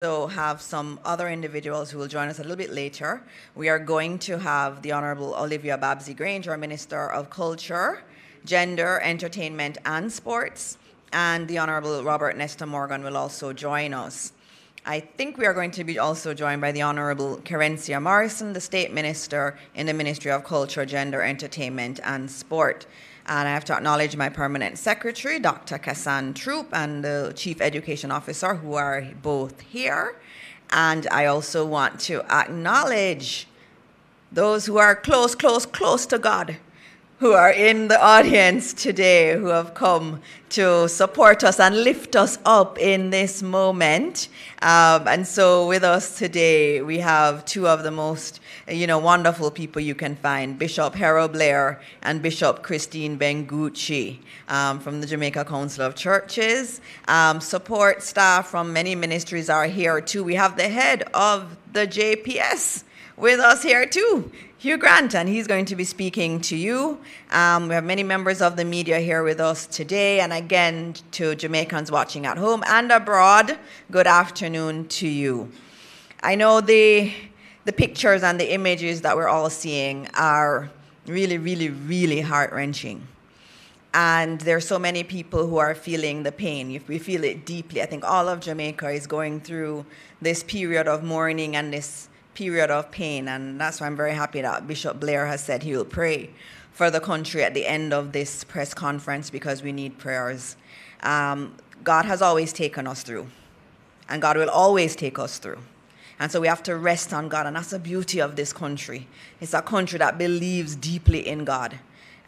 also have some other individuals who will join us a little bit later. We are going to have the Honorable Olivia Babsey-Granger, Minister of Culture, Gender, Entertainment and Sports, and the Honorable Robert Nesta Morgan will also join us. I think we are going to be also joined by the Honorable Kerencia Morrison, the State Minister in the Ministry of Culture, Gender, Entertainment and Sport. And I have to acknowledge my permanent secretary, Dr. Kassan Troop, and the Chief Education Officer, who are both here. And I also want to acknowledge those who are close to God, who are in the audience today, who have come to support us and lift us up in this moment. And so with us today, we have two of the most, wonderful people you can find, Bishop Harold Blair and Bishop Christine Bengucci from the Jamaica Council of Churches. Support staff from many ministries are here too. We have the head of the JPS with us here too, Hugh Grant, and he's going to be speaking to you. We have many members of the media here with us today, and again, to Jamaicans watching at home and abroad, good afternoon to you. I know the pictures and the images that we're all seeing are really heart-wrenching. And there are so many people who are feeling the pain. We feel it deeply. I think all of Jamaica is going through this period of mourning and this period of pain, and that's why I'm very happy that Bishop Blair has said he will pray for the country at the end of this press conference, because we need prayers. God has always taken us through, and God will always take us through. And so we have to rest on God, and that's the beauty of this country. It's a country that believes deeply in God,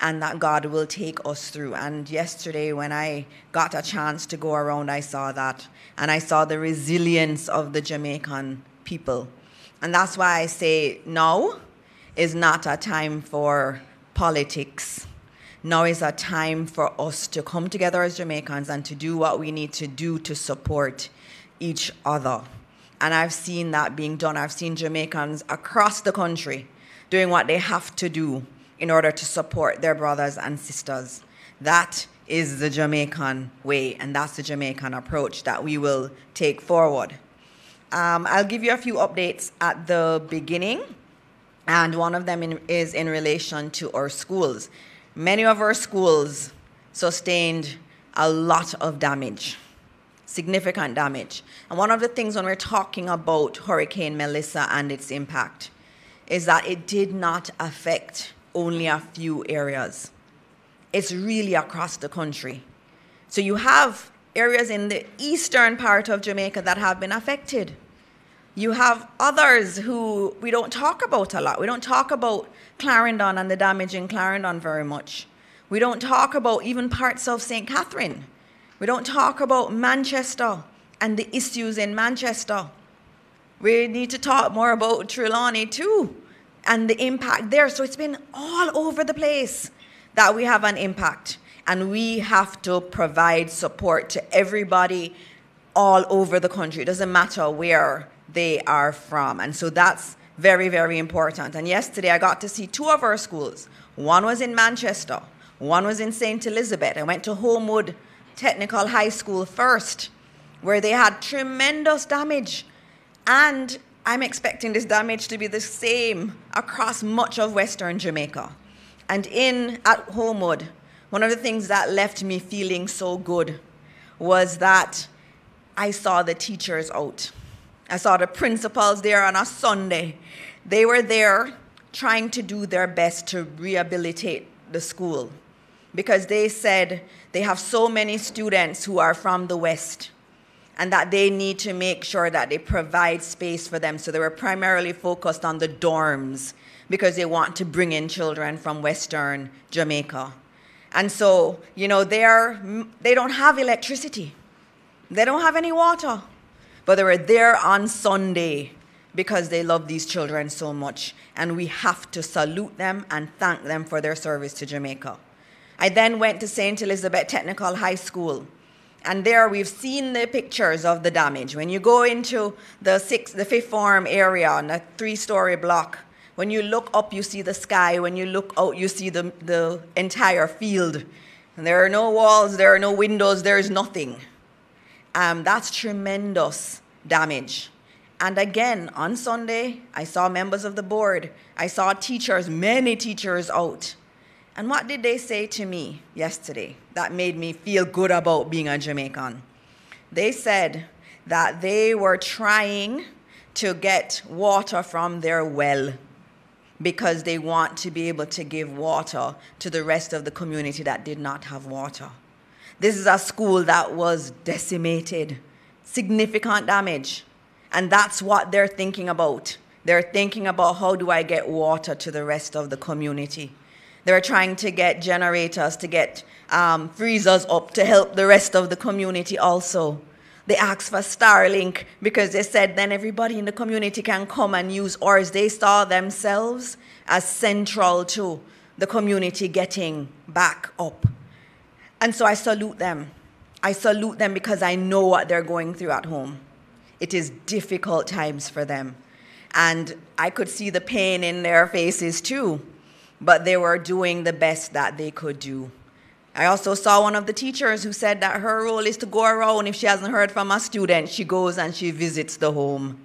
and that God will take us through. And yesterday when I got a chance to go around, I saw that, and I saw the resilience of the Jamaican people. And that's why I say now is not a time for politics. Now is a time for us to come together as Jamaicans and to do what we need to do to support each other. And I've seen that being done. I've seen Jamaicans across the country doing what they have to do in order to support their brothers and sisters. That is the Jamaican way, and that's the Jamaican approach that we will take forward. I'll give you a few updates at the beginning, and one of them is in relation to our schools. Many of our schools sustained a lot of damage, significant damage. And one of the things when we're talking about Hurricane Melissa and its impact is that it did not affect only a few areas. It's really across the country. So you have areas in the eastern part of Jamaica that have been affected. You have others who we don't talk about a lot. We don't talk about Clarendon and the damage in Clarendon very much. We don't talk about even parts of St. Catherine. We don't talk about Manchester and the issues in Manchester. We need to talk more about Trelawney too and the impact there. So it's been all over the place that we have an impact. And we have to provide support to everybody all over the country. It doesn't matter where they are from. And so that's very important. And yesterday I got to see two of our schools. One was in Manchester. One was in St. Elizabeth. I went to Homewood Technical High School first, where they had tremendous damage. And I'm expecting this damage to be the same across much of Western Jamaica. And at Homewood, one of the things that left me feeling so good was that I saw the teachers out. I saw the principals there on a Sunday. They were there trying to do their best to rehabilitate the school, because they said they have so many students who are from the West and that they need to make sure that they provide space for them. So they were primarily focused on the dorms because they want to bring in children from Western Jamaica. And so, they don't have electricity. They don't have any water. But they were there on Sunday because they love these children so much. And we have to salute them and thank them for their service to Jamaica. I then went to St. Elizabeth Technical High School. And there we've seen the pictures of the damage. When you go into the fifth form area on a 3-story block, when you look up, you see the sky. When you look out, you see the entire field. And there are no walls, there are no windows, there is nothing. That's tremendous damage. And again, on Sunday, I saw members of the board. I saw teachers, many teachers out. And what did they say to me yesterday that made me feel good about being a Jamaican? They said that they were trying to get water from their well because they want to be able to give water to the rest of the community that did not have water. This is a school that was decimated, significant damage. And that's what they're thinking about. They're thinking about, how do I get water to the rest of the community? They're trying to get generators, to get freezers up to help the rest of the community also. They asked for Starlink because they said then everybody in the community can come and use ours. They saw themselves as central to the community getting back up. And so I salute them. I salute them because I know what they're going through at home. It is difficult times for them. And I could see the pain in their faces too, but they were doing the best that they could do. I also saw one of the teachers who said that her role is to go around. If she hasn't heard from a student, she goes and she visits the home.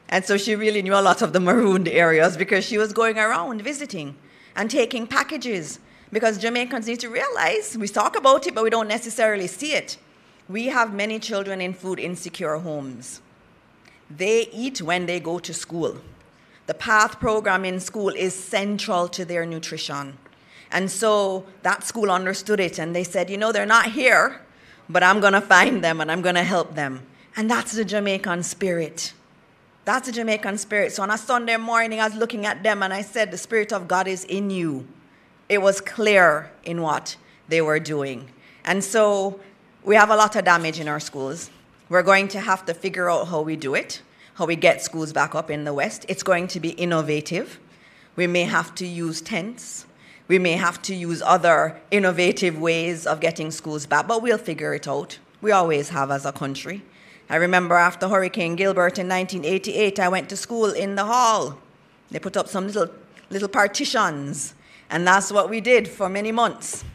And so she really knew a lot of the marooned areas because she was going around visiting and taking packages. Because Jamaicans need to realize, we talk about it, but we don't necessarily see it. We have many children in food insecure homes. They eat when they go to school. The PATH program in school is central to their nutrition. And so that school understood it, and they said, you know, they're not here, but I'm going to find them and I'm going to help them. And that's the Jamaican spirit. That's the Jamaican spirit. So on a Sunday morning, I was looking at them and I said, the Spirit of God is in you. It was clear in what they were doing. And so we have a lot of damage in our schools. We're going to have to figure out how we do it, how we get schools back up in the West. It's going to be innovative. We may have to use tents. We may have to use other innovative ways of getting schools back, but we'll figure it out. We always have as a country. I remember after Hurricane Gilbert in 1988, I went to school in the hall. They put up some little partitions, and that's what we did for many months.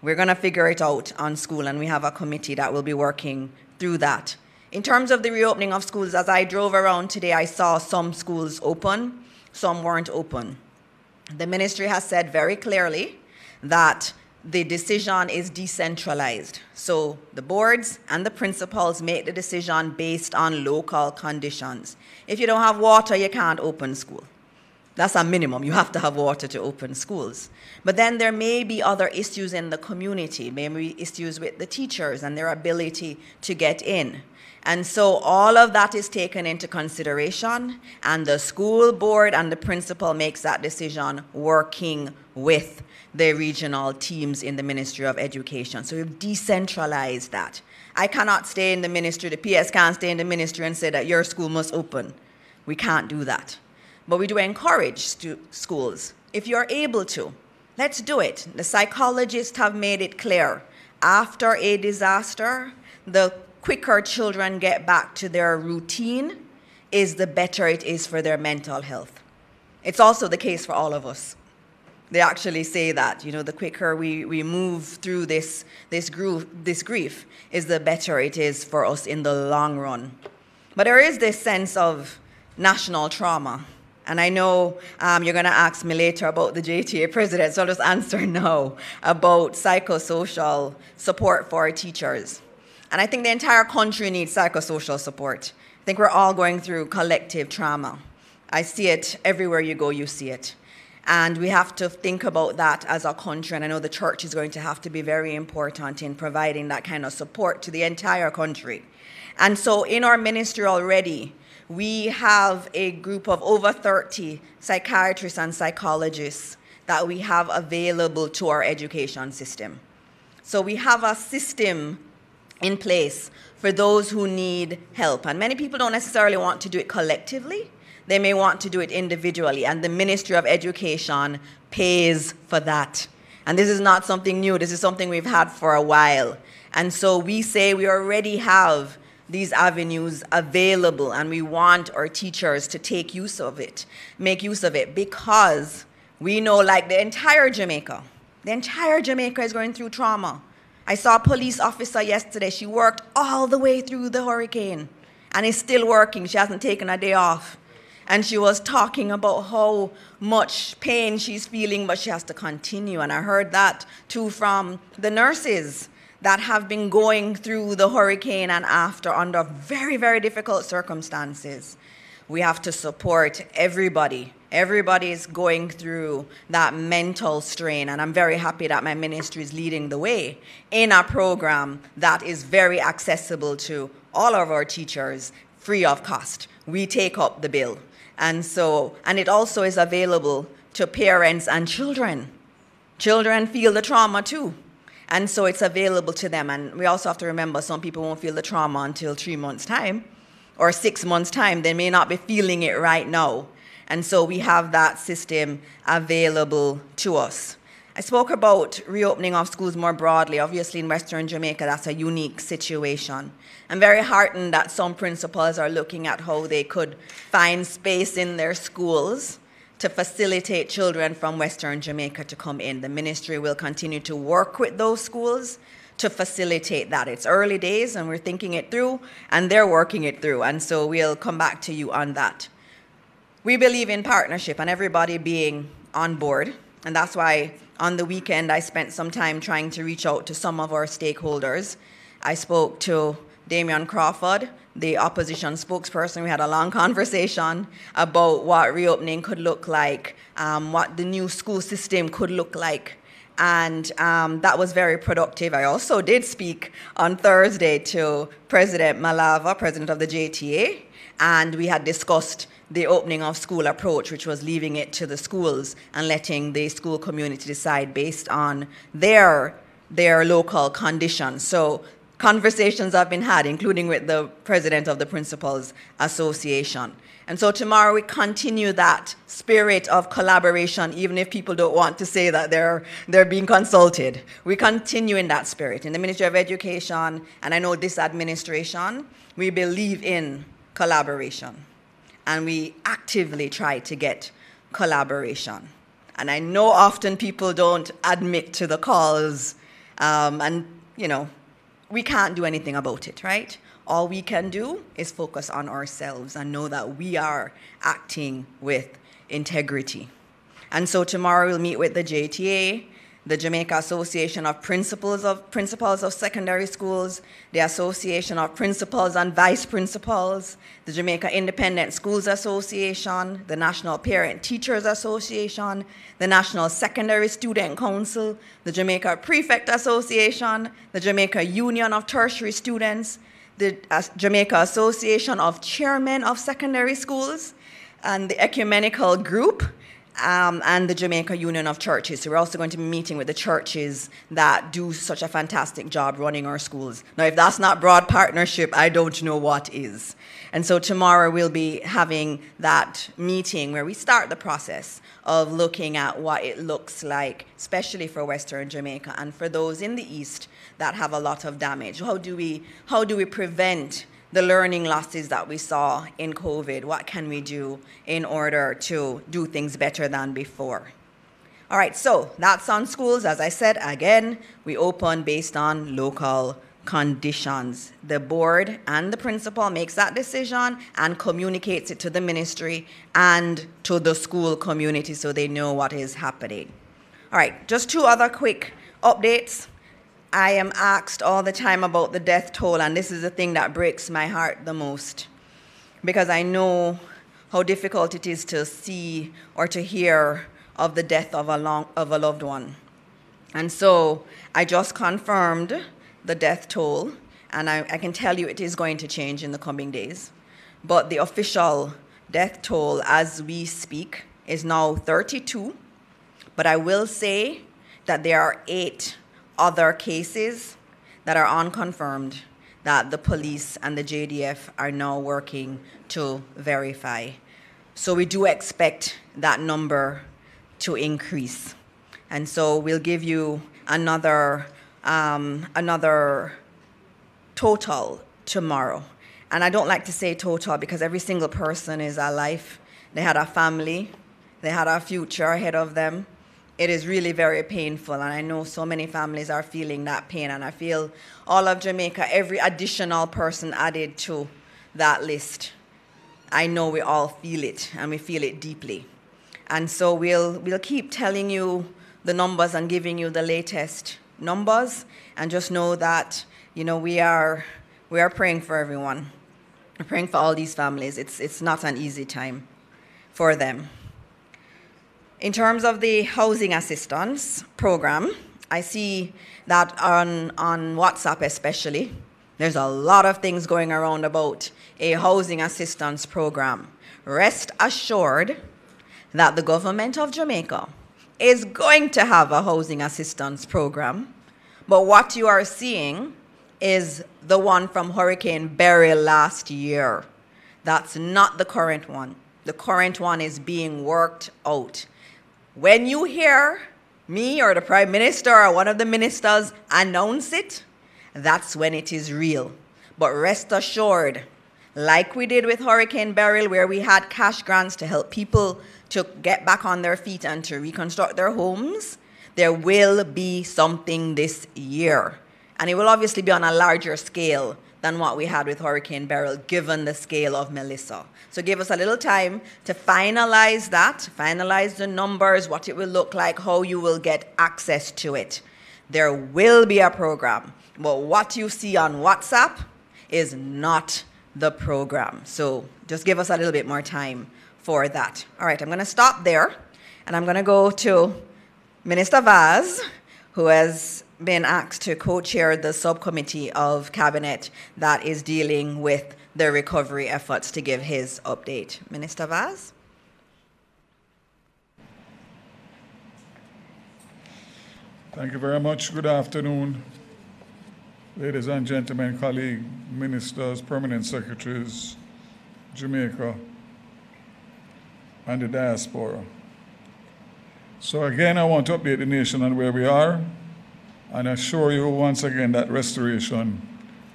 We're going to figure it out on school, and we have a committee that will be working through that. In terms of the reopening of schools, as I drove around today, I saw some schools open, some weren't open. The ministry has said very clearly that the decision is decentralized. So the boards and the principals make the decision based on local conditions. If you don't have water, you can't open school. That's a minimum. You have to have water to open schools. But then there may be other issues in the community, maybe issues with the teachers and their ability to get in. And so all of that is taken into consideration, and the school board and the principal makes that decision working with the regional teams in the Ministry of Education. So we've decentralized that. I cannot stay in the ministry, the PS can't stay in the ministry and say that your school must open. We can't do that. But we do encourage schools, if you're able to, let's do it. The psychologists have made it clear. After a disaster, the quicker children get back to their routine is the better it is for their mental health. It's also the case for all of us. They actually say that, you know, the quicker we move through this grief is the better it is for us in the long run. But there is this sense of national trauma. And I know you're going to ask me later about the JTA president, so I'll just answer now about psychosocial support for teachers. And I think the entire country needs psychosocial support. I think we're all going through collective trauma. I see it everywhere you go, you see it. And we have to think about that as a country. And I know the church is going to have to be very important in providing that kind of support to the entire country. And so in our ministry already, we have a group of over 30 psychiatrists and psychologists that we have available to our education system. So we have a system in place for those who need help. And many people don't necessarily want to do it collectively. They may want to do it individually. And the Ministry of Education pays for that. And this is not something new. This is something we've had for a while. And so we say we already have these avenues available, and we want our teachers to take use of it, make use of it, because we know, like the entire Jamaica is going through trauma. I saw a police officer yesterday. She worked all the way through the hurricane, and is still working. She hasn't taken a day off. And she was talking about how much pain she's feeling, but she has to continue. And I heard that too from the nurses that have been going through the hurricane and after under very, very difficult circumstances. We have to support everybody. Everybody is going through that mental strain, and I'm very happy that my ministry is leading the way in a program that is very accessible to all of our teachers, free of cost. We take up the bill. And it also is available to parents and children. Children feel the trauma too. And so it's available to them. And we also have to remember some people won't feel the trauma until 3 months' time or 6 months' time. They may not be feeling it right now. And so we have that system available to us. I spoke about reopening of schools more broadly. Obviously, in Western Jamaica, that's a unique situation. I'm very heartened that some principals are looking at how they could find space in their schools to facilitate children from Western Jamaica to come in. The ministry will continue to work with those schools to facilitate that. It's early days, and we're thinking it through, and they're working it through. And so we'll come back to you on that. We believe in partnership and everybody being on board. And that's why on the weekend, I spent some time trying to reach out to some of our stakeholders. I spoke to Damian Crawford, the opposition spokesperson. We had a long conversation about what reopening could look like, what the new school system could look like. And that was very productive. I also did speak on Thursday to President Malava, president of the JTA, and we had discussed the opening of school approach, which was leaving it to the schools and letting the school community decide based on their local conditions. So conversations have been had, including with the president of the Principals Association. And so tomorrow we continue that spirit of collaboration, even if people don't want to say that they're being consulted. We continue in that spirit. In the Ministry of Education, and I know this administration, we believe in collaboration. And we actively try to get collaboration. And I know often people don't admit to the cause, and, you know, we can't do anything about it, right? All we can do is focus on ourselves and know that we are acting with integrity. And so tomorrow we'll meet with the JTA, the Jamaica Association of Principals of Secondary Schools, the Association of Principals and Vice Principals, the Jamaica Independent Schools Association, the National Parent Teachers Association, the National Secondary Student Council, the Jamaica Prefect Association, the Jamaica Union of Tertiary Students, the Jamaica Association of Chairmen of Secondary Schools, and the Ecumenical Group, and the Jamaica Union of Churches. So we're also going to be meeting with the churches that do such a fantastic job running our schools. Now, if that's not broad partnership, I don't know what is. And so tomorrow we'll be having that meeting where we start the process of looking at what it looks like, especially for Western Jamaica and for those in the East that have a lot of damage. How do we prevent the learning losses that we saw in COVID? What can we do in order to do things better than before? All right, so that's on schools. As I said, again, we open based on local conditions. The board and the principal makes that decision and communicates it to the ministry and to the school community so they know what is happening. All right, just two other quick updates. I am asked all the time about the death toll, and this is the thing that breaks my heart the most, because I know how difficult it is to see or to hear of the death of a loved one. And so I just confirmed the death toll, and I can tell you it is going to change in the coming days. But the official death toll as we speak is now 32, but I will say that there are 8 other cases that are unconfirmed that the police and the JDF are now working to verify. So we do expect that number to increase. And so we'll give you another total tomorrow. And I don't like to say total because every single person is a life. They had a family. They had a future ahead of them. It is really very painful, and I know so many families are feeling that pain, and I feel all of Jamaica, every additional person added to that list, I know we all feel it, and we feel it deeply. And so we'll keep telling you the numbers and giving you the latest numbers, and just know that, you know, we are praying for everyone. We're praying for all these families. It's not an easy time for them. In terms of the housing assistance program, I see that on WhatsApp especially, there's a lot of things going around about a housing assistance program. Rest assured that the government of Jamaica is going to have a housing assistance program, but what you are seeing is the one from Hurricane Beryl last year. That's not the current one. The current one is being worked out. When you hear me or the Prime Minister or one of the ministers announce it, that's when it is real. But rest assured, like we did with Hurricane Beryl, where we had cash grants to help people to get back on their feet and to reconstruct their homes, there will be something this year. And it will obviously be on a larger scale than what we had with Hurricane Beryl, given the scale of Melissa. So give us a little time to finalize that, finalize the numbers, what it will look like, how you will get access to it. There will be a program, but what you see on WhatsApp is not the program. So just give us a little bit more time for that. All right, I'm going to stop there, and I'm going to go to Minister Vaz, who has been asked to co-chair the subcommittee of cabinet that is dealing with the recovery efforts, to give his update. Minister Vaz? Thank you very much. Good afternoon, ladies and gentlemen, colleagues, ministers, permanent secretaries, Jamaica, and the diaspora. So again, I want to update the nation on where we are and assure you once again that restoration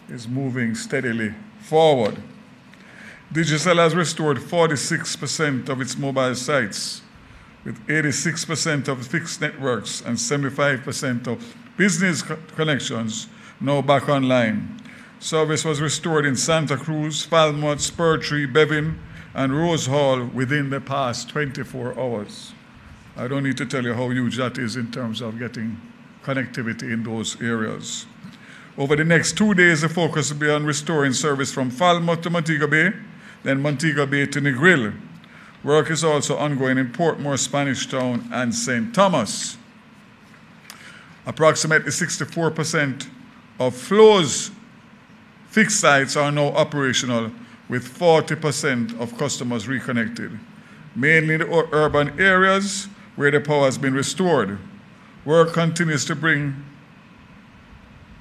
is moving steadily forward. Digicel has restored 46% of its mobile sites, with 86% of fixed networks and 75% of business connections now back online. Service was restored in Santa Cruz, Falmouth, Spurtree, Bevan, and Rose Hall within the past 24 hours. I don't need to tell you how huge that is in terms of getting connectivity in those areas. Over the next 2 days, the focus will be on restoring service from Falmouth to Montego Bay, then Montego Bay to Negril. Work is also ongoing in Portmore, Spanish Town, and St. Thomas. Approximately 64% of Flow's fixed sites are now operational, with 40% of customers reconnected, mainly in the urban areas where the power has been restored. Work continues to bring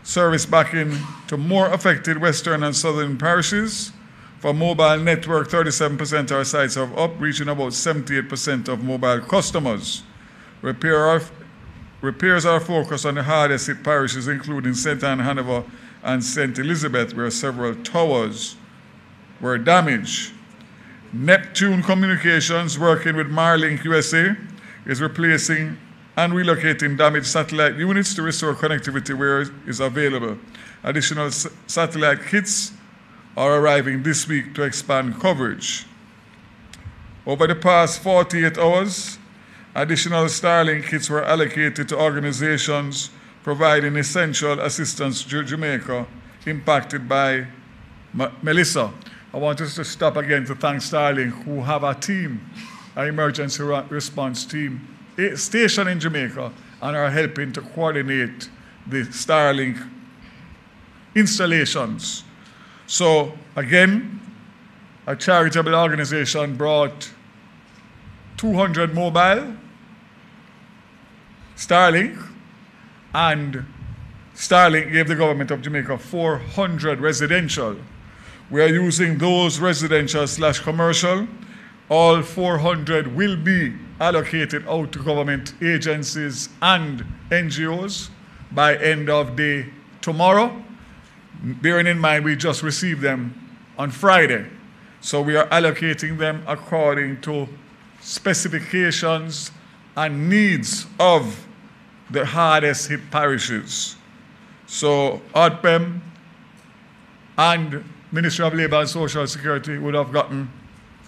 service back in to more affected western and southern parishes. For mobile network, 37% of our sites are up, reaching about 78% of mobile customers. Repairs are focused on the hardest hit parishes, including St. Anne, Hanover, and St. Elizabeth, where several towers were damaged. Neptune Communications, working with Marlink USA, is replacing and relocating damaged satellite units to restore connectivity where it is available. Additional satellite kits are arriving this week to expand coverage. Over the past 48 hours, additional Starlink kits were allocated to organizations providing essential assistance to Jamaica impacted by Melissa. I want us to stop again to thank Starlink, who have a team, an emergency response team, stationed in Jamaica, and are helping to coordinate the Starlink installations. So again, a charitable organization brought 200 mobile Starlink, and Starlink gave the government of Jamaica 400 residential. We are using those residential/commercial. All 400 will be allocated out to government agencies and NGOs by end of day tomorrow. Bearing in mind we just received them on Friday. So we are allocating them according to specifications and needs of the hardest hit parishes. So ODPEM and Ministry of Labour and Social Security would have gotten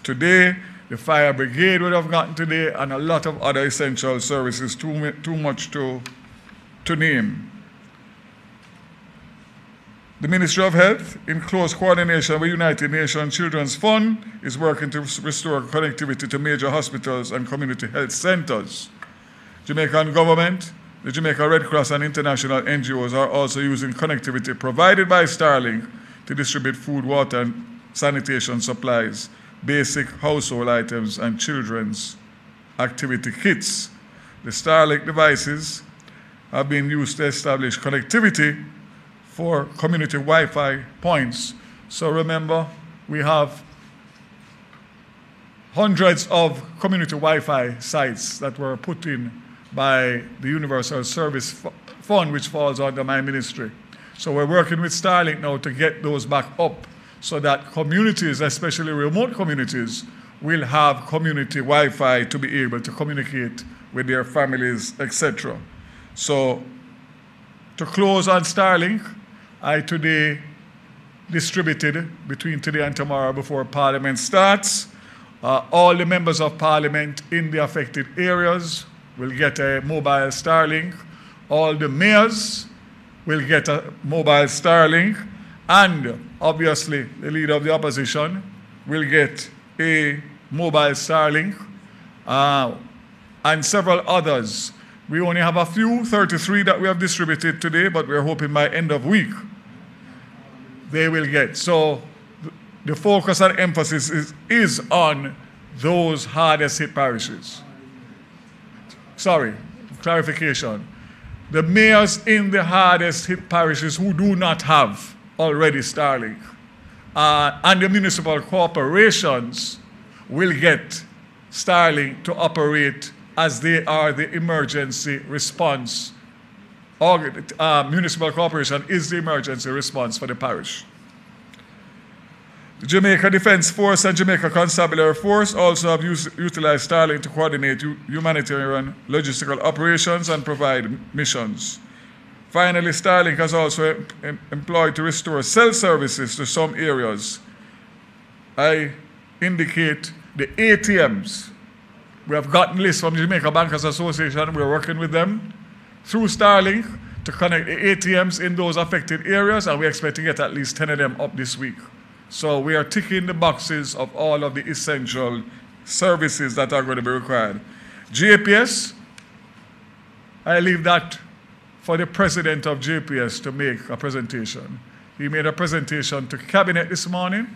today, the fire brigade would have gotten today, and a lot of other essential services, too much to name. The Ministry of Health, in close coordination with United Nations Children's Fund, is working to restore connectivity to major hospitals and community health centers. Jamaican government, the Jamaica Red Cross and international NGOs are also using connectivity provided by Starlink to distribute food, water, and sanitation supplies, basic household items, and children's activity kits. The Starlink devices have been used to establish connectivity for community Wi-Fi points. So remember, we have hundreds of community Wi-Fi sites that were put in by the Universal Service Fund, which falls under my ministry. So we're working with Starlink now to get those back up so that communities, especially remote communities, will have community Wi-Fi to be able to communicate with their families, etc. So to close on Starlink, I today distributed between today and tomorrow before Parliament starts. All the members of Parliament in the affected areas will get a mobile Starlink. All the mayors will get a mobile Starlink. And obviously, the leader of the opposition will get a mobile Starlink, and several others. We only have a few, 33 that we have distributed today, but we're hoping by end of week they will get. So the focus and emphasis is on those hardest hit parishes. Sorry, clarification. The mayors in the hardest hit parishes who do not have already Starlink, and the municipal corporations will get Starlink to operate as they are the emergency response. Municipal corporation is the emergency response for the parish. The Jamaica Defense Force and Jamaica Constabulary Force also have utilized Starlink to coordinate humanitarian logistical operations and provide missions. Finally, Starlink has also employed to restore cell services to some areas. I indicate the ATMs. We have gotten lists from the Jamaica Bankers Association. We're working with them through Starlink to connect the ATMs in those affected areas, and we expect to get at least 10 of them up this week. So we are ticking the boxes of all of the essential services that are going to be required. JPS, I leave that for the president of JPS to make a presentation. He made a presentation to Cabinet this morning,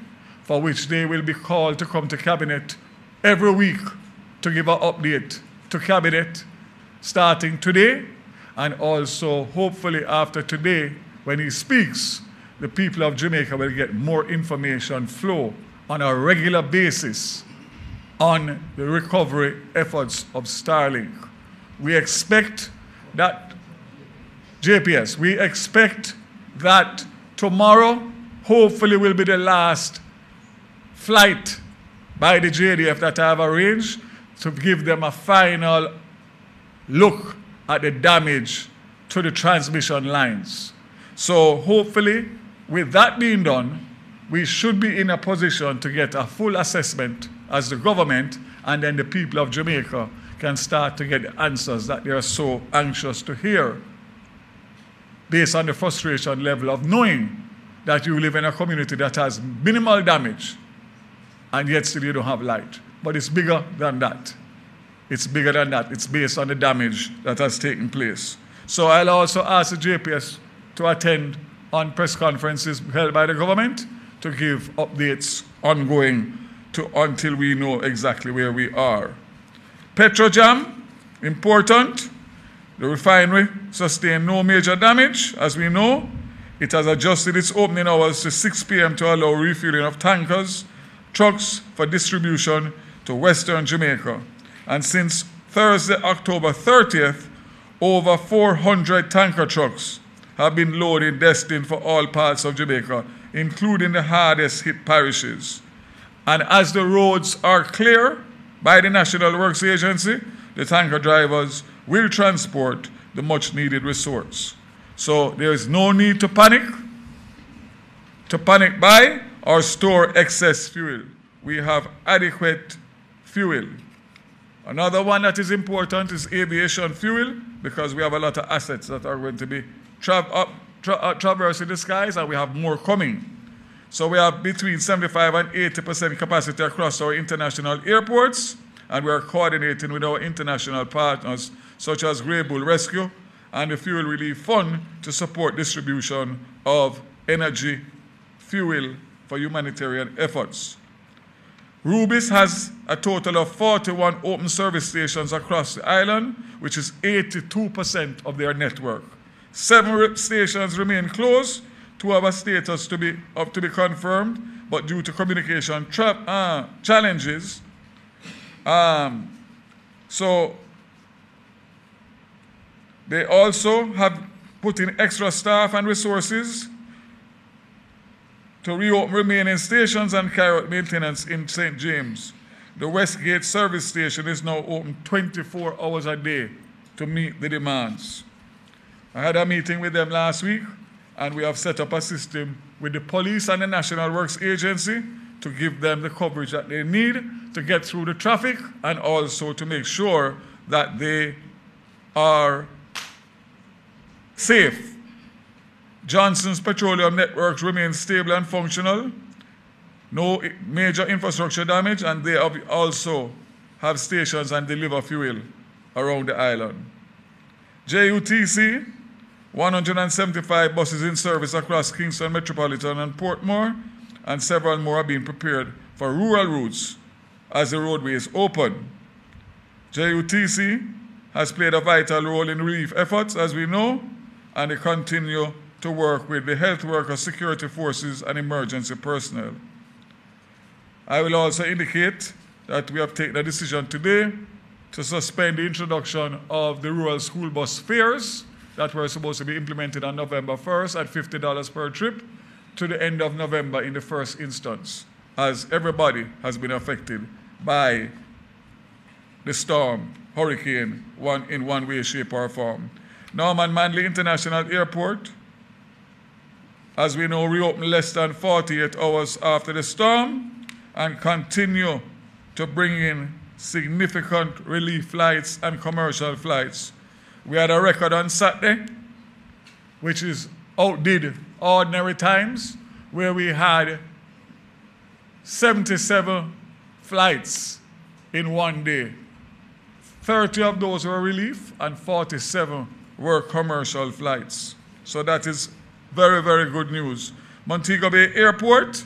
for which they will be called to come to Cabinet every week to give an update to Cabinet starting today, and also hopefully after today, when he speaks, the people of Jamaica will get more information flow on a regular basis on the recovery efforts of Starlink. We expect that, JPS, we expect that tomorrow hopefully will be the last flight by the JDF that I have arranged to give them a final look at the damage to the transmission lines. So hopefully, with that being done, we should be in a position to get a full assessment as the government, and then the people of Jamaica can start to get the answers that they are so anxious to hear, based on the frustration level of knowing that you live in a community that has minimal damage, and yet still you don't have light. But it's bigger than that. It's bigger than that. It's based on the damage that has taken place. So I'll also ask the JPS to attend on press conferences held by the government to give updates ongoing until we know exactly where we are. Petrojam, important. The refinery sustained no major damage, as we know. It has adjusted its opening hours to 6 p.m. to allow refueling of tankers, trucks for distribution to Western Jamaica. And since Thursday, October 30th, over 400 tanker trucks have been loaded destined for all parts of Jamaica, including the hardest hit parishes. And as the roads are clear by the National Works Agency, the tanker drivers will transport the much needed resource. So there is no need to panic buy, or store excess fuel. We have adequate fuel. Another one that is important is aviation fuel, because we have a lot of assets that are going to be traversing the skies, and we have more coming. So we have between 75 and 80% capacity across our international airports, and we are coordinating with our international partners such as Grey Bull Rescue and the Fuel Relief Fund to support distribution of energy fuel for humanitarian efforts. Rubis has a total of 41 open service stations across the island, which is 82% of their network. 7 stations remain closed. 2 have a status to be confirmed, but due to communication challenges, so they also have put in extra staff and resources to reopen remaining stations and carry out maintenance in St. James. The Westgate service station is now open 24 hours a day to meet the demands. I had a meeting with them last week, and we have set up a system with the police and the National Works Agency to give them the coverage that they need to get through the traffic, and also to make sure that they are safe. Johnson's petroleum networks remain stable and functional. No major infrastructure damage, and they also have stations and deliver fuel around the island. JUTC, 175 buses in service across Kingston Metropolitan and Portmore, and several more are being prepared for rural routes as the roadways open. JUTC has played a vital role in relief efforts, as we know, and they continue to work with the health workers, security forces, and emergency personnel. I will also indicate that we have taken a decision today to suspend the introduction of the rural school bus fares that were supposed to be implemented on November 1st at $50 per trip to the end of November in the first instance, as everybody has been affected by the storm, hurricane, in one way, shape, or form. Norman Manley International Airport, as we know, reopened less than 48 hours after the storm and continue to bring in significant relief flights and commercial flights. We had a record on Saturday, which outdid ordinary times, where we had 77 flights in one day. 30 of those were relief and 47 were commercial flights. So that is very, very good news. Montego Bay Airport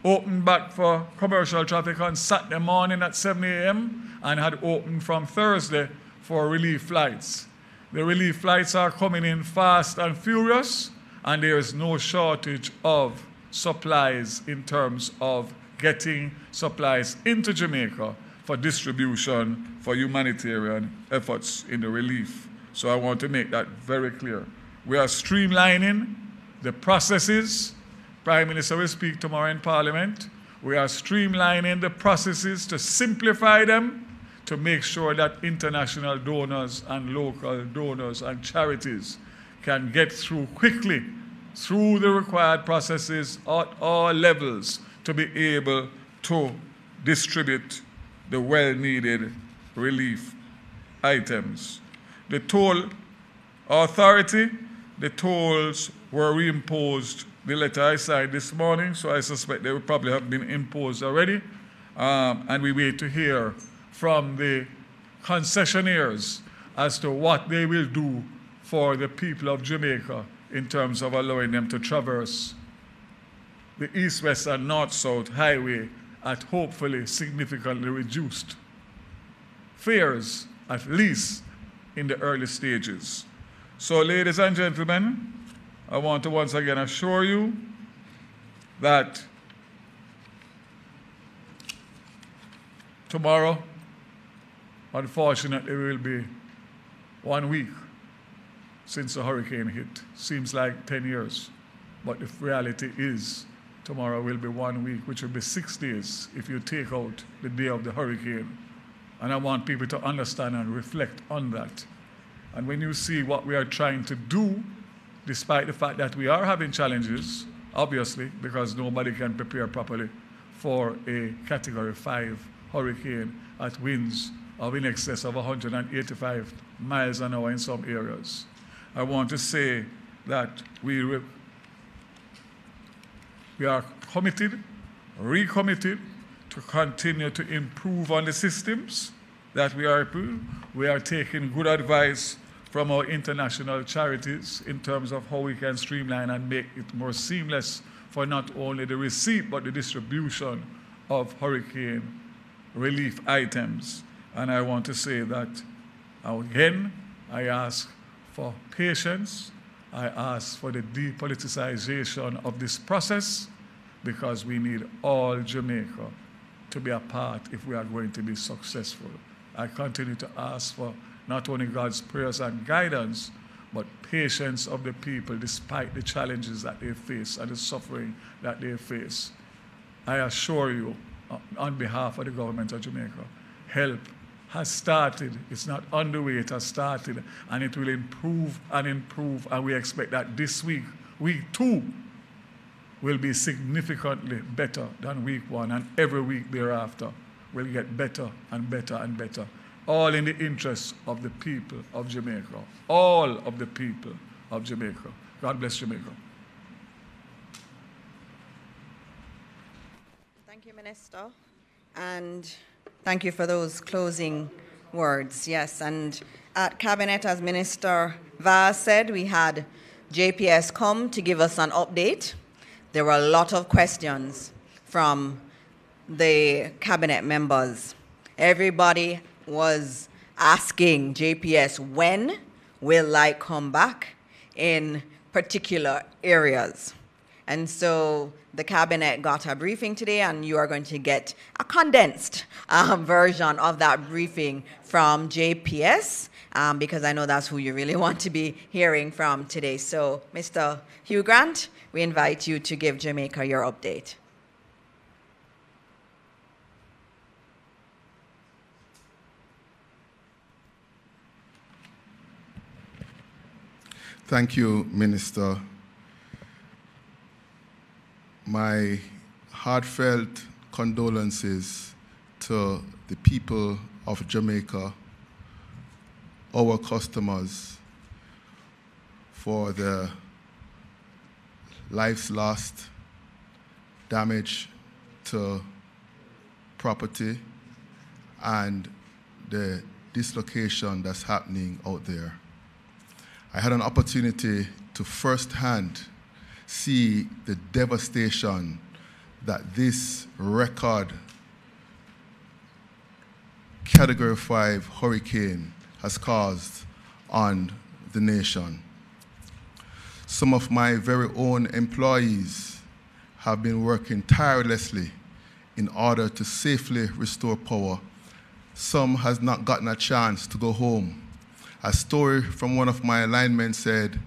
opened back for commercial traffic on Saturday morning at 7 a.m. and had opened from Thursday for relief flights. The relief flights are coming in fast and furious, and there is no shortage of supplies in terms of getting supplies into Jamaica for distribution for humanitarian efforts in the relief. So I want to make that very clear. We are streamlining the processes. Prime Minister will speak tomorrow in Parliament. We are streamlining the processes to simplify them, to make sure that international donors and local donors and charities can get through quickly through the required processes at all levels to be able to distribute the well-needed relief items. The toll authority, the tolls were reimposed. The letter I signed this morning, so I suspect they will probably have been imposed already. And we wait to hear from the concessionaires as to what they will do for the people of Jamaica in terms of allowing them to traverse the east-west and north-south highway at hopefully significantly reduced fares, at least in the early stages. So, ladies and gentlemen, I want to once again assure you that tomorrow, unfortunately, will be 1 week since the hurricane hit. Seems like 10 years, but the reality is tomorrow will be 1 week, which will be 6 days if you take out the day of the hurricane. And I want people to understand and reflect on that. And when you see what we are trying to do, despite the fact that we are having challenges, obviously, because nobody can prepare properly for a Category 5 hurricane at winds of in excess of 185 miles an hour in some areas. I want to say that we are committed, recommitted, to continue to improve on the systems that we are improving. We are taking good advice from our international charities in terms of how we can streamline and make it more seamless for not only the receipt but the distribution of hurricane relief items. And I want to say that, again, I ask for patience. I ask for the depoliticization of this process, because we need all Jamaica to be a part if we are going to be successful. I continue to ask for not only God's prayers and guidance, but patience of the people despite the challenges that they face and the suffering that they face. I assure you, on behalf of the government of Jamaica, help has started. It's not underway, it has started, and it will improve, and we expect that this week 2, will be significantly better than week 1, and every week thereafter will get better and better and better. All in the interest of the people of Jamaica. All of the people of Jamaica. God bless Jamaica. Thank you, Minister. And thank you for those closing words. Yes, and at Cabinet, as Minister Vaz said, we had JPS come to give us an update. There were a lot of questions from the Cabinet members. Everybody was asking JPS, when will light come back in particular areas? And so the Cabinet got a briefing today, and you are going to get a condensed version of that briefing from JPS, because I know that's who you really want to be hearing from today. So, Mr. Hugh Grant, we invite you to give Jamaica your update. Thank you, Minister. My heartfelt condolences to the people of Jamaica, our customers, for the lives lost, damage to property, and the dislocation that's happening out there. I had an opportunity to firsthand see the devastation that this record Category 5 hurricane has caused on the nation. Some of my very own employees have been working tirelessly in order to safely restore power. Some has not gotten a chance to go home. A story from one of my linemen said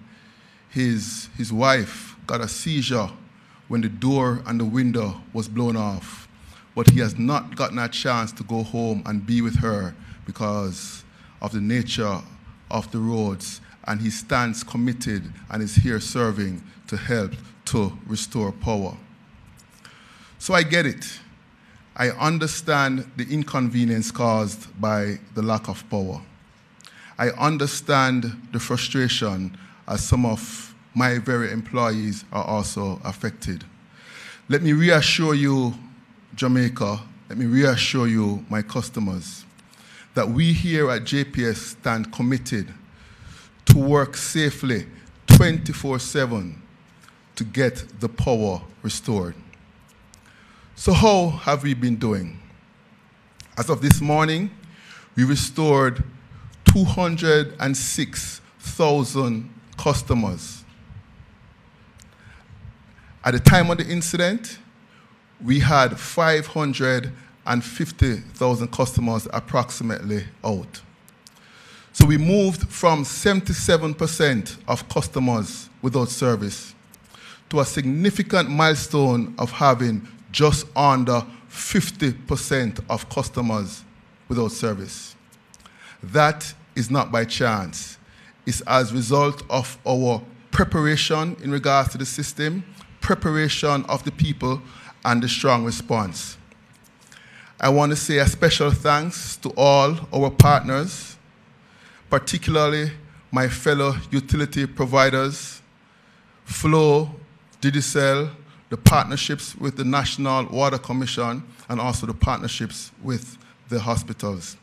his wife got a seizure when the door and the window was blown off, but he has not gotten a chance to go home and be with her because of the nature of the roads, and he stands committed and is here serving to help to restore power. So I get it. I understand the inconvenience caused by the lack of power. I understand the frustration as some of my very employees are also affected. Let me reassure you, Jamaica, let me reassure you, my customers, that we here at JPS stand committed to work safely 24/7 to get the power restored. So how have we been doing? As of this morning, we restored 206,000 customers. At the time of the incident, we had 550,000 customers approximately out. So we moved from 77% of customers without service to a significant milestone of having just under 50% of customers without service. That is not by chance. It's as a result of our preparation in regards to the system, preparation of the people, and the strong response. I want to say a special thanks to all our partners, particularly my fellow utility providers, Flow, Digicel, the partnerships with the National Water Commission, and also the partnerships with the hospitals.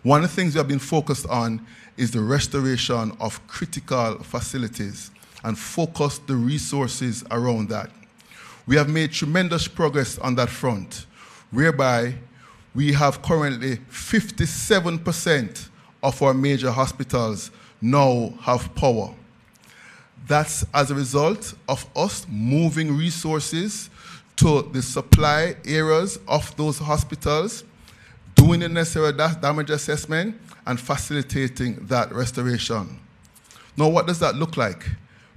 One of the things we have been focused on is the restoration of critical facilities and focus the resources around that. We have made tremendous progress on that front, whereby we have currently 57% of our major hospitals now have power. That's as a result of us moving resources to the supply areas of those hospitals, doing the necessary damage assessment, and facilitating that restoration. Now, what does that look like?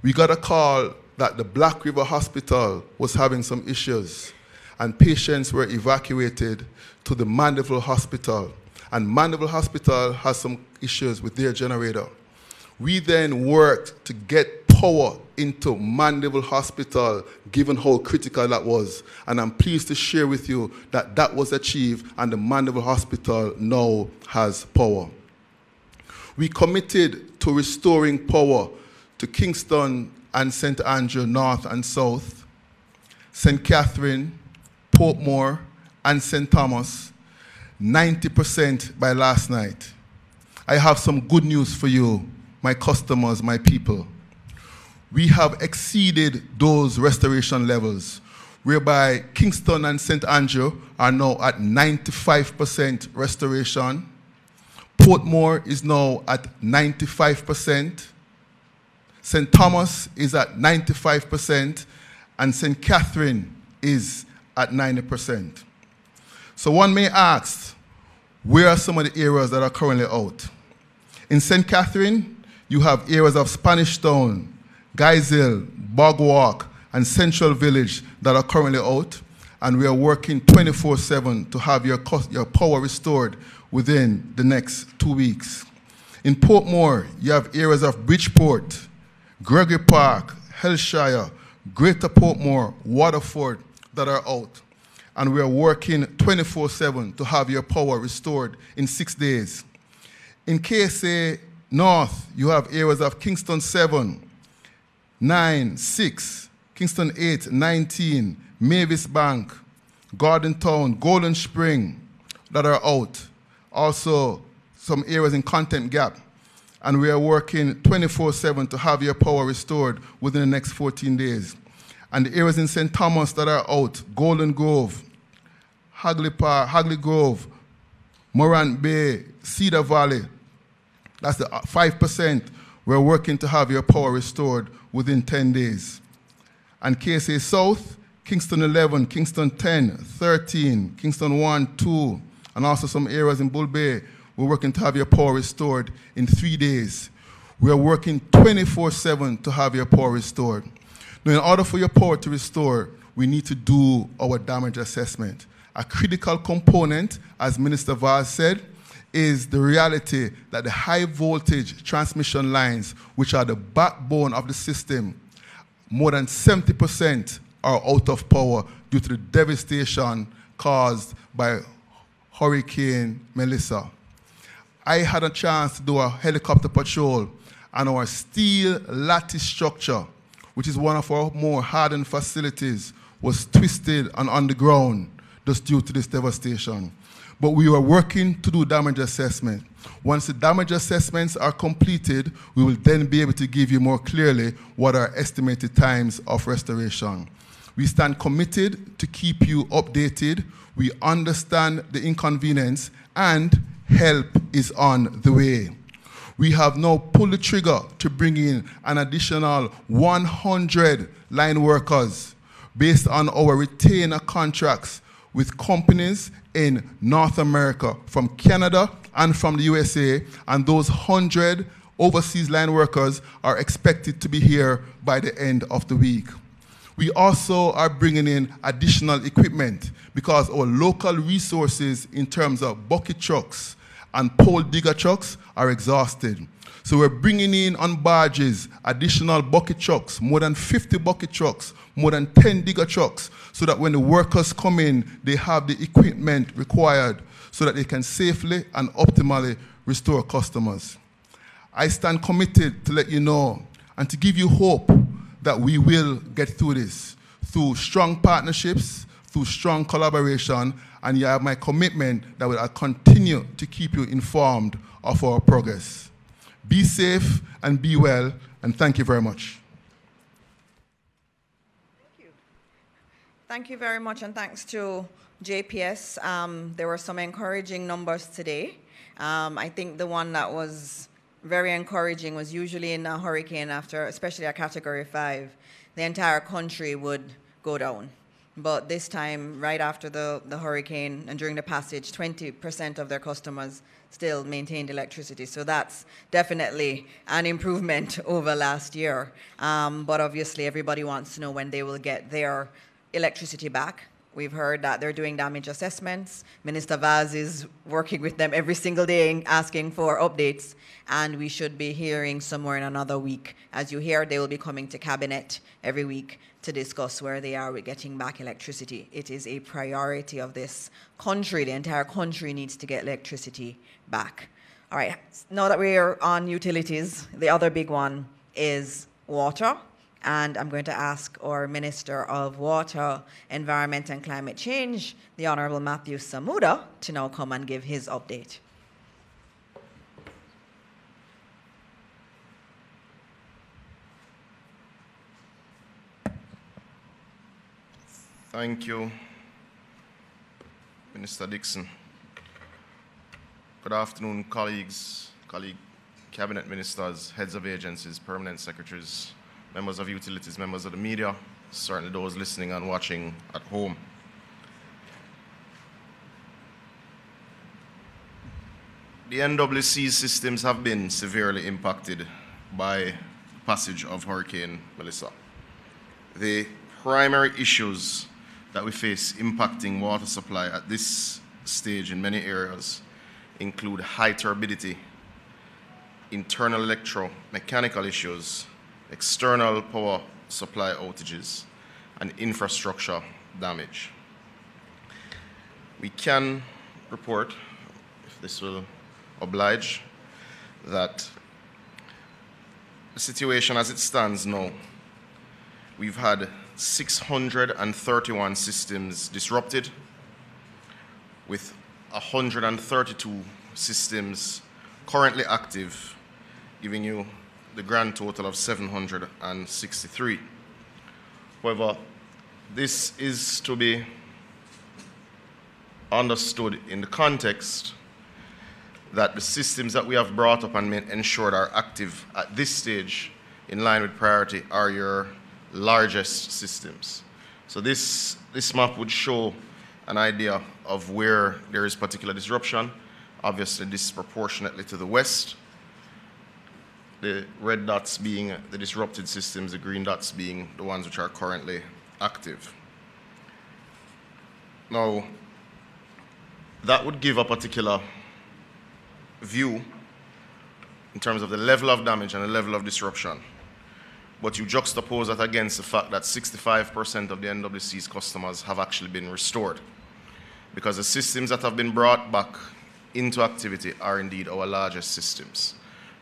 We got a call that the Black River Hospital was having some issues, and patients were evacuated to the Mandeville Hospital. And Mandeville Hospital has some issues with their generator. We then worked to get power into Mandeville Hospital, given how critical that was. And I'm pleased to share with you that that was achieved, and the Mandeville Hospital now has power. We committed to restoring power to Kingston and St. Andrew North and South, St. Catherine, Portmore, and St. Thomas, 90% by last night. I have some good news for you, my customers, my people. We have exceeded those restoration levels, whereby Kingston and St. Andrew are now at 95% restoration. Portmore is now at 95%. St. Thomas is at 95%, and St. Catherine is at 90%. So one may ask, where are some of the areas that are currently out? In St. Catherine, you have areas of Spanish Town, Guyana, Bogwalk, and Central Village that are currently out, and we are working 24/7 to have your power restored within the next 2 weeks. In Portmore, you have areas of Bridgeport, Gregory Park, Hellshire, Greater Portmore, Waterford that are out, and we are working 24/7 to have your power restored in 6 days. In KSA North, you have areas of Kingston 7, 9, 6, Kingston 8, 19, Mavis Bank, Garden Town, Golden Spring that are out. Also, some areas in Content Gap. And we are working 24/7 to have your power restored within the next 14 days. And the areas in St. Thomas that are out, Golden Grove, Hagley Grove, Morant Bay, Cedar Valley, that's the 5%. We're working to have your power restored within 10 days. And KSA South, Kingston 11, Kingston 10, 13, Kingston 1, 2, and also some areas in Bull Bay, we're working to have your power restored in 3 days. We are working 24/7 to have your power restored. Now, in order for your power to restore, we need to do our damage assessment. A critical component, as Minister Vaz said, is the reality that the high voltage transmission lines, which are the backbone of the system, more than 70% are out of power due to the devastation caused by Hurricane Melissa. I had a chance to do a helicopter patrol, and our steel lattice structure, which is one of our more hardened facilities, was twisted and on the ground just due to this devastation. But we were working to do damage assessment. Once the damage assessments are completed, we will then be able to give you more clearly what are estimated times of restoration. We stand committed to keep you updated. We understand the inconvenience, and help is on the way. We have now pulled the trigger to bring in an additional 100 line workers based on our retainer contracts with companies in North America, from Canada and from the USA, and those 100 overseas line workers are expected to be here by the end of the week. We also are bringing in additional equipment because our local resources in terms of bucket trucks and pole digger trucks are exhausted. So we're bringing in on barges additional bucket trucks, more than 50 bucket trucks, more than 10 digger trucks, so that when the workers come in, they have the equipment required so that they can safely and optimally restore customers. I stand committed to let you know and to give you hope that we will get through this, through strong partnerships, through strong collaboration, and you have my commitment that I'll continue to keep you informed of our progress. Be safe and be well, and thank you very much. Thank you. Thank you very much, and thanks to JPS. There were some encouraging numbers today. I think the one that was very encouraging was usually in a hurricane after, especially a Category 5, the entire country would go down. But this time, right after the hurricane and during the passage, 20% of their customers still maintained electricity. So that's definitely an improvement over last year. But obviously, everybody wants to know when they will get their electricity back. We've heard that they're doing damage assessments. Minister Vaz is working with them every single day asking for updates. And we should be hearing somewhere in another week. As you hear, they will be coming to Cabinet every week to discuss where they are with getting back electricity. It is a priority of this country. The entire country needs to get electricity back. All right, now that we're on utilities, the other big one is water. And I'm going to ask our Minister of Water, Environment and Climate Change, the Honorable Matthew Samuda, to now come and give his update. Thank you, Minister Dixon. Good afternoon, cabinet ministers, heads of agencies, permanent secretaries, members of utilities, members of the media, certainly those listening and watching at home. The NWC systems have been severely impacted by the passage of Hurricane Melissa. The primary issues that we face impacting water supply at this stage in many areas include high turbidity, internal electromechanical issues, external power supply outages, and infrastructure damage. We can report, if this will oblige, that the situation as it stands now, we've had 631 systems disrupted, with 132 systems currently active, giving you the grand total of 763. However, this is to be understood in the context that the systems that we have brought up and ensured are active at this stage in line with priority are your largest systems. So this map would show an idea of where there is particular disruption, obviously disproportionately to the west, the red dots being the disrupted systems, the green dots being the ones which are currently active. Now, that would give a particular view in terms of the level of damage and the level of disruption. But you juxtapose that against the fact that 65% of the NWC's customers have actually been restored, because the systems that have been brought back into activity are indeed our largest systems.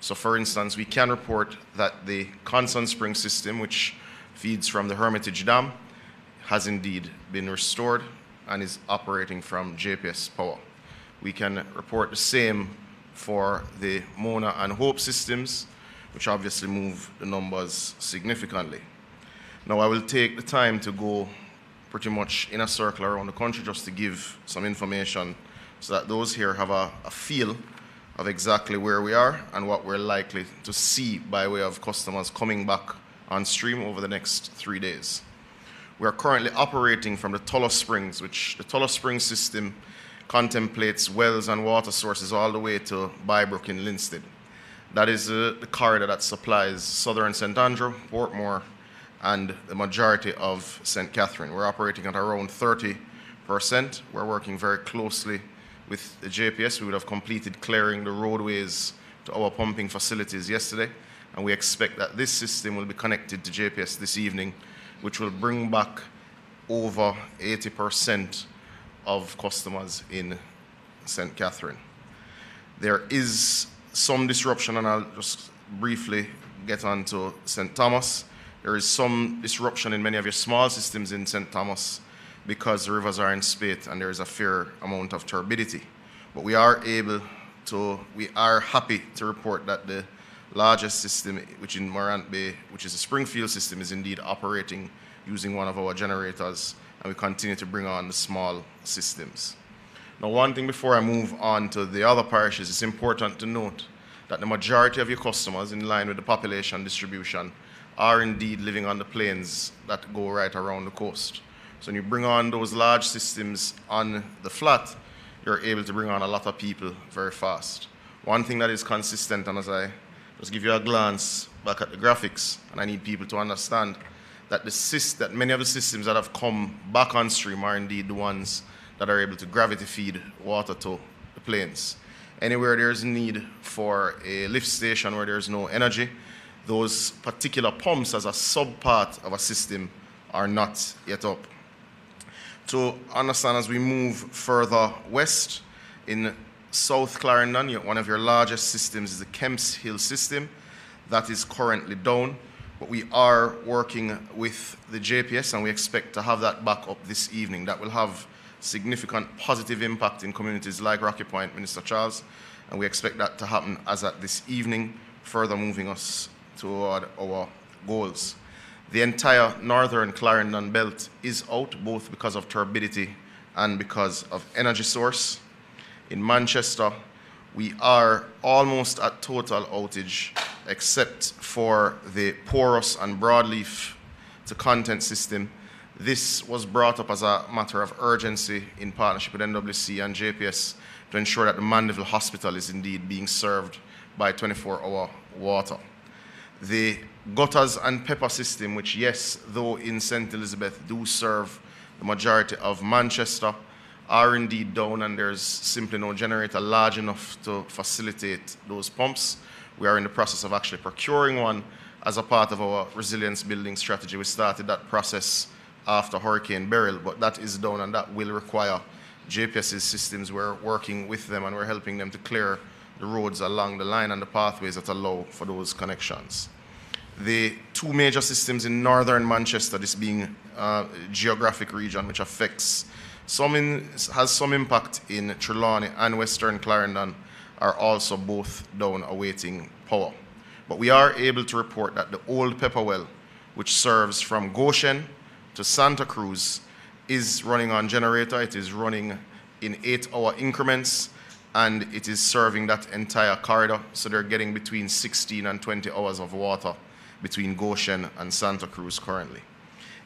So for instance, we can report that the Constant Spring system, which feeds from the Hermitage Dam, has indeed been restored and is operating from JPS power. We can report the same for the Mona and Hope systems, which obviously move the numbers significantly. Now, I will take the time to go pretty much in a circle around the country just to give some information so that those here have a feel of exactly where we are and what we're likely to see by way of customers coming back on stream over the next 3 days. We are currently operating from the Tullow Springs, which the Tullow Springs system contemplates wells and water sources all the way to Bybrook in Linstead. That is the corridor that supplies southern St. Andrew, Portmore, and the majority of St. Catherine. We're operating at around 30%. We're working very closely with the JPS. We would have completed clearing the roadways to our pumping facilities yesterday, and we expect that this system will be connected to JPS this evening which will bring back over 80% of customers in St. Catherine. There is some disruption, and I'll just briefly get on to St. Thomas. There is some disruption in many of your small systems in St. Thomas because the rivers are in spate and there is a fair amount of turbidity. But we are happy to report that the largest system, which in Morant Bay, which is a Springfield system, is indeed operating using one of our generators, and we continue to bring on the small systems. Now, one thing before I move on to the other parishes, it's important to note that the majority of your customers, in line with the population distribution, are indeed living on the plains that go right around the coast. So when you bring on those large systems on the flat, you're able to bring on a lot of people very fast. One thing that is consistent, and as I just give you a glance back at the graphics, and I need people to understand that that many of the systems that have come back on stream are indeed the ones that are able to gravity feed water to the plains. Anywhere there's need for a lift station where there's no energy, those particular pumps as a sub-part of a system are not yet up. To understand, as we move further west, in South Clarendon, one of your largest systems is the Kemps Hill system. That is currently down, but we are working with the JPS and we expect to have that back up this evening. That will have significant positive impact in communities like Rocky Point, Minister Charles, and we expect that to happen as at this evening, further moving us toward our goals. The entire northern Clarendon belt is out, both because of turbidity and because of energy source. In Manchester, we are almost at total outage, except for the porous and broadleaf to content system. This was brought up as a matter of urgency in partnership with NWC and JPS to ensure that the Mandeville Hospital is indeed being served by 24-hour water. The gutters and pepper system, which, yes, though in St. Elizabeth do serve the majority of Manchester, are indeed down, and there's simply no generator large enough to facilitate those pumps. We are in the process of actually procuring one as a part of our resilience building strategy. We started that process after Hurricane Beryl, but that is down and that will require JPS's systems. We're working with them and we're helping them to clear the roads along the line and the pathways that allow for those connections. The two major systems in northern Manchester, this being a geographic region which affects has some impact in Trelawney and Western Clarendon, are also both down awaiting power. But we are able to report that the old pepper well, which serves from Goshen to Santa Cruz, is running on generator. It is running in 8-hour increments, and it is serving that entire corridor. So they're getting between 16 and 20 hours of water between Goshen and Santa Cruz currently.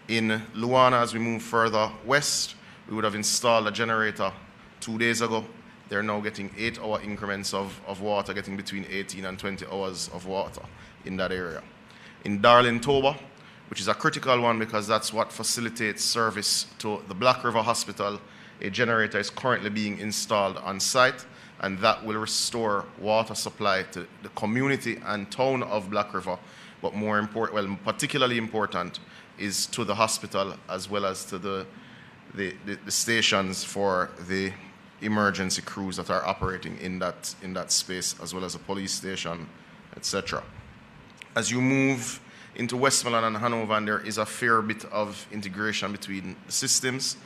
In Luana, as we move further west, we would have installed a generator 2 days ago. They're now getting 8-hour increments of water, getting between 18 and 20 hours of water in that area. In Darlington, which is a critical one because that's what facilitates service to the Black River Hospital, a generator is currently being installed on site, and that will restore water supply to the community and town of Black River. But more important, well, particularly important, is to the hospital as well as to the stations for the emergency crews that are operating in that space, as well as a police station, etc. As you move into Westmoreland and Hanover, and there is a fair bit of integration between the systems,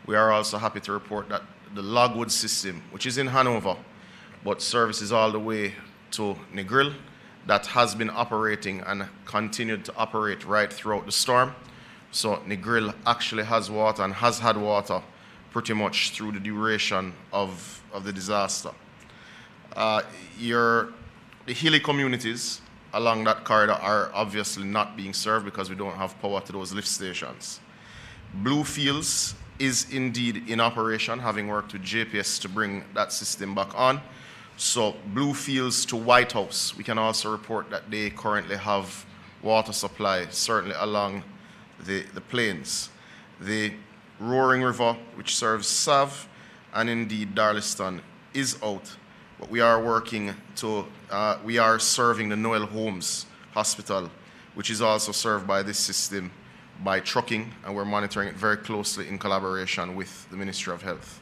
we are also happy to report that the Logwood system, which is in Hanover, but services all the way to Negril, that has been operating and continued to operate right throughout the storm. So Negril actually has water and has had water pretty much through the duration of the disaster. The hilly communities along that corridor are obviously not being served because we don't have power to those lift stations. Bluefields is indeed in operation, having worked with JPS to bring that system back on. So Bluefields to White House, we can also report that they currently have water supply, certainly along the plains. The Roaring River, which serves Sav, and indeed Darliston, is out. But we are working to, we are serving the Noel Holmes Hospital, which is also served by this system, by trucking, and we're monitoring it very closely in collaboration with the Ministry of Health.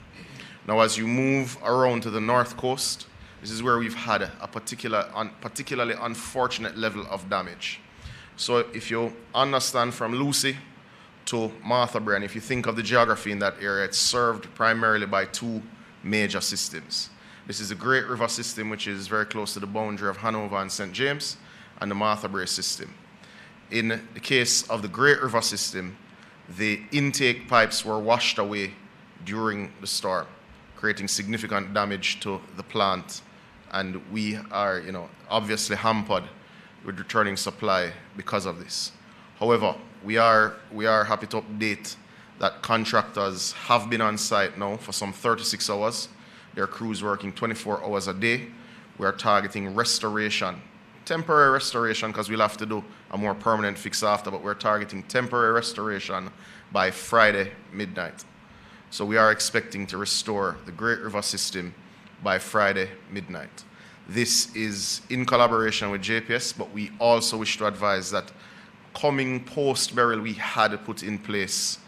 Now, as you move around to the north coast, this is where we've had a particularly unfortunate level of damage. So if you understand from Lucy to Martha Brae, and if you think of the geography in that area, it's served primarily by two major systems. This is the Great River system, which is very close to the boundary of Hanover and St. James, and the Martha Brae system. In the case of the Great River system, the intake pipes were washed away during the storm, creating significant damage to the plant, and we are, obviously hampered with returning supply because of this. However, we are happy to update that contractors have been on site now for some 36 hours. Their crews working 24 hours a day. We are targeting restoration, temporary restoration, because we'll have to do a more permanent fix after, but we're targeting temporary restoration by Friday midnight. So we are expecting to restore the Great River system by Friday midnight. This is in collaboration with JPS, but we also wish to advise that coming post-burial, we had put in place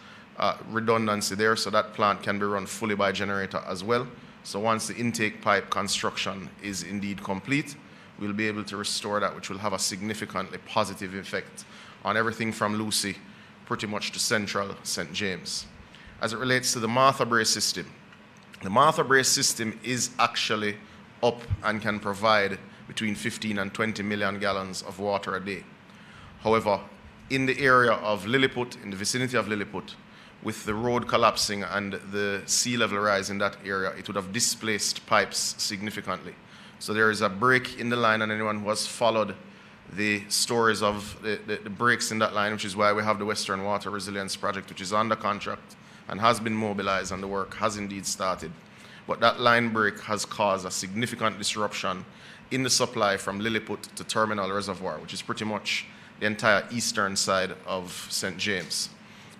redundancy there, so that plant can be run fully by generator as well. So once the intake pipe construction is indeed complete, we'll be able to restore that, which will have a significantly positive effect on everything from Lucy pretty much to central St. James. As it relates to the Martha Brae system, the Martha Brae system is actually up and can provide between 15 and 20 million gallons of water a day. However, in the area of Lilliput, in the vicinity of Lilliput, with the road collapsing and the sea level rise in that area, it would have displaced pipes significantly. So there is a break in the line, and anyone who has followed the stories of the breaks in that line, which is why we have the Western Water Resilience Project, which is under contract and has been mobilized, and the work has indeed started. But that line break has caused a significant disruption in the supply from Lilliput to Terminal Reservoir, which is pretty much the entire eastern side of St. James.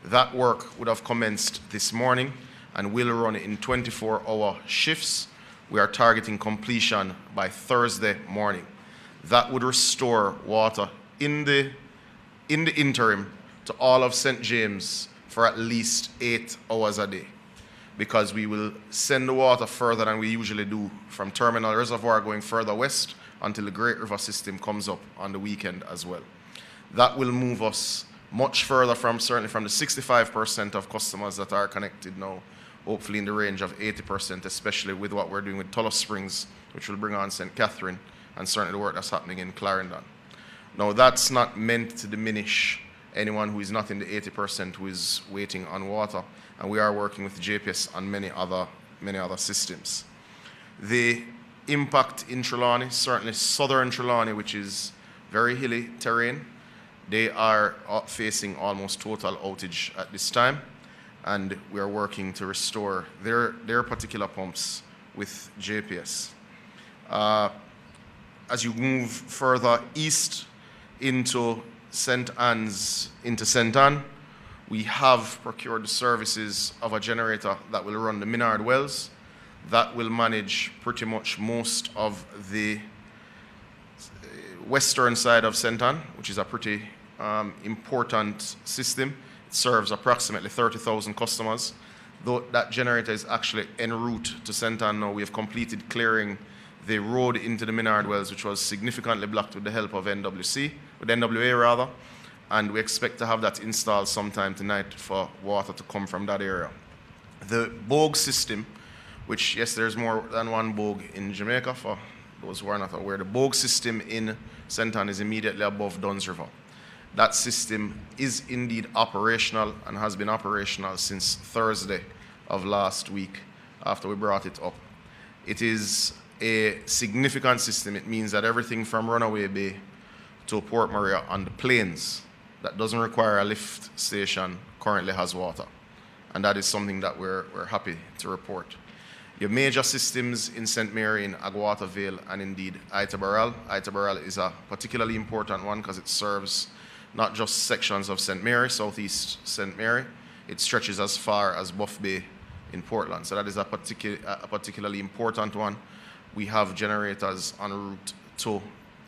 That work would have commenced this morning and will run in 24-hour shifts. We are targeting completion by Thursday morning. That would restore water in the interim to all of St. James for at least 8 hours a day, because we will send the water further than we usually do from Terminal Reservoir going further west until the Great River system comes up on the weekend as well. That will move us much further certainly from the 65% of customers that are connected now, hopefully in the range of 80%, especially with what we're doing with Tulloch Springs, which will bring on St. Catherine, and certainly the work that's happening in Clarendon. Now, that's not meant to diminish anyone who is not in the 80% who is waiting on water, and we are working with JPS on many other systems. The impact in Trelawney, certainly southern Trelawney, which is very hilly terrain, they are facing almost total outage at this time, and we are working to restore their particular pumps with JPS. As you move further east into St. Anne's, into St. Anne, we have procured the services of a generator that will run the Minard wells. That will manage pretty much most of the western side of St. Anne, which is a pretty important system. It serves approximately 30,000 customers. Though that generator is actually en route to St. Anne now, we have completed clearing the road into the Minard wells, which was significantly blocked with the help of NWA rather, and we expect to have that installed sometime tonight for water to come from that area. The Bogue system, which, yes, there's more than one Bogue in Jamaica, for those who are not aware. The Bogue system in St. Anne is immediately above Duns River. That system is indeed operational and has been operational since Thursday of last week after we brought it up. It is a significant system. It means that everything from Runaway Bay to Port Maria on the plains that doesn't require a lift station currently has water. And that is something that we're happy to report. Your major systems in St. Mary, in Aguata Vale, and indeed Itabaral. Itabaral is a particularly important one because it serves not just sections of St. Mary, southeast St. Mary. It stretches as far as Buff Bay in Portland. So that is a particularly important one. We have generators en route to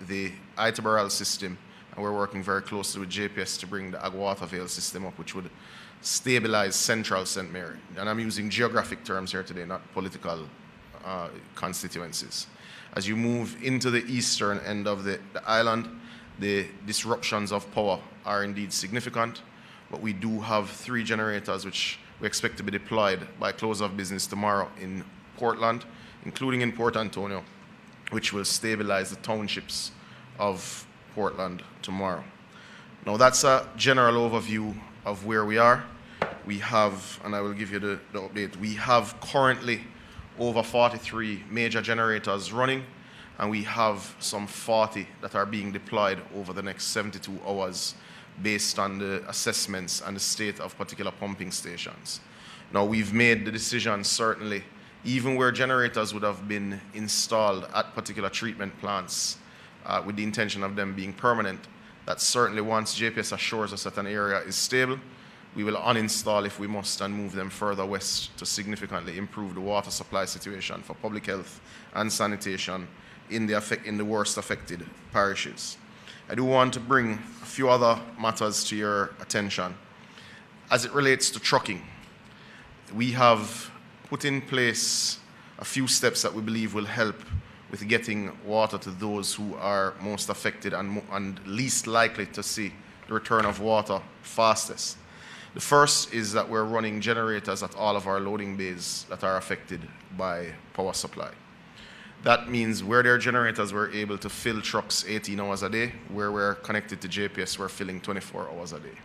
the Itabaral system, and we're working very closely with JPS to bring the Agwater Vale system up, which would stabilize central St. Mary. And I'm using geographic terms here today, not political constituencies. As you move into the eastern end of the island, the disruptions of power are indeed significant, but we do have 3 generators which we expect to be deployed by close of business tomorrow in Portland, including in Port Antonio, which will stabilize the townships of Portland tomorrow. Now that's a general overview of where we are. We have, and I will give you the update, we have currently over 43 major generators running, and we have some 40 that are being deployed over the next 72 hours based on the assessments and the state of particular pumping stations. Now we've made the decision, certainly, even where generators would have been installed at particular treatment plants with the intention of them being permanent, that certainly once JPS assures us that an area is stable, we will uninstall if we must and move them further west to significantly improve the water supply situation for public health and sanitation in the worst affected parishes. I do want to bring a few other matters to your attention. As it relates to trucking, we have put in place a few steps that we believe will help with getting water to those who are most affected and least likely to see the return of water fastest. The first is that we're running generators at all of our loading bays that are affected by power supply. That means where there are generators, we're able to fill trucks 18 hours a day. Where we're connected to JPS, we're filling 24 hours a day.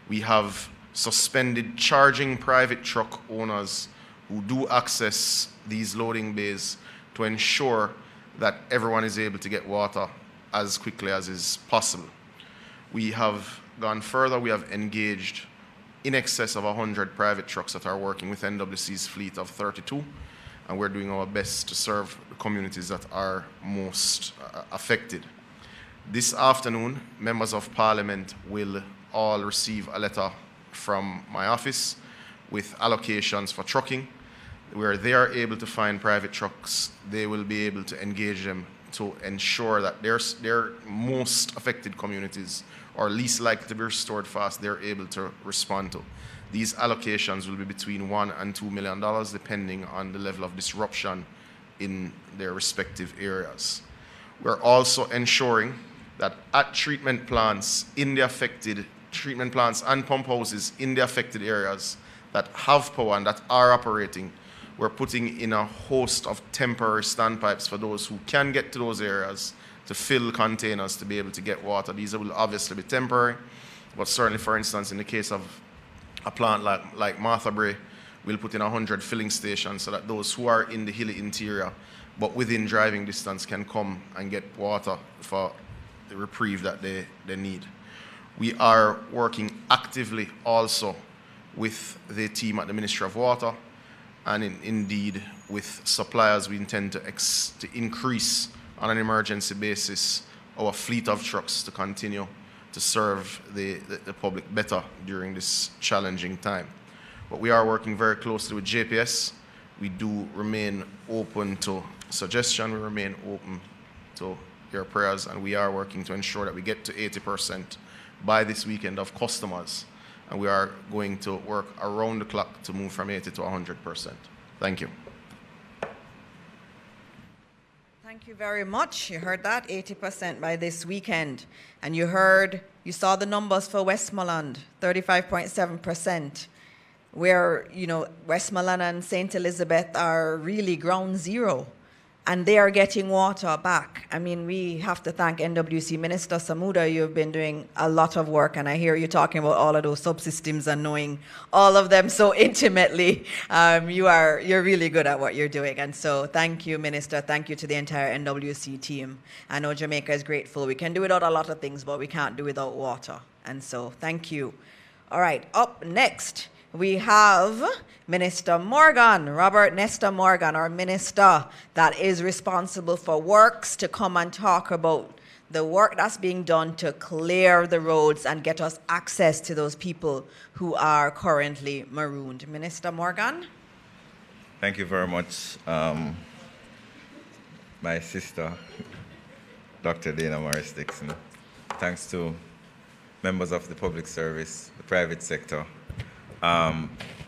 We have suspended charging private truck owners who do access these loading bays to ensure that everyone is able to get water as quickly as is possible. We have gone further. We have engaged in excess of 100 private trucks that are working with NWC's fleet of 32, and we're doing our best to serve the communities that are most affected. This afternoon, members of Parliament will all receive a letter from my office with allocations for trucking. Where they are able to find private trucks, they will be able to engage them to ensure that their most affected communities or least likely to be restored fast, they're able to respond to. These allocations will be between $1 and $2 million, depending on the level of disruption in their respective areas. We're also ensuring that at treatment plants in the affected, treatment plants and pump houses in the affected areas that have power and that are operating, we're putting in a host of temporary standpipes for those who can get to those areas to fill containers to be able to get water. These will obviously be temporary, but certainly, for instance, in the case of a plant like Martha Bray, we'll put in 100 filling stations so that those who are in the hilly interior but within driving distance can come and get water for the reprieve that they need. We are working actively also with the team at the Ministry of Water and indeed with suppliers. We intend to increase on an emergency basis our fleet of trucks to continue to serve the public better during this challenging time. But we are working very closely with JPS. We do remain open to suggestion. We remain open to your prayers, and we are working to ensure that we get to 80% by this weekend of customers. And we are going to work around the clock to move from 80 to 100%. Thank you. Thank you very much. You heard that, 80% by this weekend. And you saw the numbers for Westmoreland, 35.7%, where, Westmoreland and St. Elizabeth are really ground zero, and they are getting water back. I mean, we have to thank NWC Minister Samuda. You've been doing a lot of work, and I hear you talking about all of those subsystems and knowing all of them so intimately. You're really good at what you're doing, and so thank you, Minister. Thank you to the entire NWC team. I know Jamaica is grateful. We can do without a lot of things, but we can't do without water, and so thank you. All right, up next, we have Minister Morgan, Robert Nesta Morgan, our minister that is responsible for works, to come and talk about the work that's being done to clear the roads and get us access to those people who are currently marooned. Minister Morgan. Thank you very much, my sister, Dr. Dana Morris Dixon. thanks to members of the public service, the private sector,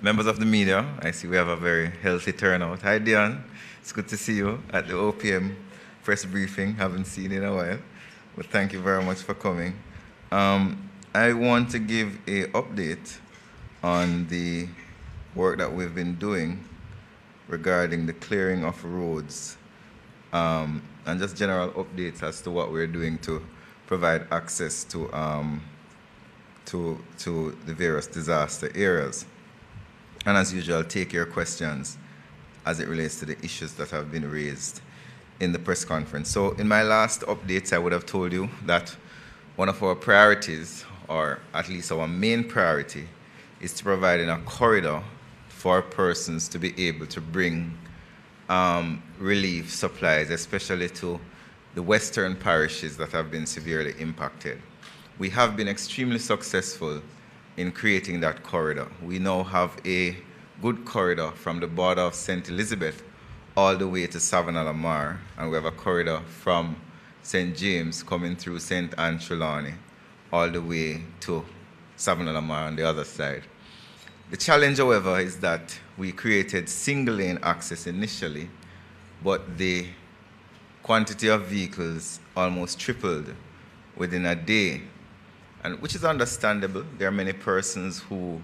members of the media. I see we have a very healthy turnout. Hi, Dion. It's good to see you at the OPM press briefing. Haven't seen you in a while, but thank you very much for coming. I want to give an update on the work that we've been doing regarding the clearing of roads, and just general updates as to what we're doing to provide access to the various disaster areas. And as usual, take your questions as it relates to the issues that have been raised in the press conference. So in my last updates, I would have told you that one of our priorities, or at least our main priority, is to provide a corridor for persons to be able to bring relief supplies, especially to the western parishes that have been severely impacted. We have been extremely successful in creating that corridor. We now have a good corridor from the border of St. Elizabeth all the way to Savannah-la-Mar, and we have a corridor from St. James coming through St. Anne Trelawney all the way to Savannah-la-Mar on the other side. The challenge, however, is that we created single-lane access initially, but the quantity of vehicles almost tripled within a day, and which is understandable. There are many persons who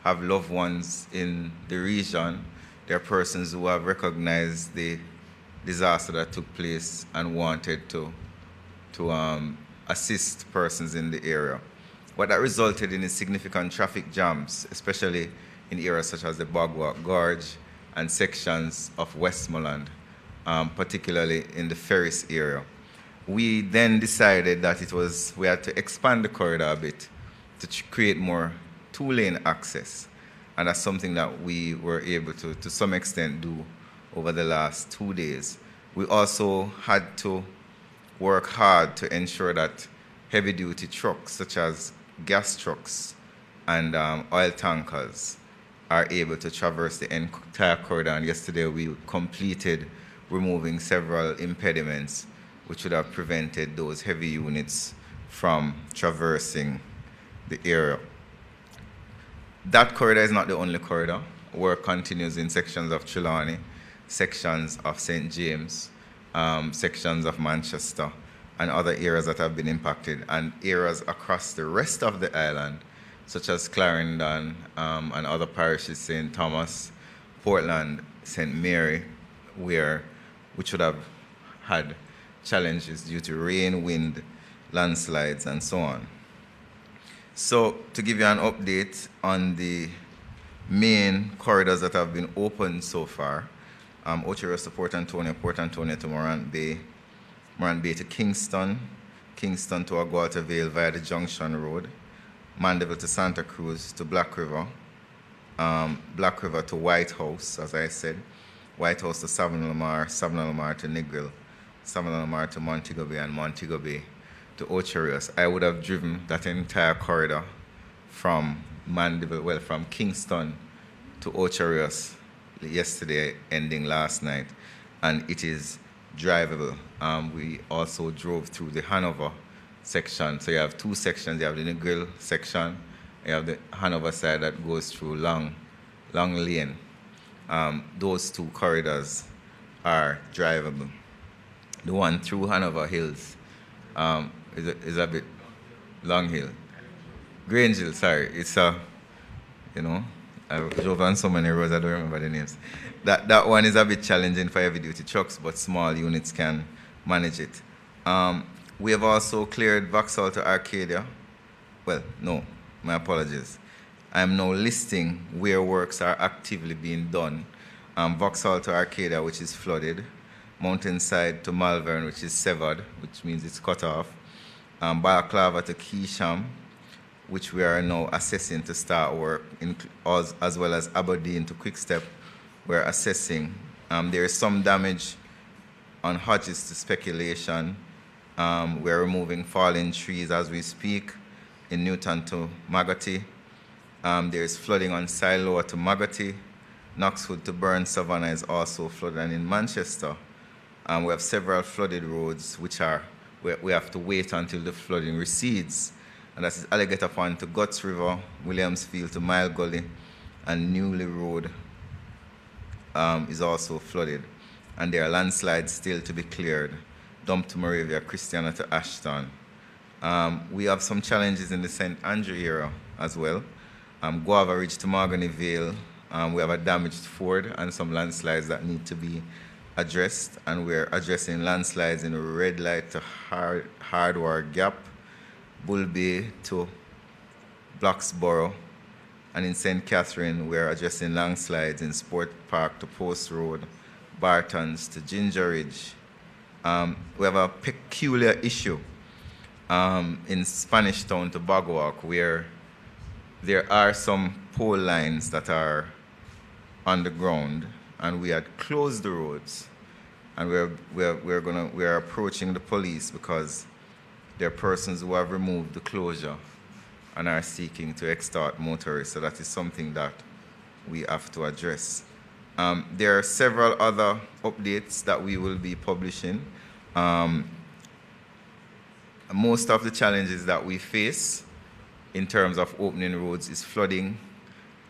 have loved ones in the region. There are persons who have recognized the disaster that took place and wanted to assist persons in the area. What that resulted in is significant traffic jams, especially in areas such as the Bogwalk Gorge and sections of Westmoreland, particularly in the Ferris area. We then decided that we had to expand the corridor a bit to create more two-lane access. And that's something that we were able to some extent, do over the last 2 days. We also had to work hard to ensure that heavy-duty trucks, such as gas trucks and oil tankers, are able to traverse the entire corridor. And yesterday we completed removing several impediments which would have prevented those heavy units from traversing the area. That corridor is not the only corridor. Work continues in sections of Trelawney, sections of St. James, sections of Manchester, and other areas that have been impacted, and areas across the rest of the island, such as Clarendon and other parishes, St. Thomas, Portland, St. Mary, which would have had challenges due to rain, wind, landslides, and so on. So to give you an update on the main corridors that have been opened so far, Ocho to Port Antonio to Morant Bay, Morant Bay to Kingston, Kingston to Aguata Vale via the Junction Road, Mandeville to Santa Cruz to Black River, Black River to White House, as I said, White House to Savannah-la-Mar, Savannah-la-Mar to Negril, Savannah-la-Mar to Montego Bay, and Montego Bay to Ocho Rios. I would have driven that entire corridor from Mandeville, from Kingston to Ocho Rios yesterday, ending last night, and it is drivable. We also drove through the Hanover section. So you have two sections. You have the Negril section, you have the Hanover side that goes through Long Lane. Those two corridors are drivable. The one through Hanover Hills is a bit Long Hill. Grange Hill, sorry. It's I've drove on so many roads, I don't remember the names. That one is a bit challenging for heavy-duty trucks, but small units can manage it. We have also cleared Vauxhall to Arcadia. Well, no, my apologies. I'm now listing where works are actively being done. Vauxhall to Arcadia, which is flooded. Mountainside to Malvern, which is severed, which means it's cut off. Balaclava to Keysham, which we are now assessing to start work, as well as Aberdeen to Quickstep. We're assessing. There is some damage on Hodges to Speculation. We're removing fallen trees as we speak in Newton to Magotty. There is flooding on Siloa to Magotty. Knoxwood to Burn Savannah is also flooded. And in Manchester, we have several flooded roads which we have to wait until the flooding recedes. And that is Alligator Pond to Guts River, Williamsfield to Mile Gully, and Newley Road is also flooded. And there are landslides still to be cleared. Dump to Moravia, Christiana to Ashton. We have some challenges in the St. Andrew area as well. Guava Ridge to Mahogany Vale. We have a damaged ford and some landslides that need to be addressed. And we're addressing landslides in Red Light to Hardware Gap, Bull Bay to Blocksboro. And in St. Catherine, we're addressing landslides in Sport Park to Post Road, Bartons to Ginger Ridge. We have a peculiar issue in Spanish Town to Bogwalk, where there are some pole lines that are on the ground, and we had closed the roads, and we're approaching the police because there are persons who have removed the closure and are seeking to extort motorists. So that is something that we have to address. There are several other updates that we will be publishing. Most of the challenges that we face in terms of opening roads is flooding,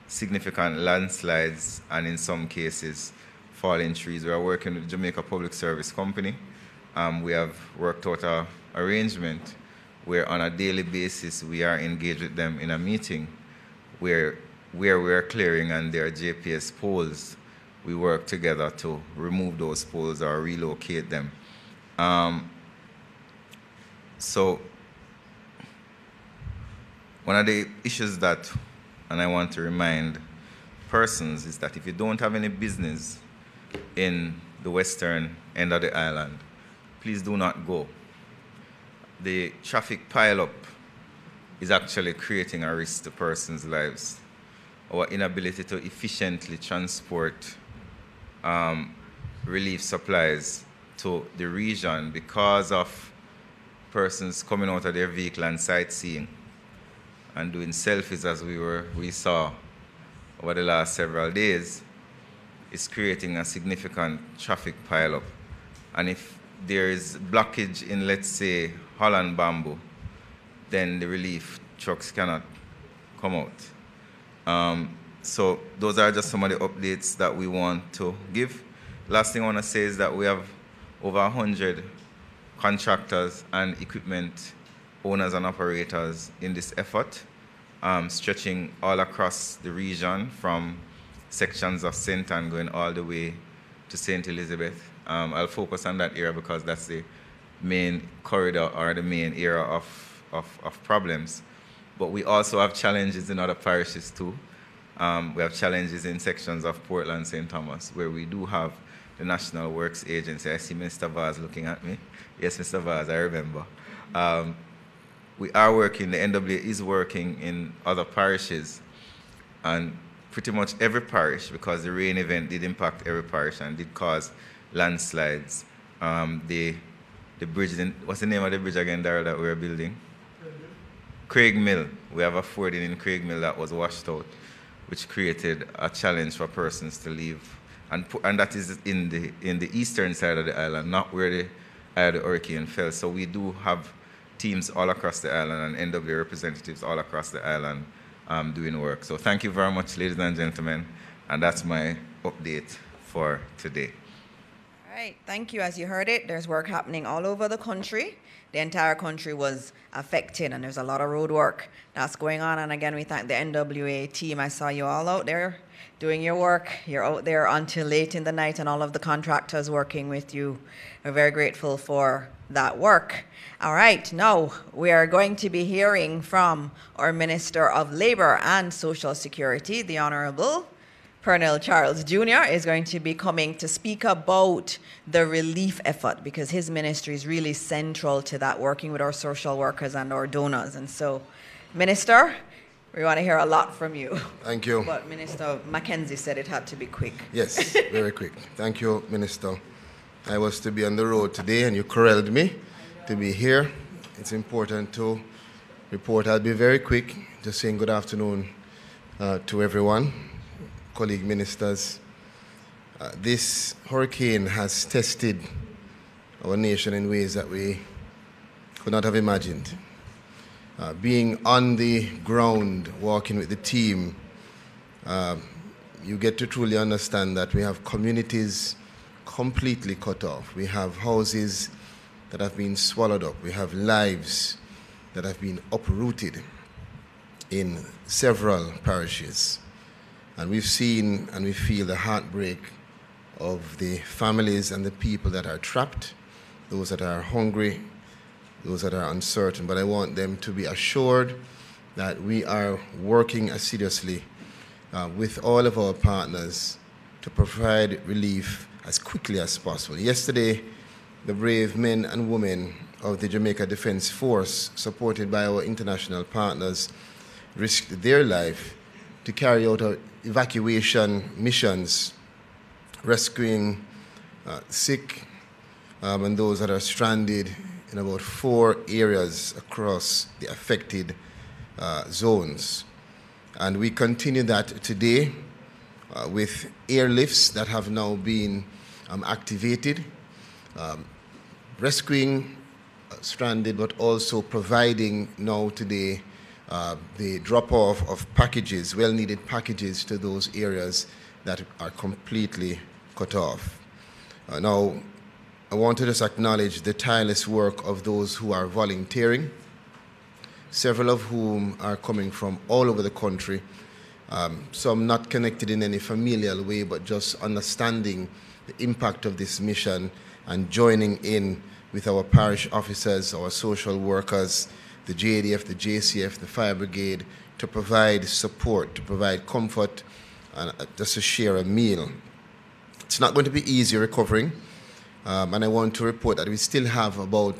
significant landslides, and in some cases, falling trees. We are working with the Jamaica Public Service Company. We have worked out an arrangement where on a daily basis we are engaged with them in a meeting where we are clearing and there are JPS poles. We work together to remove those poles or relocate them. So one of the issues that, and I want to remind persons, is that if you don't have any business in the western end of the island, please do not go. The traffic pileup is actually creating a risk to persons' lives. Our inability to efficiently transport relief supplies to the region because of persons coming out of their vehicle and sightseeing and doing selfies, as we saw over the last several days, is creating a significant traffic pileup. And if there is blockage in, let's say, Holland Bamboo, then the relief trucks cannot come out. So those are just some of the updates that we want to give. Last thing I want to say is that we have over 100 contractors and equipment owners and operators in this effort, stretching all across the region from sections of St. Anne going all the way to St. Elizabeth. I'll focus on that area because that's the main corridor or the main area of problems. But we also have challenges in other parishes too. We have challenges in sections of Portland, St. Thomas, where we do have the National Works Agency. I see Mr. Vaz looking at me. Yes, Mr. Vaz, I remember. We are working, the NWA is working in other parishes, and pretty much every parish, because the rain event did impact every parish and did cause landslides. The bridge, what's the name of the bridge again, Darrell, that we're building? Craig Mill. We have a fording in Craig Mill that was washed out, which created a challenge for persons to leave. And that is in the eastern side of the island, not where the hurricane fell. So we do have teams all across the island and NWA representatives all across the island doing work. So thank you very much, ladies and gentlemen. And that's my update for today. All right, thank you. As you heard it, there's work happening all over the country. The entire country was affected, and there's a lot of road work that's going on. And again, we thank the NWA team. I saw you all out there doing your work. You're out there until late in the night, and all of the contractors working with you. We're very grateful for that work. All right, now we are going to be hearing from our Minister of Labor and Social Security, the Honorable Pernell Charles Jr. is going to be coming to speak about the relief effort, because his ministry is really central to that, working with our social workers and our donors. And so, Minister, we want to hear a lot from you. Thank you. But Minister Mackenzie said it had to be quick. Yes, very quick. Thank you, Minister. I was to be on the road today, and you corralled me to be here. It's important to report. I'll be very quick, just saying good afternoon to everyone. Colleague ministers, this hurricane has tested our nation in ways that we could not have imagined. Being on the ground, walking with the team, you get to truly understand that we have communities completely cut off. We have houses that have been swallowed up. We have lives that have been uprooted in several parishes. And we've seen and we feel the heartbreak of the families and the people that are trapped, those that are hungry, those that are uncertain. But I want them to be assured that we are working assiduously with all of our partners to provide relief as quickly as possible. Yesterday, the brave men and women of the Jamaica Defense Force, supported by our international partners, risked their life to carry out our evacuation missions, rescuing sick and those that are stranded in about 4 areas across the affected zones. And we continue that today with airlifts that have now been activated, rescuing stranded, but also providing now today the drop-off of packages, well-needed packages to those areas that are completely cut off. Now, I want to just acknowledge the tireless work of those who are volunteering, several of whom are coming from all over the country, some not connected in any familial way, but just understanding the impact of this mission and joining in with our parish officers, our social workers, the JDF, the JCF, the fire brigade, to provide support, to provide comfort, and just to share a meal. It's not going to be easy recovering, and I want to report that we still have about,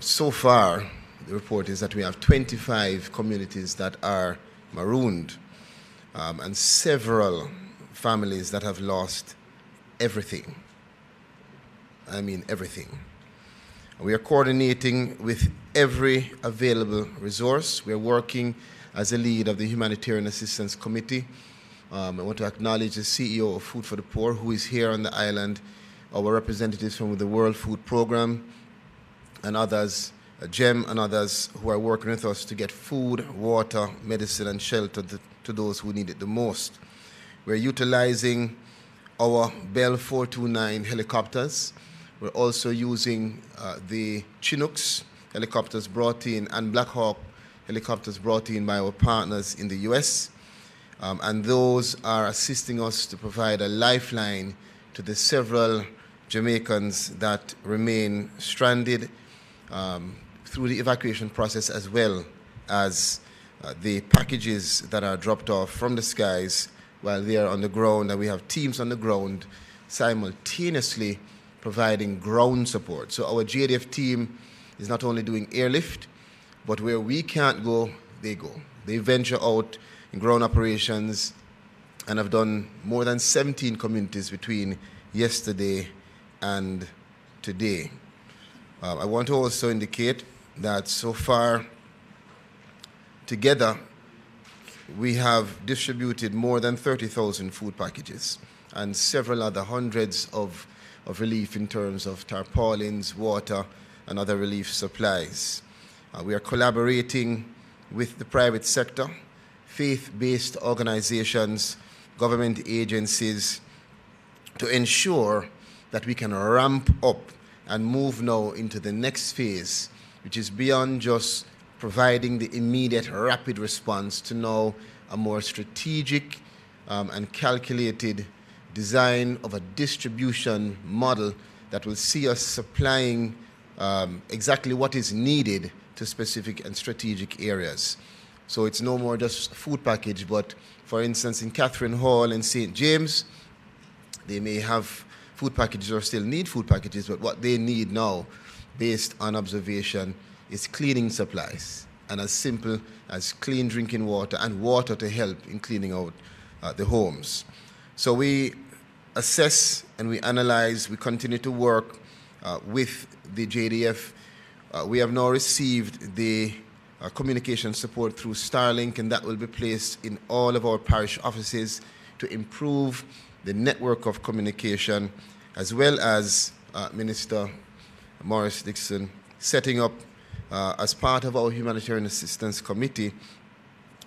so far, the report is that we have 25 communities that are marooned, and several families that have lost everything. I mean everything. We are coordinating with every available resource. We are working as a lead of the Humanitarian Assistance Committee. I want to acknowledge the CEO of Food for the Poor, who is here on the island, our representatives from the World Food Program, and others, GEM and others who are working with us to get food, water, medicine, and shelter to those who need it the most. We're utilizing our Bell 429 helicopters. We're also using the Chinooks helicopters brought in and Black Hawk helicopters brought in by our partners in the US. And those are assisting us to provide a lifeline to the several Jamaicans that remain stranded through the evacuation process, as well as the packages that are dropped off from the skies while they are on the ground. And we have teams on the ground simultaneously providing ground support. So our JDF team is not only doing airlift, but where we can't go, they go. They venture out in ground operations and have done more than 17 communities between yesterday and today. I want to also indicate that so far, together, we have distributed more than 30,000 food packages and several other hundreds of relief in terms of tarpaulins, water, and other relief supplies. We are collaborating with the private sector, faith-based organizations, government agencies, to ensure that we can ramp up and move now into the next phase, which is beyond just providing the immediate rapid response to now a more strategic and calculated design of a distribution model that will see us supplying exactly what is needed to specific and strategic areas. So it's no more just food package, but for instance, in Catherine Hall and St. James, they may have food packages or still need food packages, but what they need now, based on observation, is cleaning supplies, and as simple as clean drinking water and water to help in cleaning out the homes. So we assess and we analyze, we continue to work with the JDF. We have now received the communication support through Starlink, and that will be placed in all of our parish offices to improve the network of communication, as well as Minister Morris Dixon setting up as part of our Humanitarian Assistance Committee,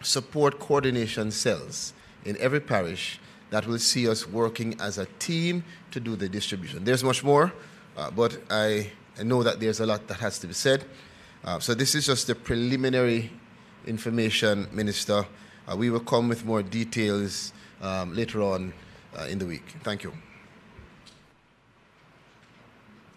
support coordination cells in every parish that will see us working as a team to do the distribution. There's much more, but I know that there's a lot that has to be said. So this is just the preliminary information, Minister. We will come with more details later on in the week. Thank you.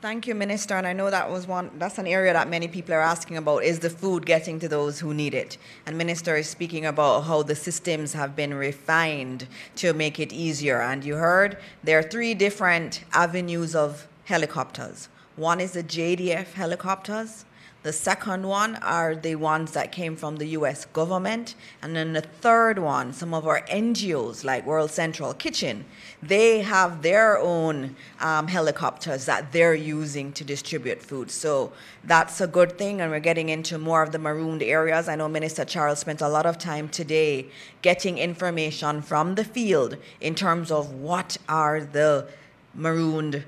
Thank you, Minister. And I know that's an area that many people are asking about, is the food getting to those who need it? And Minister is speaking about how the systems have been refined to make it easier. And you heard there are 3 different avenues of helicopters. One is the JDF helicopters. The second one are the ones that came from the U.S. government. And then the third one, some of our NGOs like World Central Kitchen, they have their own helicopters that they're using to distribute food. So that's a good thing, and we're getting into more of the marooned areas. I know Minister Charles spent a lot of time today getting information from the field in terms of what are the marooned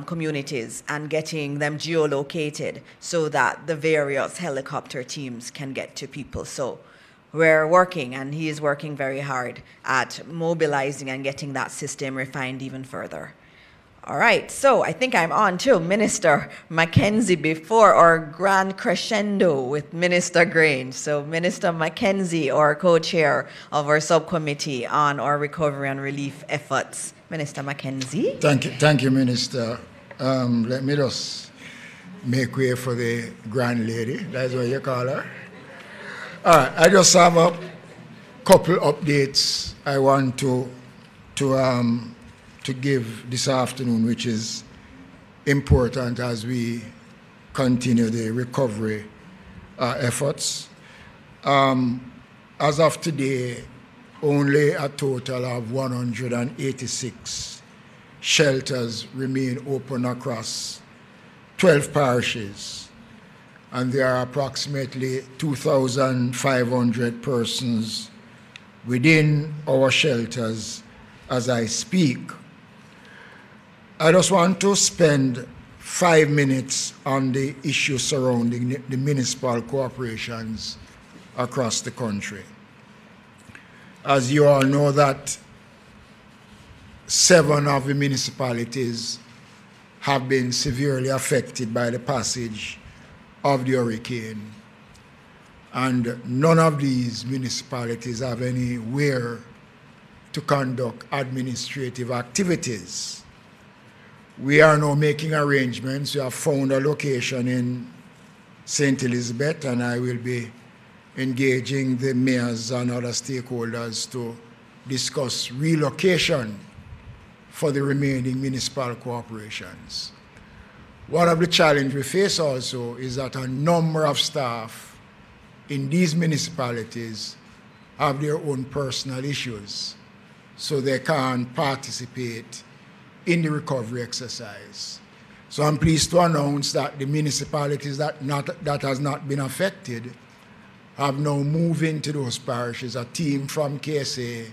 communities and getting them geolocated so that the various helicopter teams can get to people. So we're working, and he is working very hard at mobilizing and getting that system refined even further. All right, so I think I'm on to Minister Mackenzie before our grand crescendo with Minister Grange. So Minister Mackenzie, our co-chair of our subcommittee on our recovery and relief efforts. Minister Mackenzie. Thank you, Minister. Let me just make way for the grand lady. That's what you call her. All right, I just have a couple updates I want to give this afternoon, which is important as we continue the recovery efforts. As of today, only a total of 186 shelters remain open across 12 parishes, and there are approximately 2,500 persons within our shelters as I speak. I just want to spend 5 minutes on the issue surrounding the municipal corporations across the country. As you all know, that 7 of the municipalities have been severely affected by the passage of the hurricane, and none of these municipalities have anywhere to conduct administrative activities. We are now making arrangements. We have found a location in St. Elizabeth, and I will be engaging the mayors and other stakeholders to discuss relocation for the remaining municipal corporations. One of the challenges we face also is that a number of staff in these municipalities have their own personal issues, so they can't participate in the recovery exercise. So I'm pleased to announce that the municipalities that has not been affected have now moved into those parishes. A team from KSA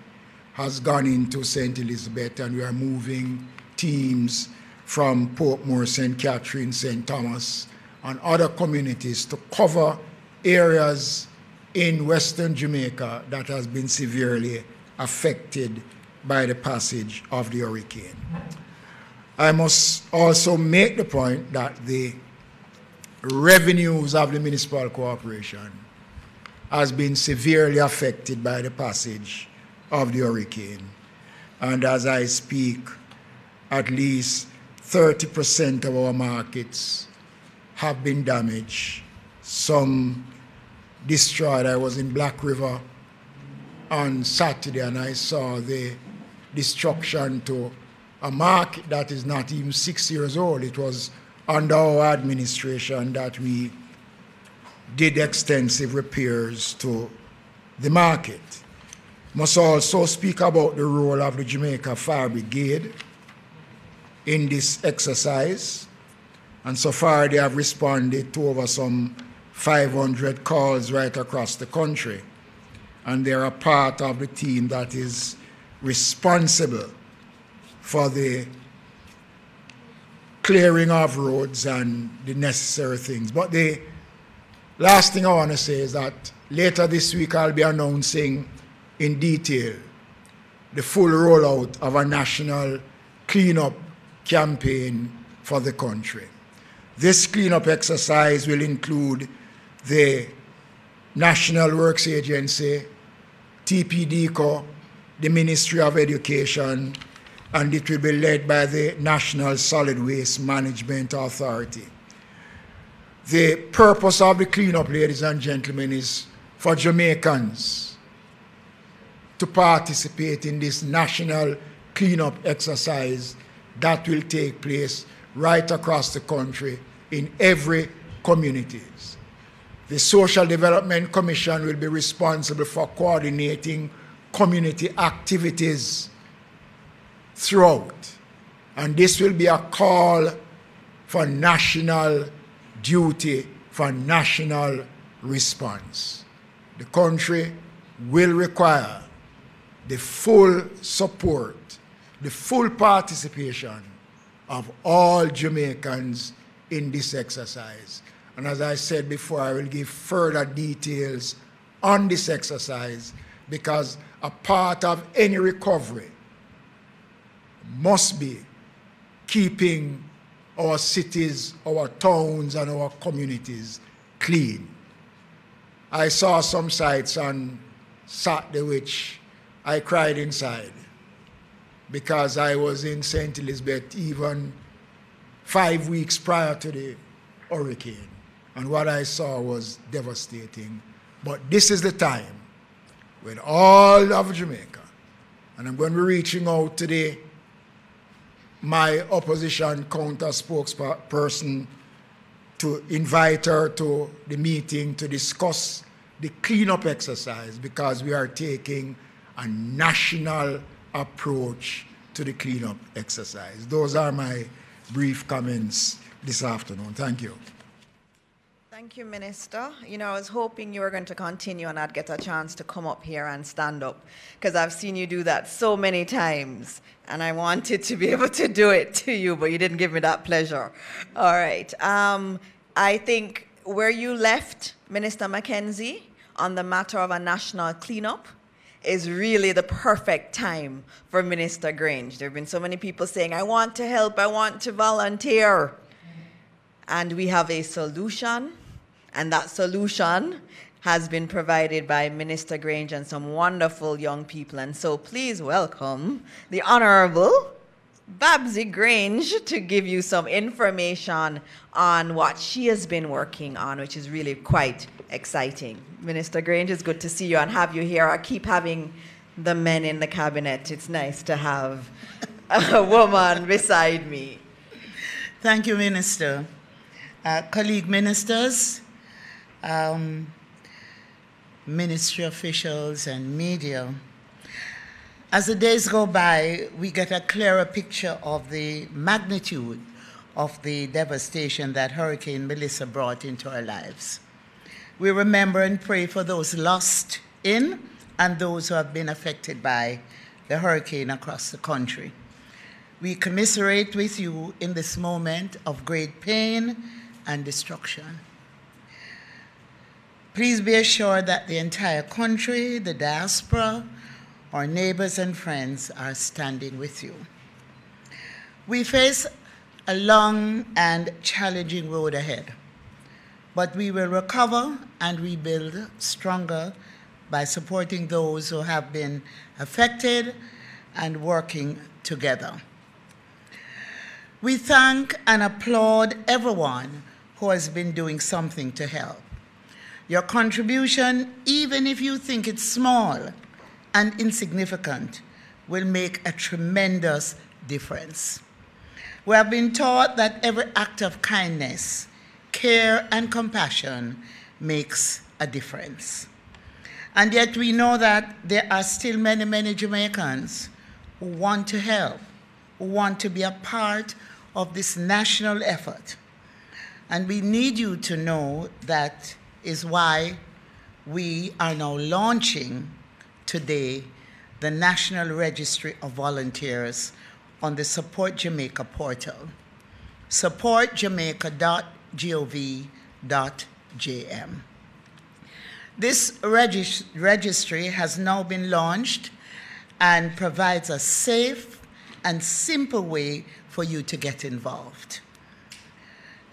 has gone into St. Elizabeth, and we are moving teams from Portmore, St. Catherine, St. Thomas, and other communities to cover areas in Western Jamaica that has been severely affected by the passage of the hurricane. I must also make the point that the revenues of the municipal corporation has been severely affected by the passage of the hurricane. And as I speak, at least 30% of our markets have been damaged, some destroyed. I was in Black River on Saturday, and I saw the destruction to a market that is not even 6 years old. It was under our administration that we did extensive repairs to the market. Must also speak about the role of the Jamaica Fire Brigade in this exercise. And so far they have responded to over some 500 calls right across the country. And they're a part of the team that is responsible for the clearing of roads and the necessary things. But the Last thing I want to say is that later this week I'll be announcing in detail the full rollout of a national cleanup campaign for the country. This cleanup exercise will include the National Works Agency, TPDCO, the Ministry of Education, and it will be led by the National Solid Waste Management Authority. The purpose of the cleanup, ladies and gentlemen, is for Jamaicans to participate in this national cleanup exercise that will take place right across the country in every community. The Social Development Commission will be responsible for coordinating community activities throughout. And this will be a call for national duty, for national response. The country will require the full support, the full participation of all Jamaicans in this exercise. And as I said before, I will give further details on this exercise, because a part of any recovery must be keeping our cities, our towns, and our communities clean. I saw some sites on Saturday which I cried inside, because I was in St. Elizabeth even 5 weeks prior to the hurricane, and what I saw was devastating. But this is the time when all of Jamaica, and I'm going to be reaching out to my opposition counter spokesperson to invite her to the meeting to discuss the cleanup exercise, because we are taking a national approach to the cleanup exercise. Those are my brief comments this afternoon. Thank you. Thank you, Minister. You know, I was hoping you were going to continue and I'd get a chance to come up here and stand up, because I've seen you do that so many times, and I wanted to be able to do it to you, but you didn't give me that pleasure. All right. I think where you left Minister Mackenzie on the matter of a national cleanup is really the perfect time for Minister Grange. There have been so many people saying, I want to help, I want to volunteer. And we have a solution, and that solution has been provided by Minister Grange and some wonderful young people. And so please welcome the Honorable Babsy Grange to give you some information on what she has been working on, which is really quite exciting. Minister Grange, it's good to see you and have you here. I keep having the men in the cabinet. It's nice to have a woman beside me. Thank you, Minister. Colleague ministers, ministry officials, and media. As the days go by, we get a clearer picture of the magnitude of the devastation that Hurricane Melissa brought into our lives. We remember and pray for those lost in and those who have been affected by the hurricane across the country. We commiserate with you in this moment of great pain and destruction. Please be assured that the entire country, the diaspora, our neighbors and friends are standing with you. We face a long and challenging road ahead, but we will recover and rebuild stronger by supporting those who have been affected and working together. We thank and applaud everyone who has been doing something to help. Your contribution, even if you think it's small and insignificant, will make a tremendous difference. We have been taught that every act of kindness, care, and compassion makes a difference. And yet we know that there are still many, many Jamaicans who want to help, who want to be a part of this national effort. And we need you to know that is why we are now launching today the National Registry of Volunteers on the Support Jamaica portal, supportjamaica.gov.jm. This registry has now been launched and provides a safe and simple way for you to get involved.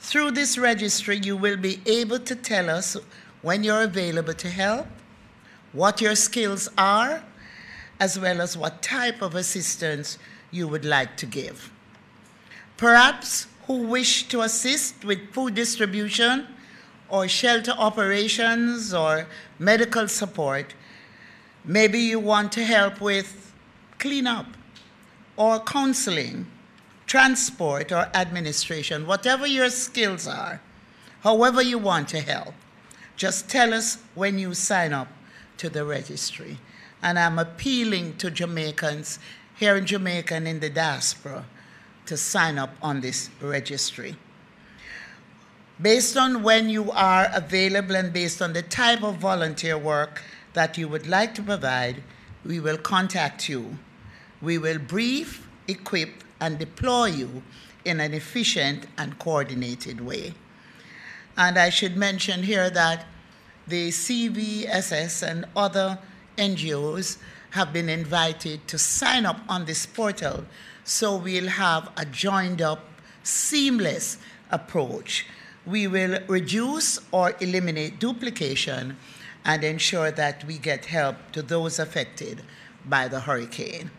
Through this registry, you will be able to tell us when you're available to help, what your skills are, as well as what type of assistance you would like to give. Perhaps who wish to assist with food distribution or shelter operations or medical support. Maybe you want to help with cleanup or counseling, transport or administration, whatever your skills are, however you want to help. Just tell us when you sign up to the registry. And I'm appealing to Jamaicans here in Jamaica and in the diaspora to sign up on this registry. Based on when you are available and based on the type of volunteer work that you would like to provide, we will contact you. We will brief, equip, and deploy you in an efficient and coordinated way. And I should mention here that the CVSS and other NGOs have been invited to sign up on this portal, so we'll have a joined up, seamless approach. We will reduce or eliminate duplication and ensure that we get help to those affected by the hurricane.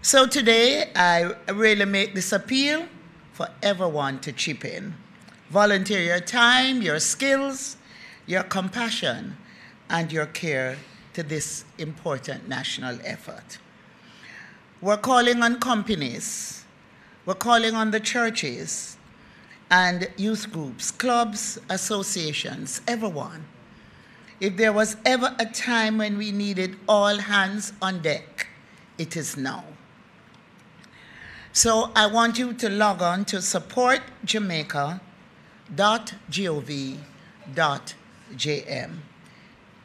So today, I really make this appeal for everyone to chip in. Volunteer your time, your skills, your compassion, and your care to this important national effort. We're calling on companies, we're calling on the churches and youth groups, clubs, associations, everyone. If there was ever a time when we needed all hands on deck, it is now. So I want you to log on to supportjamaica.gov.jm.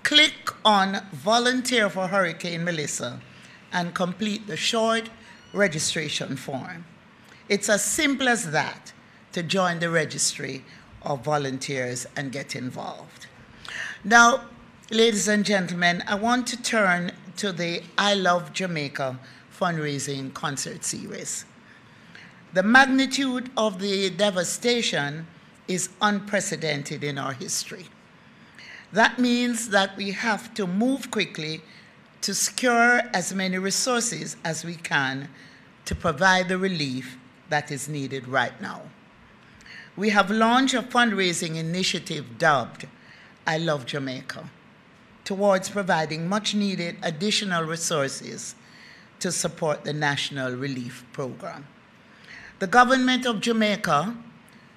Click on Volunteer for Hurricane Melissa and complete the short registration form. It's as simple as that to join the registry of volunteers and get involved. Now, ladies and gentlemen, I want to turn to the I Love Jamaica fundraising concert series. The magnitude of the devastation is unprecedented in our history. That means that we have to move quickly to secure as many resources as we can to provide the relief that is needed right now. We have launched a fundraising initiative dubbed I Love Jamaica towards providing much needed additional resources to support the National Relief Program. The government of Jamaica,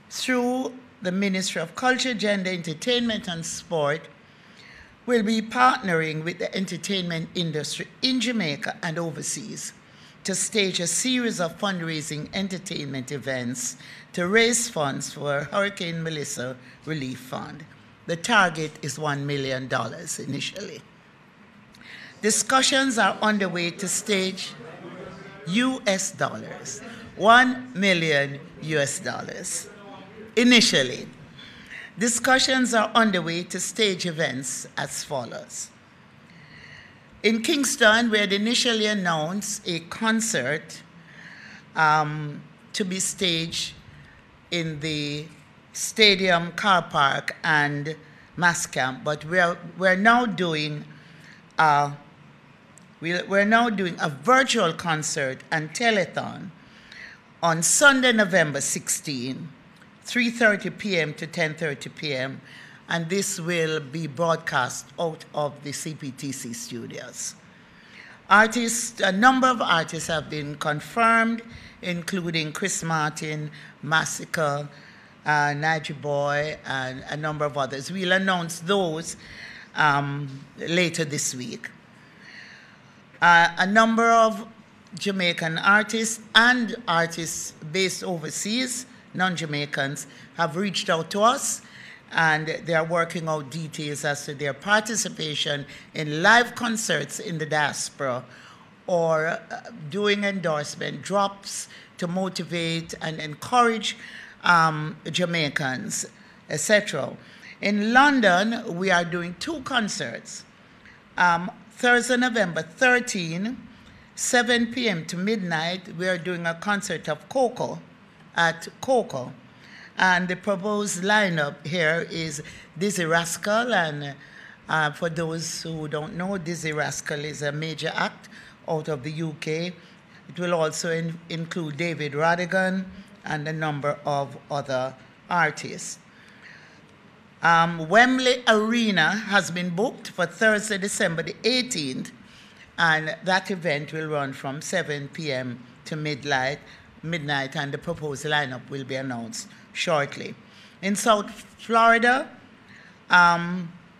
through the Ministry of Culture, Gender, Entertainment and Sport, will be partnering with the entertainment industry in Jamaica and overseas to stage a series of fundraising entertainment events to raise funds for Hurricane Melissa Relief Fund. The target is $1 million initially. Discussions are underway to stage US dollars, $1 million initially. Discussions are underway to stage events as follows. In Kingston, we had initially announced a concert to be staged in the stadium car park and mass camp, but we're now doing a virtual concert and telethon on Sunday, November 16, 3:30 p.m. to 10:30 p.m., and this will be broadcast out of the CPTC studios. A number of artists have been confirmed, including Chris Martin, Massacre, Nigel Boy, and a number of others. We'll announce those later this week. A number of Jamaican artists and artists based overseas, non-Jamaicans, have reached out to us, and they are working out details as to their participation in live concerts in the diaspora or doing endorsement drops to motivate and encourage Jamaicans, etc. In London, we are doing 2 concerts. Thursday, November 13, 7 p.m. to midnight, we are doing a concert of Coco at Coco. And the proposed lineup here is Dizzy Rascal. And for those who don't know, Dizzy Rascal is a major act out of the UK. It will also include David Rodigan and a number of other artists. Wembley Arena has been booked for Thursday, December the 18th, and that event will run from 7 p.m. to midnight, and the proposed lineup will be announced shortly. In South Florida,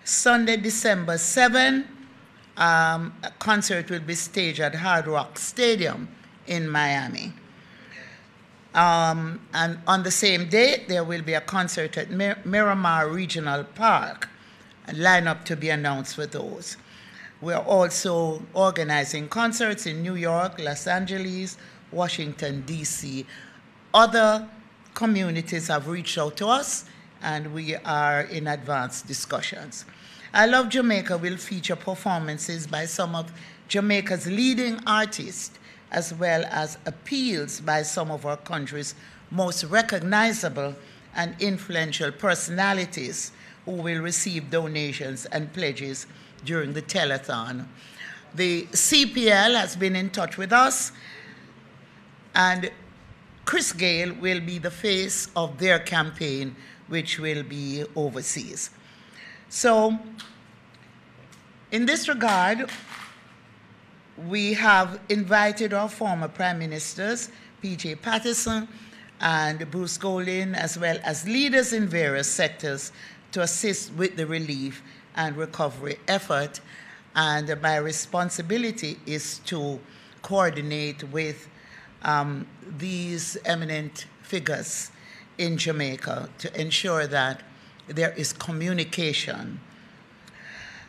Sunday, December 7, a concert will be staged at Hard Rock Stadium in Miami. And on the same day, there will be a concert at Miramar Regional Park, a lineup to be announced for those. We're also organizing concerts in New York, Los Angeles, Washington, D.C. Other communities have reached out to us, and we are in advanced discussions. I Love Jamaica will feature performances by some of Jamaica's leading artists, as well as appeals by some of our country's most recognizable and influential personalities who will receive donations and pledges during the telethon. The CPL has been in touch with us, and Chris Gale will be the face of their campaign, which will be overseas. So, in this regard, we have invited our former Prime Ministers, P.J. Patterson and Bruce Golding, as well as leaders in various sectors, to assist with the relief and recovery effort. And my responsibility is to coordinate with these eminent figures in Jamaica to ensure that there is communication.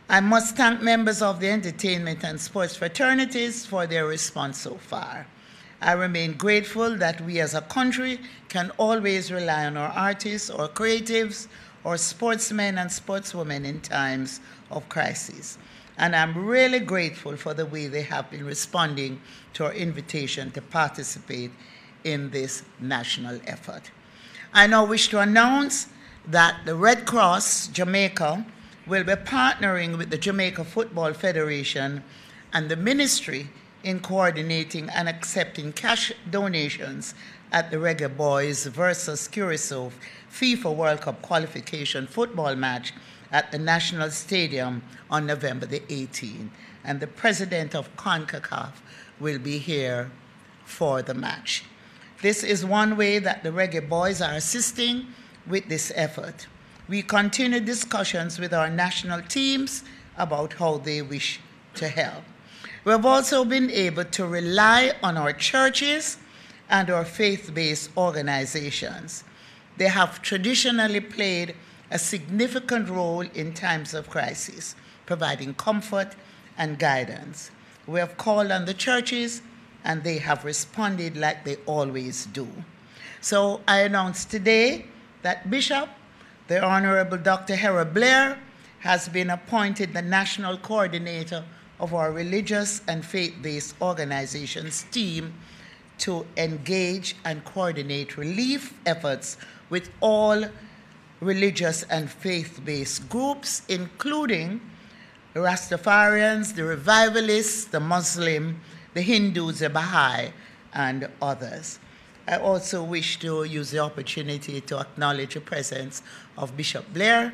I must thank members of the entertainment and sports fraternities for their response so far. I remain grateful that we as a country can always rely on our artists, or creatives, or sportsmen and sportswomen in times of crisis. And I'm really grateful for the way they have been responding to our invitation to participate in this national effort. I now wish to announce that the Red Cross Jamaica will be partnering with the Jamaica Football Federation and the ministry in coordinating and accepting cash donations at the Reggae Boys versus Curacao FIFA World Cup qualification football match at the National Stadium on November the 18th. And the president of CONCACAF will be here for the match. This is one way that the Reggae Boys are assisting with this effort. We continue discussions with our national teams about how they wish to help. We have also been able to rely on our churches and our faith-based organizations. They have traditionally played a significant role in times of crisis, providing comfort and guidance. We have called on the churches, and they have responded like they always do. So I announce today that Bishop, the Honorable Dr. Hera Blair, has been appointed the National Coordinator of our religious and faith-based organizations team to engage and coordinate relief efforts with all religious and faith-based groups, including the Rastafarians, the Revivalists, the Muslim, the Hindus, the Baha'i, and others. I also wish to use the opportunity to acknowledge the presence of Bishop Blair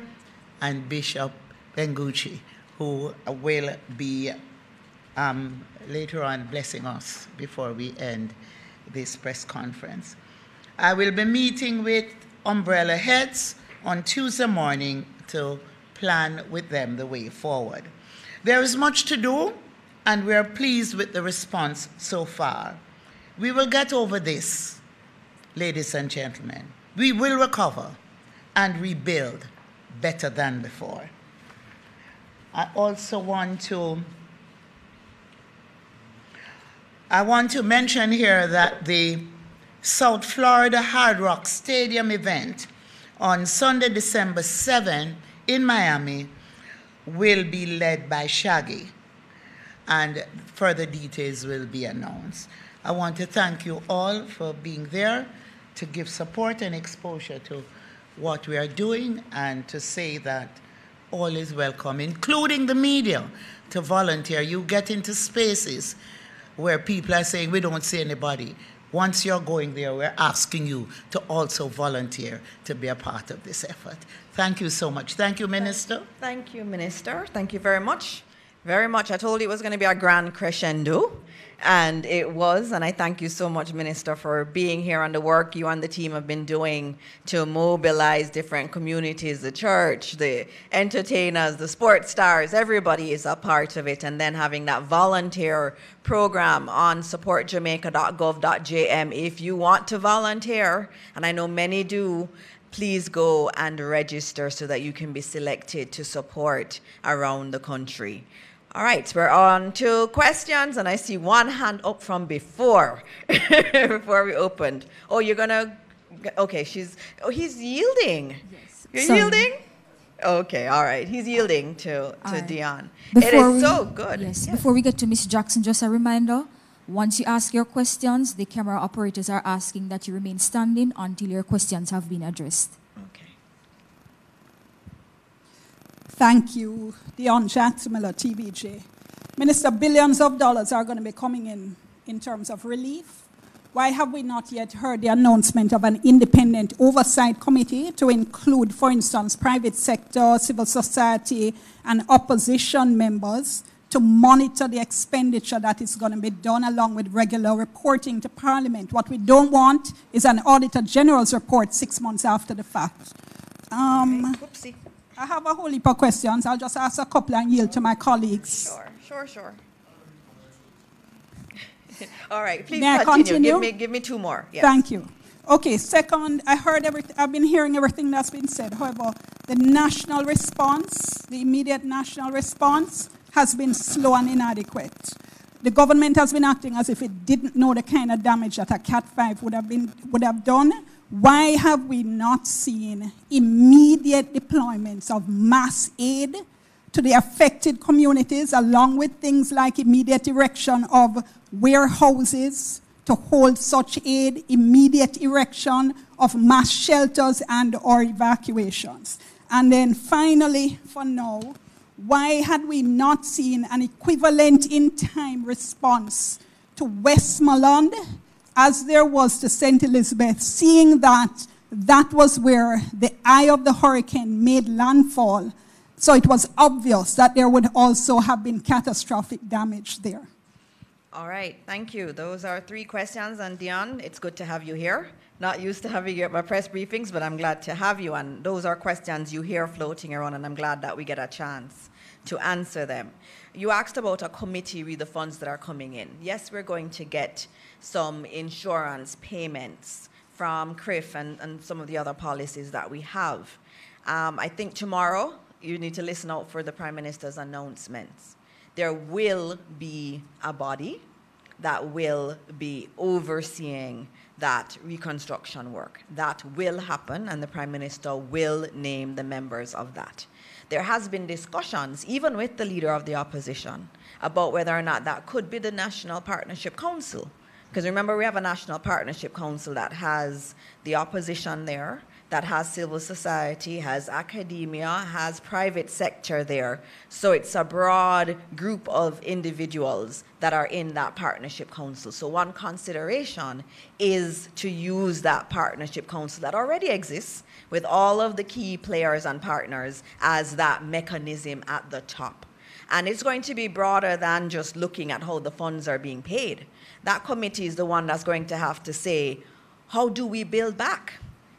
and Bishop Bengucci, who will be later on blessing us before we end this press conference. I will be meeting with Umbrella Heads on Tuesday morning to plan with them the way forward. There is much to do, and we are pleased with the response so far. We will get over this, ladies and gentlemen. We will recover and rebuild better than before. I also want to mention here that the South Florida Hard Rock Stadium event on Sunday, December 7 in Miami will be led by Shaggy, and further details will be announced. I want to thank you all for being there to give support and exposure to what we are doing, and to say that all is welcome, including the media, to volunteer. You get into spaces where people are saying, we don't see anybody. Once you're going there, we're asking you to also volunteer to be a part of this effort. Thank you so much. Thank you, Minister. Thank you, Minister. Thank you very much. Very much. I told you it was going to be a grand crescendo, and it was. And I thank you so much, Minister, for being here and the work you and the team have been doing to mobilize different communities, the church, the entertainers, the sports stars. Everybody is a part of it. And then having that volunteer program on supportjamaica.gov.jm. If you want to volunteer, and I know many do, please go and register so that you can be selected to support around the country. All right, we're on to questions, and I see one hand up from before, before we opened. Oh, you're gonna, okay, he's yielding. Yes. You're yielding? Okay, all right, he's yielding to Dion. It is so good. Yes, before we get to Ms. Jackson, just a reminder, once you ask your questions, the camera operators are asking that you remain standing until your questions have been addressed. Okay. Thank you, Dion Jackson, TVJ. Minister, billions of dollars are going to be coming in terms of relief. Why have we not yet heard the announcement of an independent oversight committee to include, for instance, private sector, civil society, and opposition members to monitor the expenditure that is going to be done, along with regular reporting to Parliament? What we don't want is an Auditor General's report 6 months after the fact. Whoopsie. I have a whole heap of questions. I'll just ask a couple and yield to my colleagues. Sure. All right, please May I continue? Give me two more. Yes. Thank you. Okay, second, I've been hearing everything that's been said. However, the national response, the immediate national response, has been slow and inadequate. The government has been acting as if it didn't know the kind of damage that a Cat 5 would have done. Why have we not seen immediate deployments of mass aid to the affected communities, along with things like immediate erection of warehouses to hold such aid, immediate erection of mass shelters and or evacuations? And then finally, for now, why had we not seen an equivalent in-time response to Westmoreland as there was to St. Elizabeth, seeing that that was where the eye of the hurricane made landfall? So it was obvious that there would also have been catastrophic damage there. All right, thank you. Those are 3 questions. And Dion, it's good to have you here. Not used to having you at my press briefings, but I'm glad to have you. And those are questions you hear floating around, and I'm glad that we get a chance to answer them. You asked about a committee with the funds that are coming in. Yes, we're going to get some insurance payments from CRIF and some of the other policies that we have. I think tomorrow you need to listen out for the Prime Minister's announcements. There will be a body that will be overseeing that reconstruction work. That will happen, and the Prime Minister will name the members of that. There has been discussions, even with the leader of the opposition, about whether or not that could be the National Partnership Council. Because remember, we have a National Partnership Council that has the opposition there, that has civil society, has academia, has private sector there. So it's a broad group of individuals that are in that partnership council. So one consideration is to use that partnership council that already exists with all of the key players and partners as that mechanism at the top. And it's going to be broader than just looking at how the funds are being paid. That committee is the one that's going to have to say, how do we build back?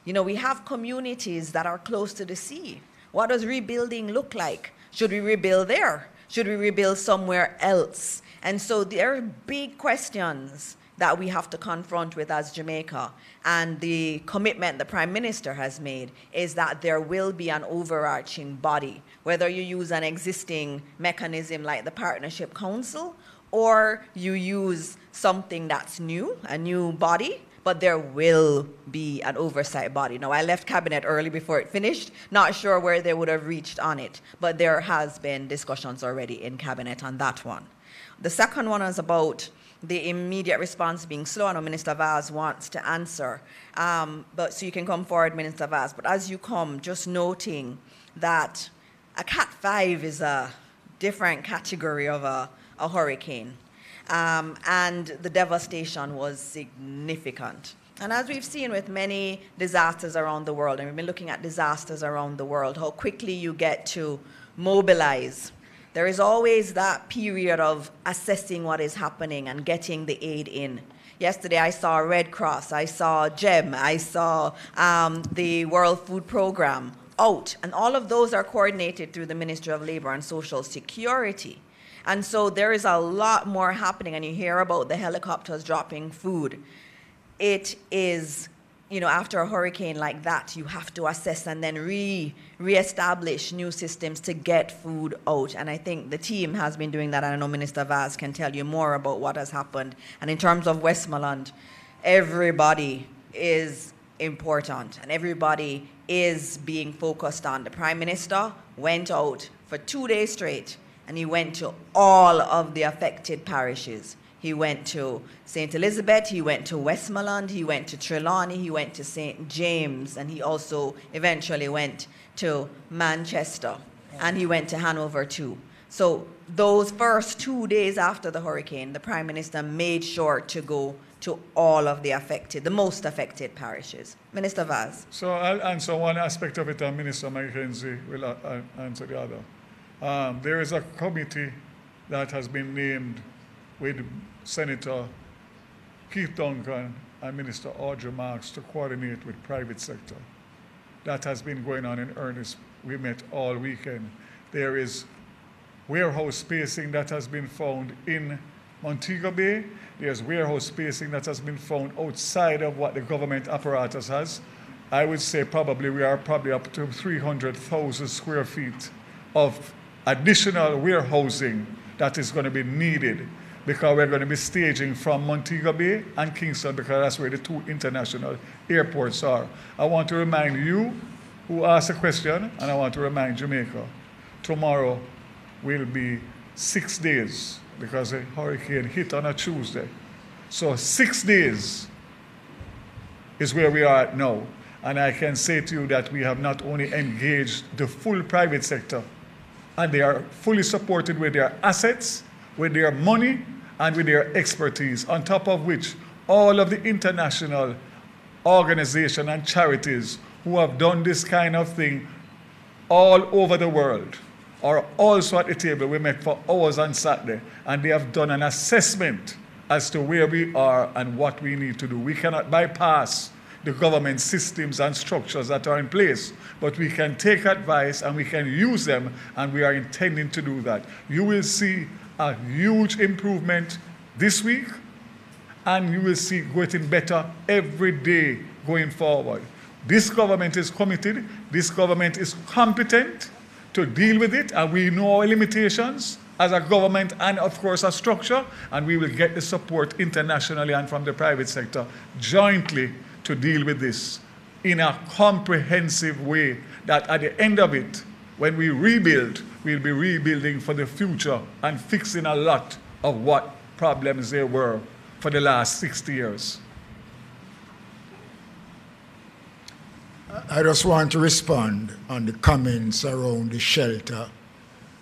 You know, we have communities that are close to the sea. What does rebuilding look like? Should we rebuild there? Should we rebuild somewhere else? And so there are big questions that we have to confront with as Jamaica. And the commitment the Prime Minister has made is that there will be an overarching body, whether you use an existing mechanism like the Partnership Council, or you use something that's new, a new body, but there will be an oversight body. Now, I left cabinet early before it finished, not sure where they would have reached on it, but there has been discussions already in cabinet on that one. The second one is about the immediate response being slow. I know Minister Vaz wants to answer, but so you can come forward, Minister Vaz. But as you come, just noting that a Cat 5 is a different category of a hurricane. And the devastation was significant. And as we've seen with many disasters around the world, and we've been looking at disasters around the world, how quickly you get to mobilize. There is always that period of assessing what is happening and getting the aid in. Yesterday I saw Red Cross, I saw GEM, I saw the World Food Program out, and all of those are coordinated through the Ministry of Labor and Social Security. And so there is a lot more happening, and you hear about the helicopters dropping food. It is, you know, after a hurricane like that, you have to assess and then reestablish new systems to get food out. And I think the team has been doing that. And I know Minister Vaz can tell you more about what has happened. And in terms of Westmoreland, everybody is important, and everybody is being focused on. The Prime Minister went out for 2 days straight, and he went to all of the affected parishes. He went to St. Elizabeth, he went to Westmoreland, he went to Trelawney, he went to St. James, and he also eventually went to Manchester, and he went to Hanover too. So those first 2 days after the hurricane, the Prime Minister made sure to go to all of the affected, the most affected parishes. Minister Vaz. So I'll answer one aspect of it, and Minister Mackenzie will answer the other. There is a committee that has been named with Senator Keith Duncan and Minister Audrey Marks to coordinate with private sector. That has been going on in earnest. We met all weekend. There is warehouse spacing that has been found in Montego Bay. There's warehouse spacing that has been found outside of what the government apparatus has. I would say we are probably up to 300,000 square feet of additional warehousing that is going to be needed, because we're going to be staging from Montego Bay and Kingston, because that's where the two international airports are. I want to remind you who asked a question, and I want to remind Jamaica, tomorrow will be 6 days, because the hurricane hit on a Tuesday. So 6 days is where we are at now. And I can say to you that we have not only engaged the full private sector, and they are fully supported with their assets, with their money, and with their expertise, on top of which all of the international organizations and charities who have done this kind of thing all over the world are also at the table. We met for hours on Saturday, and they have done an assessment as to where we are and what we need to do. We cannot bypass the government systems and structures that are in place, but we can take advice and we can use them, and we are intending to do that. You will see a huge improvement this week, and you will see getting better every day going forward. This government is committed, this government is competent to deal with it, and we know our limitations as a government and, of course, a structure, and we will get the support internationally and from the private sector jointly to deal with this in a comprehensive way, that at the end of it, when we rebuild, we'll be rebuilding for the future and fixing a lot of what problems there were for the last 60 years. I just want to respond on the comments around the shelter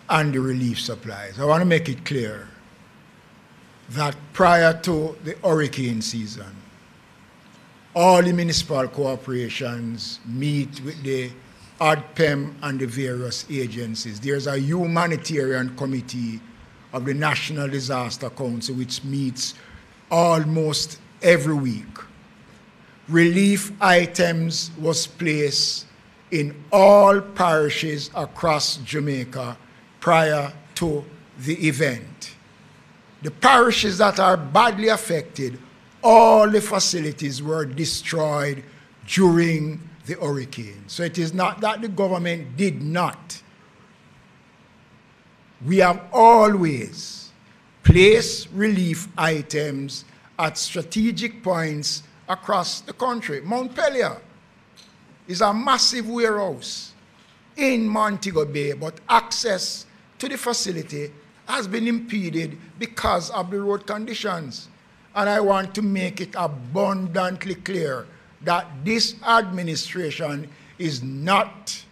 and the relief supplies. I want to make it clear that prior to the hurricane season, all the municipal corporations meet with the ADPEM and the various agencies. There's a humanitarian committee of the National Disaster Council which meets almost every week. Relief items was placed in all parishes across Jamaica prior to the event. The parishes that are badly affected, all the facilities were destroyed during the hurricane. So it is not that the government did not. We have always placed relief items at strategic points across the country. Montpelier is a massive warehouse in Montego Bay, but access to the facility has been impeded because of the road conditions. And I want to make it abundantly clear that this administration is not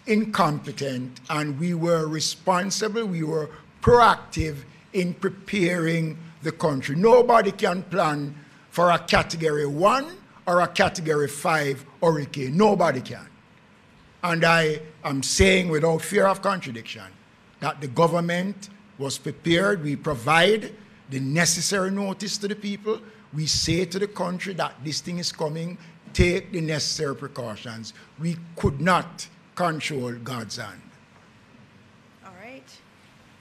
incompetent, and we were responsible, we were proactive in preparing the country. Nobody can plan for a Category 1 or a Category 5 hurricane. Nobody can. And I am saying without fear of contradiction that the government was prepared. We provide the necessary notice to the people. We say to the country that this thing is coming, take the necessary precautions. We could not control God's hand. All right.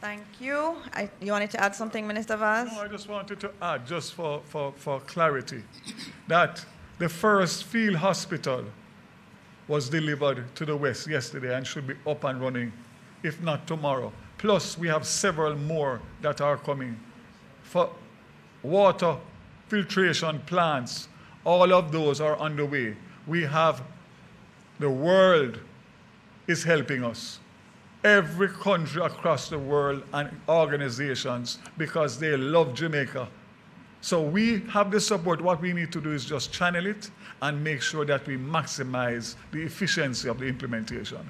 Thank you. You wanted to add something, Minister Vaz? No, I just wanted to add, just for clarity, that the first field hospital was delivered to the West yesterday and should be up and running, if not tomorrow. Plus, we have several more that are coming. For water filtration plants, all of those are underway. We have, the world is helping us. Every country across the world and organizations, because they love Jamaica. So we have the support. What we need to do is just channel it and make sure that we maximize the efficiency of the implementation.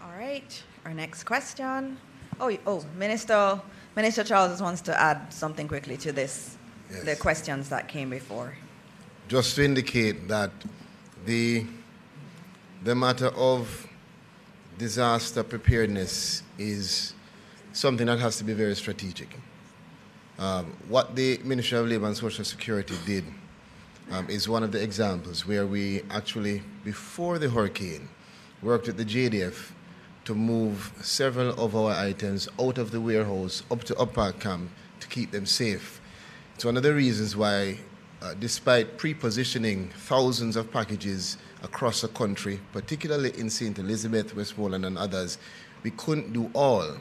All right. Our next question. Minister Charles wants to add something quickly to this, yes. The questions that came before. Just to indicate that the matter of disaster preparedness is something that has to be very strategic. What the Ministry of Labour and Social Security did is one of the examples where we actually, before the hurricane, worked with the JDF to move several of our items out of the warehouse up to Upper Camp to keep them safe. It's one of the reasons why, despite pre-positioning thousands of packages across the country, particularly in St. Elizabeth, Westmoreland, and others, we couldn't do all,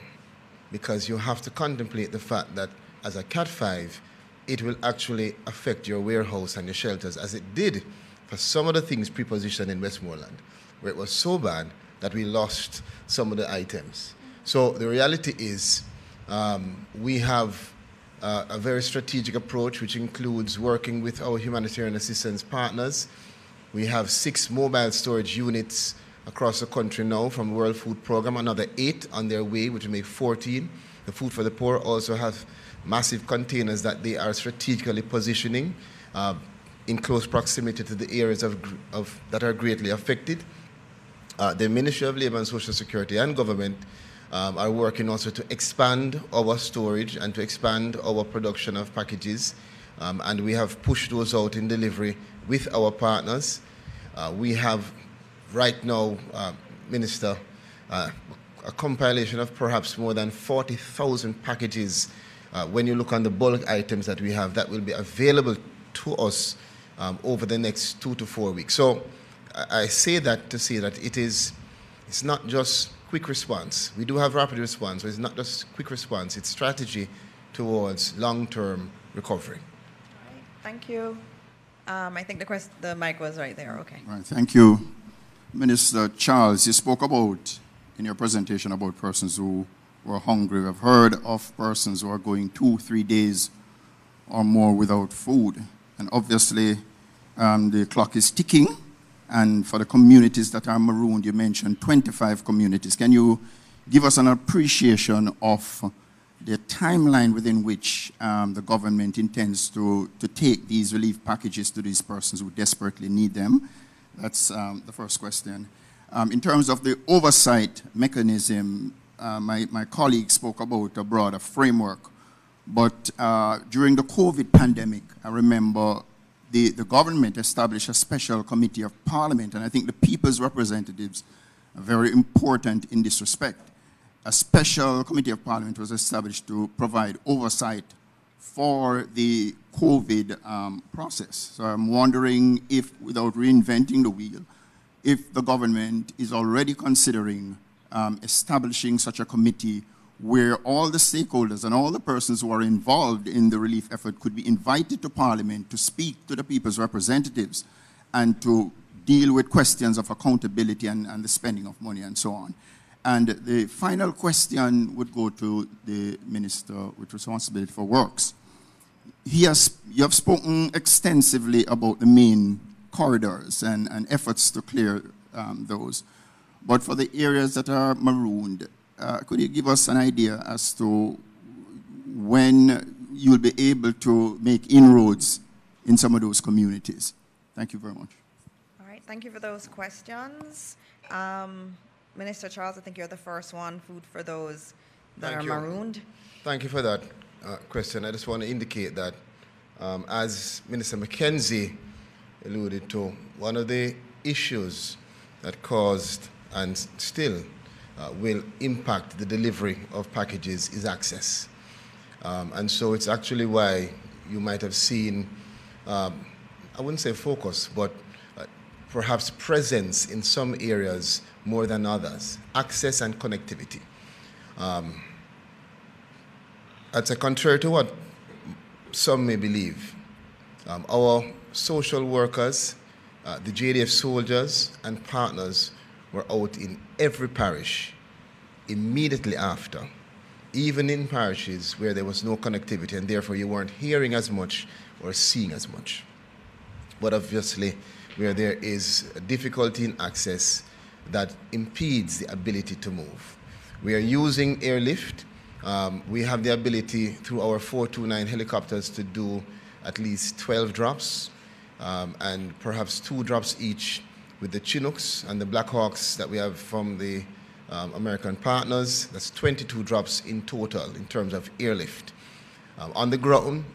because you have to contemplate the fact that as a Cat 5, it will actually affect your warehouse and your shelters, as it did for some of the things pre-positioned in Westmoreland, where it was so bad that we lost some of the items. So the reality is we have a very strategic approach, which includes working with our humanitarian assistance partners. We have 6 mobile storage units across the country now from the World Food Programme, another 8 on their way, which will make 14. The Food for the Poor also have massive containers that they are strategically positioning in close proximity to the areas that are greatly affected. The Ministry of Labour and Social Security and government are working also to expand our storage and to expand our production of packages. And we have pushed those out in delivery with our partners. We have right now, Minister, a compilation of perhaps more than 40,000 packages when you look on the bulk items that we have that will be available to us over the next 2 to 4 weeks. So I say that to say that it's not just quick response. We do have rapid response, but it's not just quick response. It's strategy towards long-term recovery. All right, thank you. I think the mic was right there. Okay. All right, thank you. Minister Charles, you spoke about, in your presentation, about persons who were hungry. We've heard of persons who are going 2-3 days or more without food. And obviously, the clock is ticking. And for the communities that are marooned, you mentioned 25 communities. Can you give us an appreciation of the timeline within which the government intends to take these relief packages to these persons who desperately need them? That's the first question. In terms of the oversight mechanism, my colleague spoke about a broader framework. But during the COVID pandemic, I remember the government established a special committee of parliament, and I think the people's representatives are very important in this respect. A special committee of parliament was established to provide oversight for the COVID process. So I'm wondering if, without reinventing the wheel, if the government is already considering establishing such a committee where all the stakeholders and all the persons who are involved in the relief effort could be invited to Parliament to speak to the people's representatives and to deal with questions of accountability and the spending of money and so on. And the final question would go to the Minister with responsibility for works. You have spoken extensively about the main corridors and efforts to clear those. But for the areas that are marooned, could you give us an idea as to when you'll be able to make inroads in some of those communities? Thank you very much. All right, thank you for those questions. Minister Charles, I think you're the first one, food for those that are marooned. Thank you for that question. I just want to indicate that as Minister McKenzie alluded to, one of the issues that caused and still will impact the delivery of packages is access. And so it's actually why you might have seen, I wouldn't say focus, but perhaps presence in some areas more than others, access and connectivity. That's contrary to what some may believe. Our social workers, the JDF soldiers and partners were out in every parish immediately after, even in parishes where there was no connectivity and therefore you weren't hearing as much or seeing as much. But obviously, where there is a difficulty in access that impedes the ability to move. We are using airlift. We have the ability through our 429 helicopters to do at least 12 drops and perhaps 2 drops each with the Chinooks and the Black Hawks that we have from the American partners. That's 22 drops in total in terms of airlift. On the ground,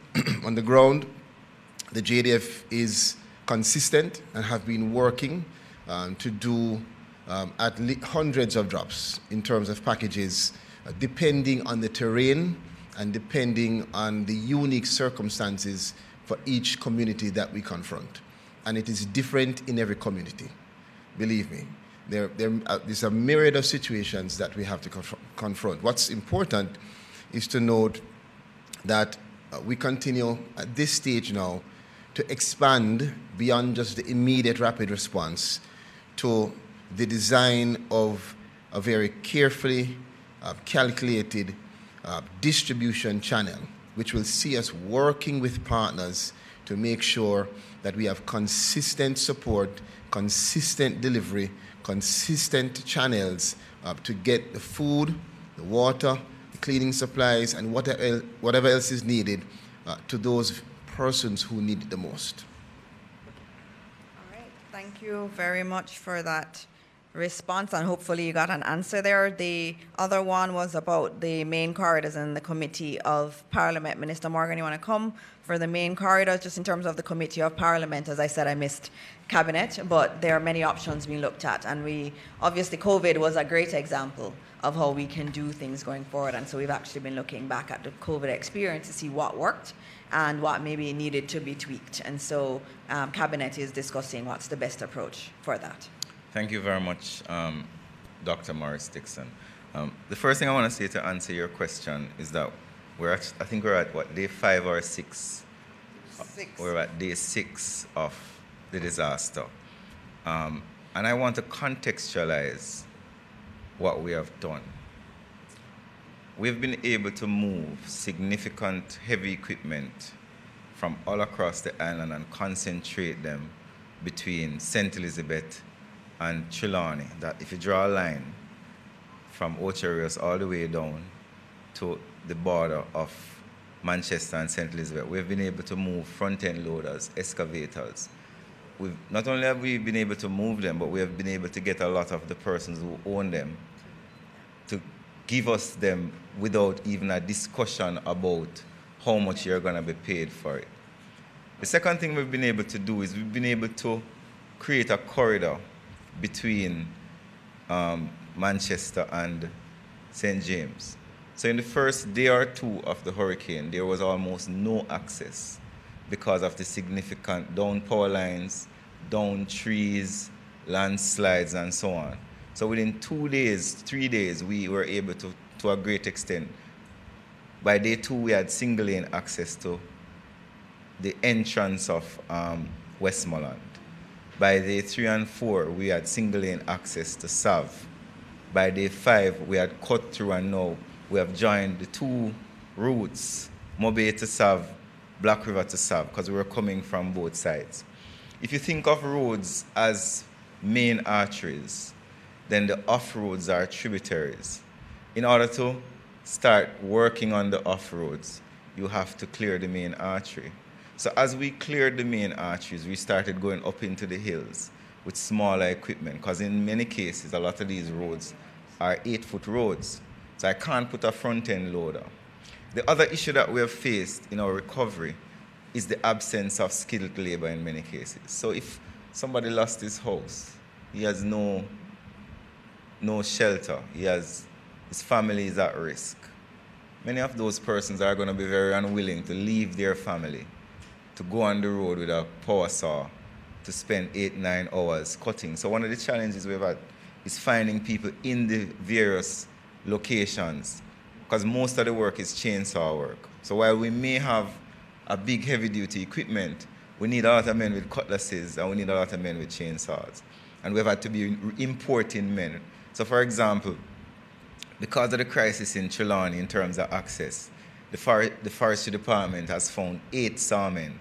the JDF is consistent and have been working to do at least hundreds of drops in terms of packages, depending on the terrain and depending on the unique circumstances for each community that we confront. And it is different in every community, believe me. There's a myriad of situations that we have to confront. What's important is to note that we continue at this stage now to expand beyond just the immediate rapid response to the design of a very carefully calculated distribution channel, which will see us working with partners to make sure that we have consistent support, consistent delivery, consistent channels to get the food, the water, the cleaning supplies, and whatever else is needed to those persons who need it the most. All right, thank you very much for that response, and hopefully you got an answer there. The other one was about the main corridors and the Committee of Parliament. Minister Morgan, you want to come for the main corridors, just in terms of the Committee of Parliament? As I said, I missed Cabinet, but there are many options being looked at, and obviously COVID was a great example of how we can do things going forward, and so we've actually been looking back at the COVID experience to see what worked and what maybe needed to be tweaked, and so Cabinet is discussing what's the best approach for that. Thank you very much, Dr. Morris Dixon. The first thing I want to say to answer your question is that I think we're at what, day 5 or 6? 6. We're at day 6 of the disaster. And I want to contextualize what we have done. We've been able to move significant heavy equipment from all across the island and concentrate them between St. Elizabeth and Trelawney. That if you draw a line from Ocherios all the way down to the border of Manchester and St. Elizabeth, we've been able to move front-end loaders, excavators. Not only have we been able to move them, but we have been able to get a lot of the persons who own them to give us them without even a discussion about how much you're going to be paid for it. The second thing we've been able to do is we've been able to create a corridor between Manchester and St. James. So in the first day or two of the hurricane, there was almost no access because of the significant down power lines, down trees, landslides, and so on. So within 2 days, 3 days, we were able to to a great extent. By day 2, we had single lane access to the entrance of Westmoreland. By day 3 and 4, we had single lane access to SAV. By day 5, we had cut through, and now we have joined the 2 routes, Mobay to SAV, Black River to SAV, because we were coming from both sides. If you think of roads as main arteries, then the off-roads are tributaries. In order to start working on the off-roads, you have to clear the main artery. So as we cleared the main arteries, we started going up into the hills with smaller equipment, because in many cases, a lot of these roads are 8-foot roads. So I can't put a front-end loader. The other issue that we have faced in our recovery is the absence of skilled labor in many cases. So if somebody lost his house, he has no shelter, his family is at risk. Many of those persons are going to be very unwilling to leave their family, to go on the road with a power saw, to spend 8-9 hours cutting. So one of the challenges we've had is finding people in the various locations, because most of the work is chainsaw work. So while we may have a big heavy-duty equipment, we need a lot of men with cutlasses, and we need a lot of men with chainsaws. And we've had to be importing men. So for example, because of the crisis in Trelawney in terms of access, the forestry department has found 8 sawmen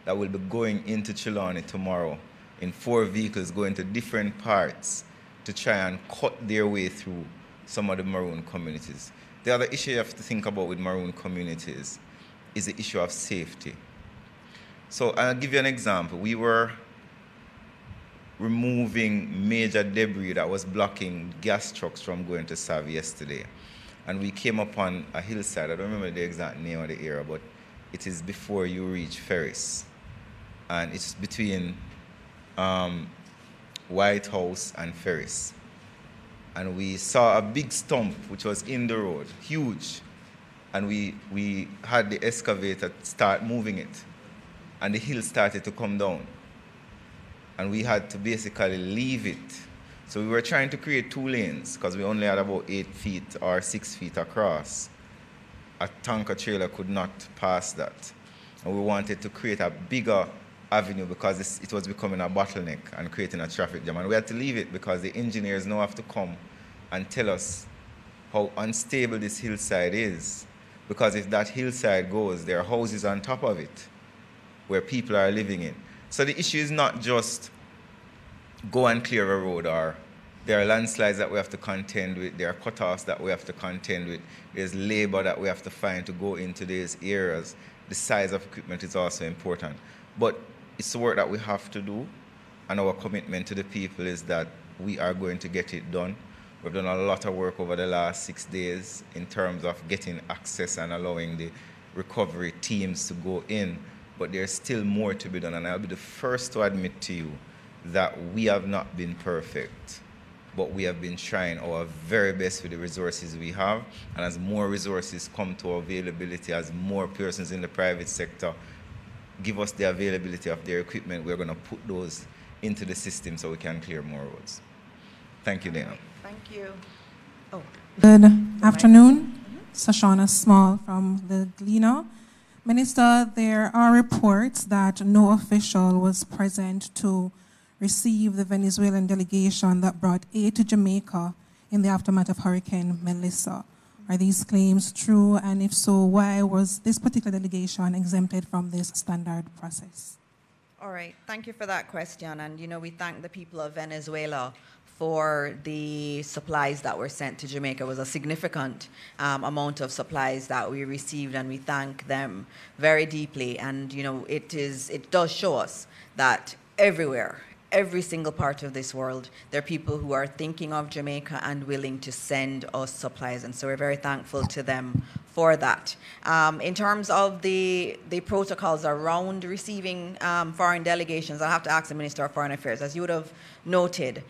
that will be going into Trelawney tomorrow in 4 vehicles going to different parts to try and cut their way through some of the maroon communities. The other issue you have to think about with maroon communities is the issue of safety. So I'll give you an example. We were removing major debris that was blocking gas trucks from going to SAV yesterday. And we came upon a hillside. I don't remember the exact name of the area, but it is before you reach Ferris. And it's between White House and Ferris. And we saw a big stump which was in the road, huge. And we had the excavator start moving it. And the hill started to come down. And we had to basically leave it. So we were trying to create 2 lanes because we only had about 8 feet or 6 feet across. A tanker trailer could not pass that. And we wanted to create a bigger avenue because it was becoming a bottleneck and creating a traffic jam. And we had to leave it because the engineers now have to come and tell us how unstable this hillside is. Because if that hillside goes, there are houses on top of it where people are living in. So the issue is not just go and clear a road, or there are landslides that we have to contend with, there are cutoffs that we have to contend with, there's labor that we have to find to go into these areas. The size of equipment is also important. But it's the work that we have to do, and our commitment to the people is that we are going to get it done. We've done a lot of work over the last 6 days in terms of getting access and allowing the recovery teams to go in. But there's still more to be done, and I'll be the first to admit to you that we have not been perfect, but we have been trying our very best with the resources we have, and as more resources come to availability, as more persons in the private sector give us the availability of their equipment, we're going to put those into the system so we can clear more roads. Thank you, Dana. Thank you. Oh. Good afternoon. Sashana Small from the Guyana. Minister, there are reports that no official was present to receive the Venezuelan delegation that brought aid to Jamaica in the aftermath of Hurricane Melissa. Are these claims true? And if so, why was this particular delegation exempted from this standard process? All right, thank you for that question. And, we thank the people of Venezuela for the supplies that were sent to Jamaica. It was a significant amount of supplies that we received, and we thank them very deeply. And, it does show us that everywhere, every single part of this world, there are people who are thinking of Jamaica and willing to send us supplies. And so we're very thankful to them for that. In terms of the protocols around receiving foreign delegations, I'll have to ask the Minister of Foreign Affairs. As you would have noted,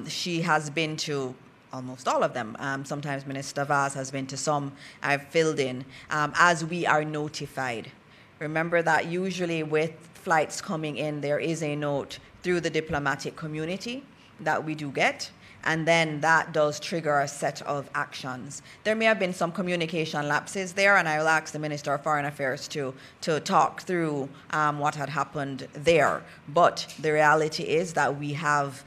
she has been to almost all of them. Sometimes Minister Vaz has been to some. I've filled in as we are notified. Remember that usually with flights coming in, there is a note through the diplomatic community that we do get. And then that does trigger a set of actions. There may have been some communication lapses there, and I will ask the Minister of Foreign Affairs to talk through what had happened there. But the reality is that we have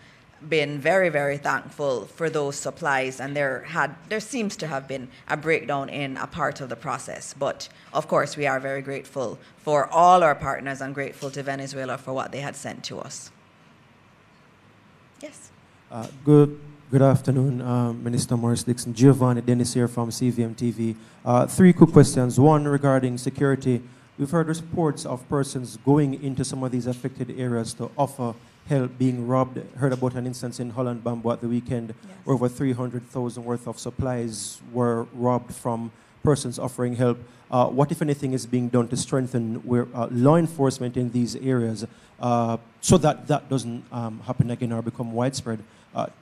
been very, very thankful for those supplies, and there seems to have been a breakdown in a part of the process. But of course, we are very grateful for all our partners and grateful to Venezuela for what they had sent to us. Yes. Good afternoon, Minister Morris Dixon. Giovanni Dennis here from CVM TV. 3 quick questions. One regarding security. We've heard reports of persons going into some of these affected areas to offer help being robbed. Heard about an instance in Holland Bamboo at the weekend, yes, where over 300,000 worth of supplies were robbed from persons offering help. What, if anything, is being done to strengthen law enforcement in these areas so that that doesn't happen again or become widespread?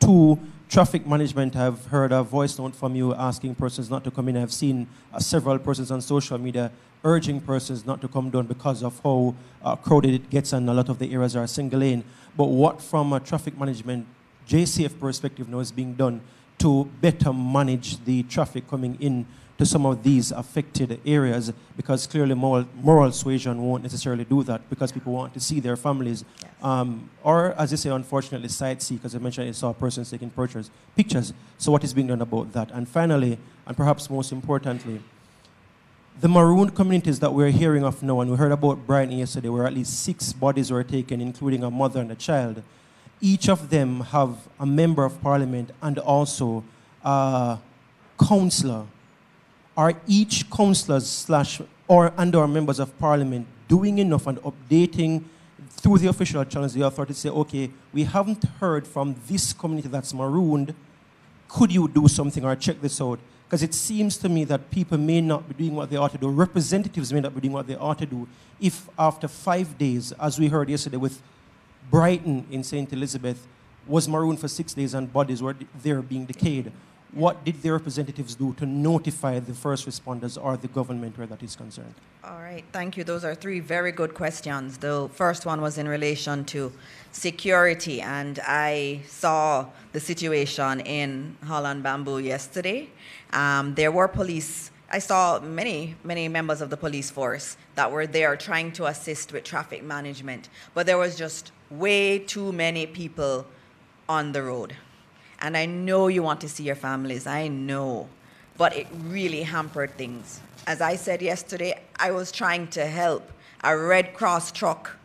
2, traffic management. I've heard a voice note from you asking persons not to come in. I've seen several persons on social media urging persons not to come down because of how crowded it gets, and a lot of the areas are single lane. But what, from a traffic management JCF perspective, now is being done to better manage the traffic coming in to some of these affected areas? Because clearly moral suasion won't necessarily do that, because people want to see their families. Yes. Or, as you say, unfortunately, sightsee, because I mentioned I saw persons taking pictures. So what is being done about that? And finally, and perhaps most importantly, the marooned communities that we're hearing of now, and we heard about Brighton yesterday, where at least 6 bodies were taken, including a mother and a child. Each of them have a member of parliament and also a councillor. Are each councillors or members of parliament doing enough and updating through the official channels the authority to say, okay, we haven't heard from this community that's marooned, could you do something or check this out? Because it seems to me that people may not be doing what they ought to do, representatives may not be doing what they ought to do, if after 5 days, as we heard yesterday with Brighton in St. Elizabeth, was marooned for 6 days and bodies were there being decayed. What did the representatives do to notify the first responders or the government where that is concerned? All right, thank you. Those are 3 very good questions. The first one was in relation to security, and I saw the situation in Holland Bamboo yesterday. There were police. I saw many members of the police force that were there trying to assist with traffic management, but there was just way too many people on the road. And I know you want to see your families, I know, but it really hampered things. As I said yesterday, I was trying to help a Red Cross truck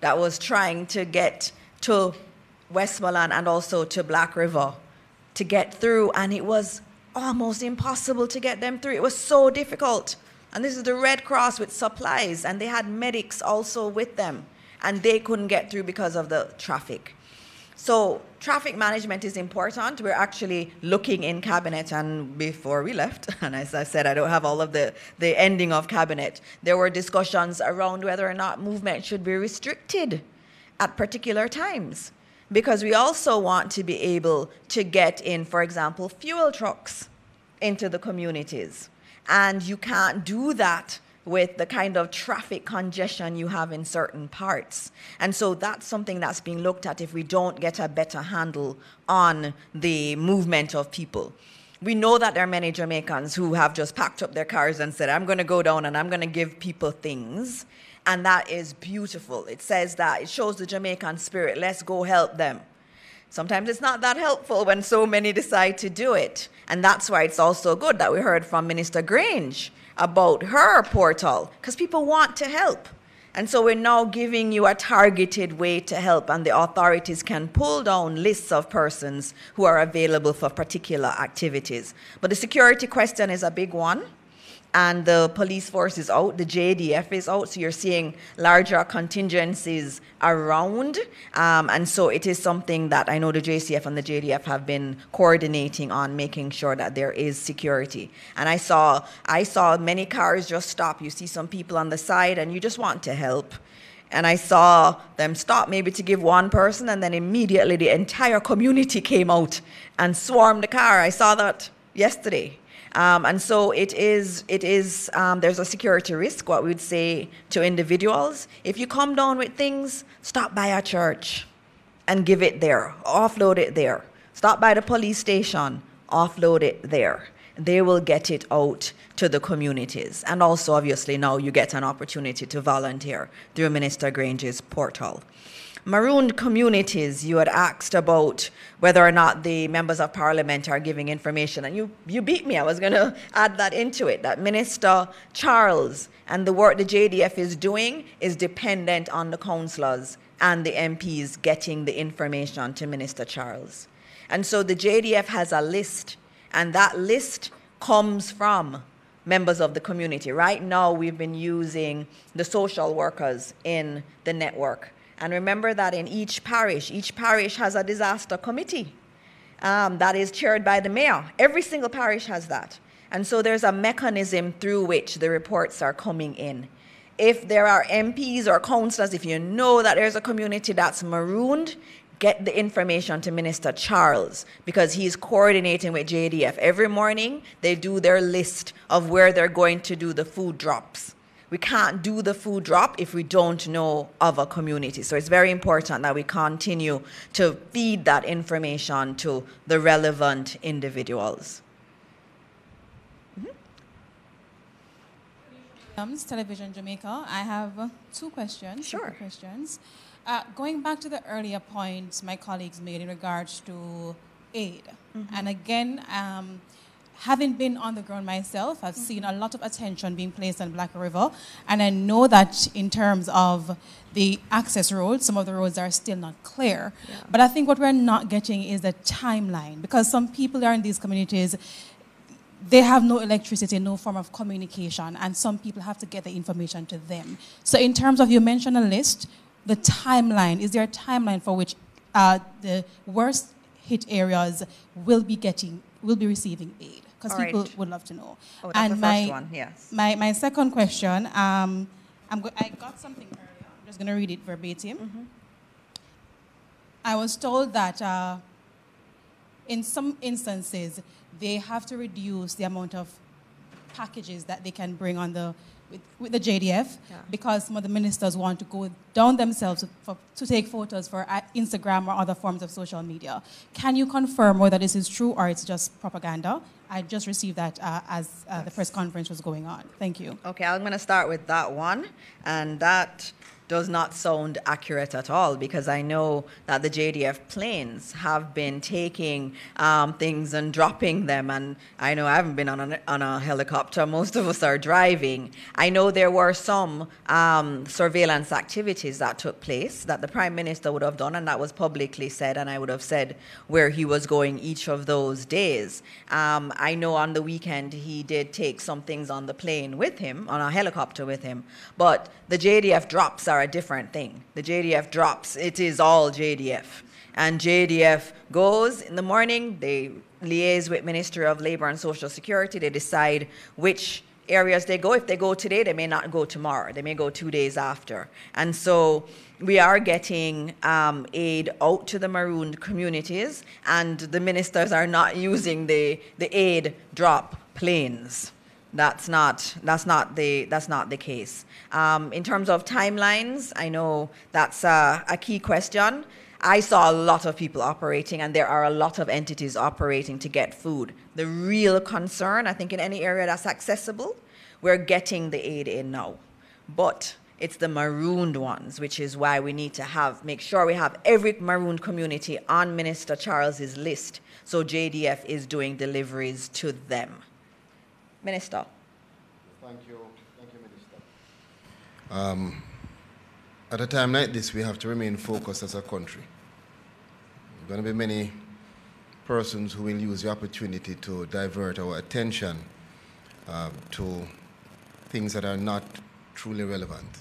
that was trying to get to Westmoreland and also to Black River to get through, and it was almost impossible to get them through. It was so difficult. And this is the Red Cross with supplies, and they had medics also with them, and they couldn't get through because of the traffic. So traffic management is important. We're actually looking in cabinet, and before we left, and as I said, I don't have all of the ending of cabinet, there were discussions around whether or not movement should be restricted at particular times, because we also want to be able to get in, for example, fuel trucks into the communities. And you can't do that with the kind of traffic congestion you have in certain parts. And so that's something that's being looked at if we don't get a better handle on the movement of people. We know that there are many Jamaicans who have just packed up their cars and said, I'm going to go down and I'm going to give people things. And that is beautiful. It says that, it shows the Jamaican spirit, let's go help them. Sometimes it's not that helpful when so many decide to do it. And that's why it's also good that we heard from Minister Grange about her portal, because people want to help. And so we're now giving you a targeted way to help, and the authorities can pull down lists of persons who are available for particular activities. But the security question is a big one. And the police force is out, the JDF is out, so you're seeing larger contingencies around. And so it is something that I know the JCF and the JDF have been coordinating on, making sure that there is security. And I saw many cars just stop. You see some people on the side and you just want to help. And I saw them stop maybe to give one person, and then immediately the entire community came out and swarmed the car. I saw that yesterday. And so there's a security risk, what we would say to individuals. If you come down with things, stop by a church and give it there, offload it there. Stop by the police station, offload it there. They will get it out to the communities. And also, obviously, now you get an opportunity to volunteer through Minister Grange's portal. Marooned communities, you had asked about whether or not the members of parliament are giving information, and you beat me. I was going to add that into it, that Minister Charles and the work the JDF is doing is dependent on the councillors and the MPs getting the information to Minister Charles. And so the JDF has a list, and that list comes from members of the community. Right now, we've been using the social workers in the network. And remember that in each parish has a disaster committee that is chaired by the mayor. Every single parish has that. And so there's a mechanism through which the reports are coming in. If there are MPs or councillors, if you know that there's a community that's marooned, get the information to Minister Charles, because he's coordinating with JDF. Every morning, they do their list of where they're going to do the food drops. We can't do the food drop if we don't know of a community. So it's very important that we continue to feed that information to the relevant individuals. Television Jamaica. I have two questions. Sure. Going back to the earlier points my colleagues made in regards to aid. And again, having been on the ground myself, I've seen a lot of attention being placed on Black River, and I know that in terms of the access roads, some of the roads are still not clear. Yeah. But I think what we're not getting is the timeline, because some people are in these communities, they have no electricity, no form of communication, and some people have to get the information to them. So in terms of, you mentioned a list, the timeline, is there a timeline for which the worst hit areas will be receiving aid? Because people would love to know. Oh, that's the first one, yes. My second question, I got something earlier. I'm just going to read it verbatim. I was told that in some instances, they have to reduce the amount of packages that they can bring on with the JDF, because some of the ministers want to go down themselves to take photos for Instagram or other forms of social media. Can you confirm whether this is true or it's just propaganda? I just received that as the press conference was going on. Thank you. Okay, I'm going to start with that one, and that does not sound accurate at all, because I know that the JDF planes have been taking things and dropping them, and I know I haven't been on a helicopter. Most of us are driving. I know there were some surveillance activities that took place that the Prime Minister would have done, and that was publicly said, and I would have said where he was going each of those days. I know on the weekend he did take some things on the plane with him, on a helicopter with him, but the JDF drops are a different thing. The JDF drops, it is all JDF. And JDF goes in the morning, they liaise with Ministry of Labour and Social Security, they decide which areas they go. If they go today, they may not go tomorrow. They may go 2 days after. And so we are getting aid out to the marooned communities, and the ministers are not using the aid drop planes. That's not the case. In terms of timelines, I know that's a key question. I saw a lot of people operating, and there are a lot of entities operating to get food. The real concern, I think, in any area that's accessible, we're getting the aid in now. But it's the marooned ones, which is why we need to make sure we have every marooned community on Minister Charles's list, so JDF is doing deliveries to them. Minister. Thank you, Minister. At a time like this, we have to remain focused as a country. There are going to be many persons who will use the opportunity to divert our attention to things that are not truly relevant.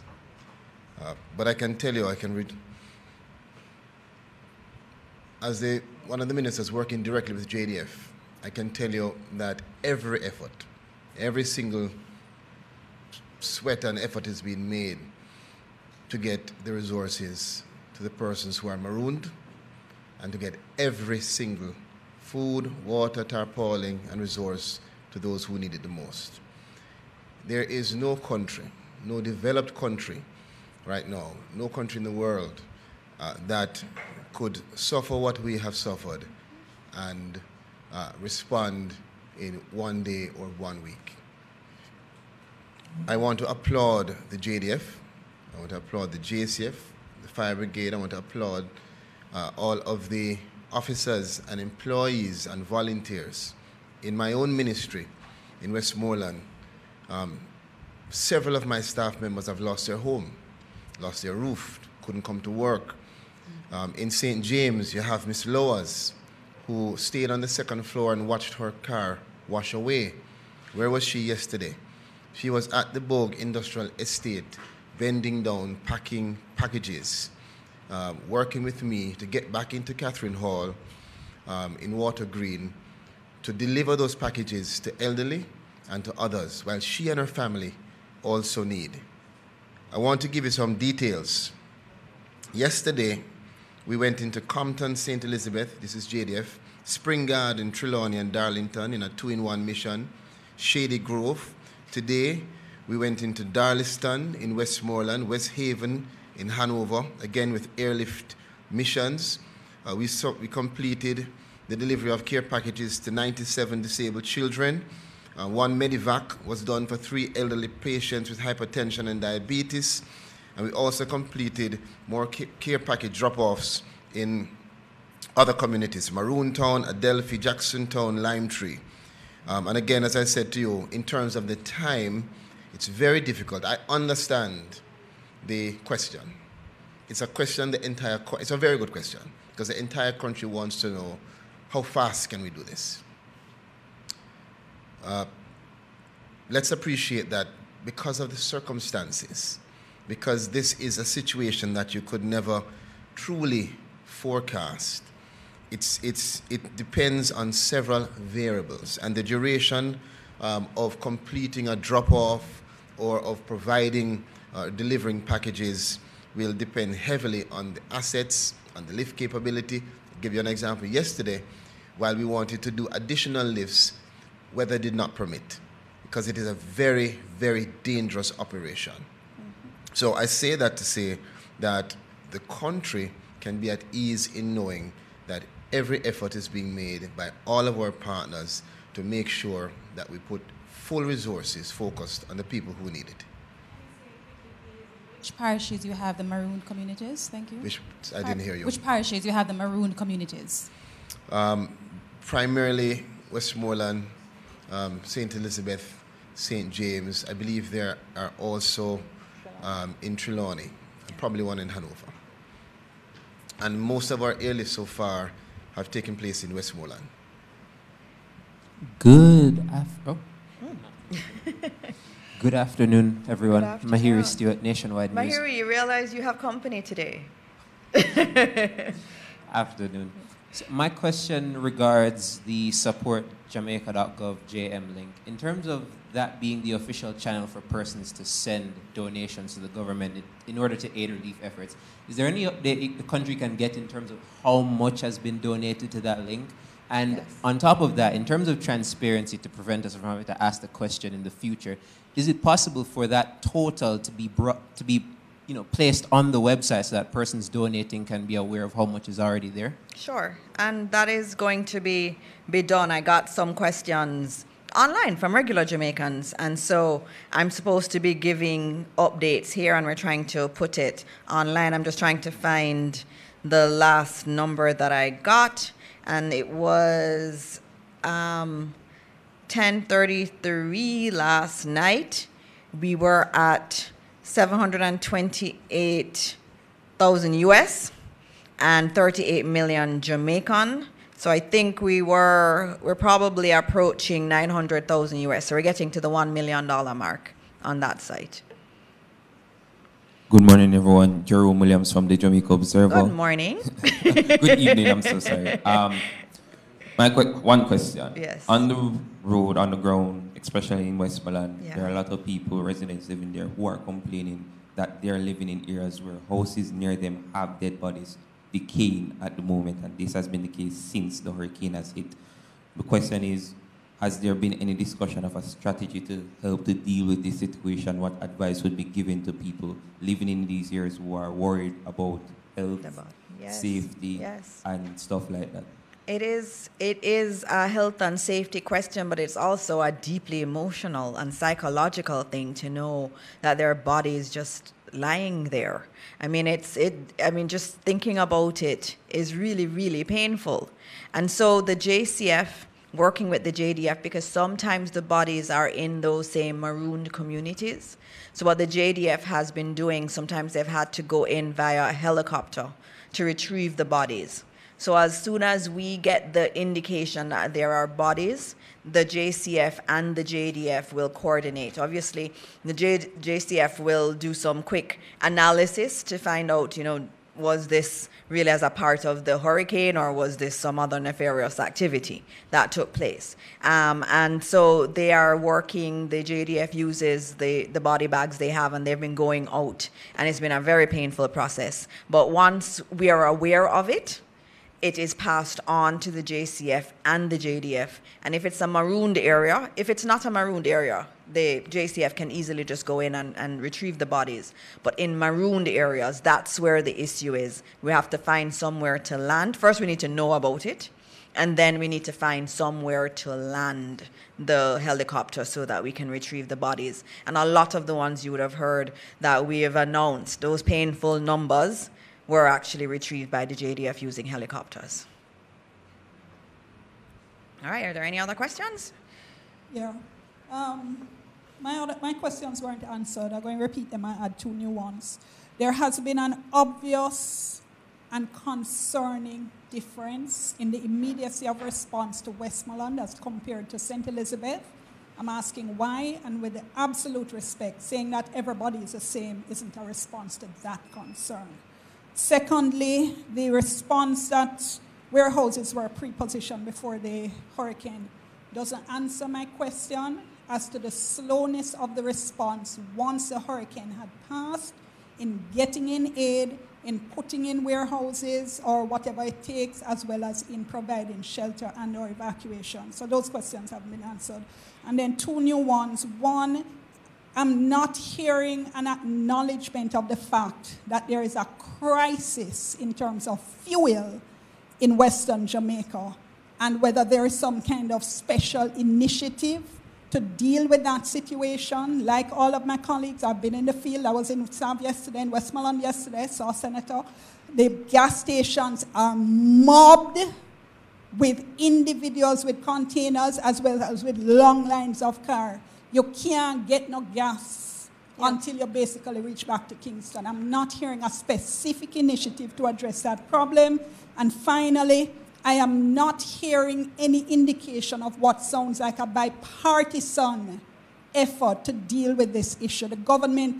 But I can tell you, as one of the ministers working directly with JDF, I can tell you that every effort, every single sweat and effort is being made to get the resources to the persons who are marooned, and to get every single food, water, tarpaulin, and resource to those who need it the most. There is no country, no developed country right now, no country in the world that could suffer what we have suffered and respond in 1 day or 1 week. I want to applaud the JDF, I want to applaud the JCF, the Fire Brigade, I want to applaud all of the officers and employees and volunteers. In my own ministry in Westmoreland, several of my staff members have lost their home, lost their roof, couldn't come to work. In St. James, you have Miss Loas, who stayed on the second floor and watched her car wash away. Where was she yesterday? She was at the Bogue Industrial Estate, bending down, packing packages, working with me to get back into Catherine Hall in Water Green to deliver those packages to elderly and to others, while she and her family also need. I want to give you some details. Yesterday, we went into Compton, St. Elizabeth, this is JDF, Spring Garden, Trelawney, and Darlington in a 2-in-1 mission, Shady Grove. Today, we went into Darliston in Westmoreland, West Haven in Hanover, again with airlift missions. We completed the delivery of care packages to 97 disabled children. 1 Medivac was done for 3 elderly patients with hypertension and diabetes. And we also completed more care package drop-offs in other communities, Maroontown, Adelphi, Jacksontown, Limetree. And again, as I said to you, in terms of the time, it's very difficult. I understand the question. It's a question it's a very good question, because the entire country wants to know, how fast can we do this? Let's appreciate that because of the circumstances, because this is a situation that you could never truly forecast. It depends on several variables, and the duration of completing a drop-off or of providing delivering packages will depend heavily on the assets, on the lift capability. I'll give you an example. Yesterday, while we wanted to do additional lifts, weather did not permit, because it is a very, very dangerous operation. So I say that to say that the country can be at ease in knowing that every effort is being made by all of our partners to make sure that we put full resources focused on the people who need it. Which parishes you have the maroon communities? Thank you. I didn't hear you. Which parishes you have the maroon communities? Primarily Westmoreland, St. Elizabeth, St. James. I believe there are also in Trelawney, and probably one in Hanover. And most of our airlifts so far have taken place in Westmoreland. Good afternoon, everyone. Good afternoon. Mahiri Stewart, Nationwide News. Mahiri, you realize you have company today. Afternoon. So my question regards the support Jamaica.gov JM link. In terms of that being the official channel for persons to send donations to the government in order to aid relief efforts, is there any update the country can get in terms of how much has been donated to that link? And yes, on top of that, in terms of transparency, to prevent us from having to ask the question in the future, is it possible for that total to be placed on the website so that persons donating can be aware of how much is already there? Sure, and that is going to be done. I got some questions online from regular Jamaicans, and so I'm supposed to be giving updates here, and we're trying to put it online. I'm just trying to find the last number that I got, and it was 10:33 last night. We were at 728,000 US and 38 million Jamaican. So I think we're probably approaching 900,000 US. So we're getting to the $1 million mark on that site. Good morning, everyone. Jerome Williams from the Jamaica Observer. Good morning. Good evening, I'm so sorry. One question. Yes. On the road, on the ground, especially in Westmoreland, Yeah. there are a lot of people, residents living there, who are complaining that they're living in areas where houses near them have dead bodies decaying at the moment, and this has been the case since the hurricane has hit. The question is, has there been any discussion of a strategy to help to deal with this situation? What advice would be given to people living in these areas who are worried about health, Yes. safety, Yes. and stuff like that? It is a health and safety question, but it's also a deeply emotional and psychological thing to know that their body is just lying there. I mean, just thinking about it is really, really painful. And so the JCF, working with the JDF, because sometimes the bodies are in those same marooned communities. So what the JDF has been doing, sometimes they've had to go in via a helicopter to retrieve the bodies. So as soon as we get the indication that there are bodies, the JCF and the JDF will coordinate. Obviously, the JCF will do some quick analysis to find out, was this really as a part of the hurricane or was this some other nefarious activity that took place? And so they are working, the JDF uses the body bags they have, and they've been going out, and it's been a very painful process. But once we are aware of it, it is passed on to the JCF and the JDF. And if it's a marooned area, if it's not a marooned area, the JCF can easily just go in and retrieve the bodies. But in marooned areas, that's where the issue is. We have to find somewhere to land. First, we need to know about it. And then we need to find somewhere to land the helicopter so that we can retrieve the bodies. And a lot of the ones you would have heard that we have announced, those painful numbers, were actually retrieved by the JDF using helicopters. All right, are there any other questions? Yeah. My questions weren't answered. I'm going to repeat them and add two new ones. There has been an obvious and concerning difference in the immediacy of response to Westmoreland as compared to St. Elizabeth. I'm asking why, and with the absolute respect, saying that everybody is the same isn't a response to that concern. Secondly, the response that warehouses were pre-positioned before the hurricane doesn't answer my question as to the slowness of the response once the hurricane had passed in getting in aid, in putting in warehouses or whatever it takes, as well as in providing shelter and or evacuation. So those questions have been answered. And then two new ones. One, I'm not hearing an acknowledgement of the fact that there is a crisis in terms of fuel in Western Jamaica, and whether there is some kind of special initiative to deal with that situation. Like all of my colleagues, I've been in the field. I was in Sav yesterday, in Westmoreland yesterday, saw Senator. The gas stations are mobbed with individuals with containers as well as with long lines of cars. You can't get no gas until you basically reach back to Kingston. I'm not hearing a specific initiative to address that problem. And finally, I am not hearing any indication of what sounds like a bipartisan effort to deal with this issue. The government,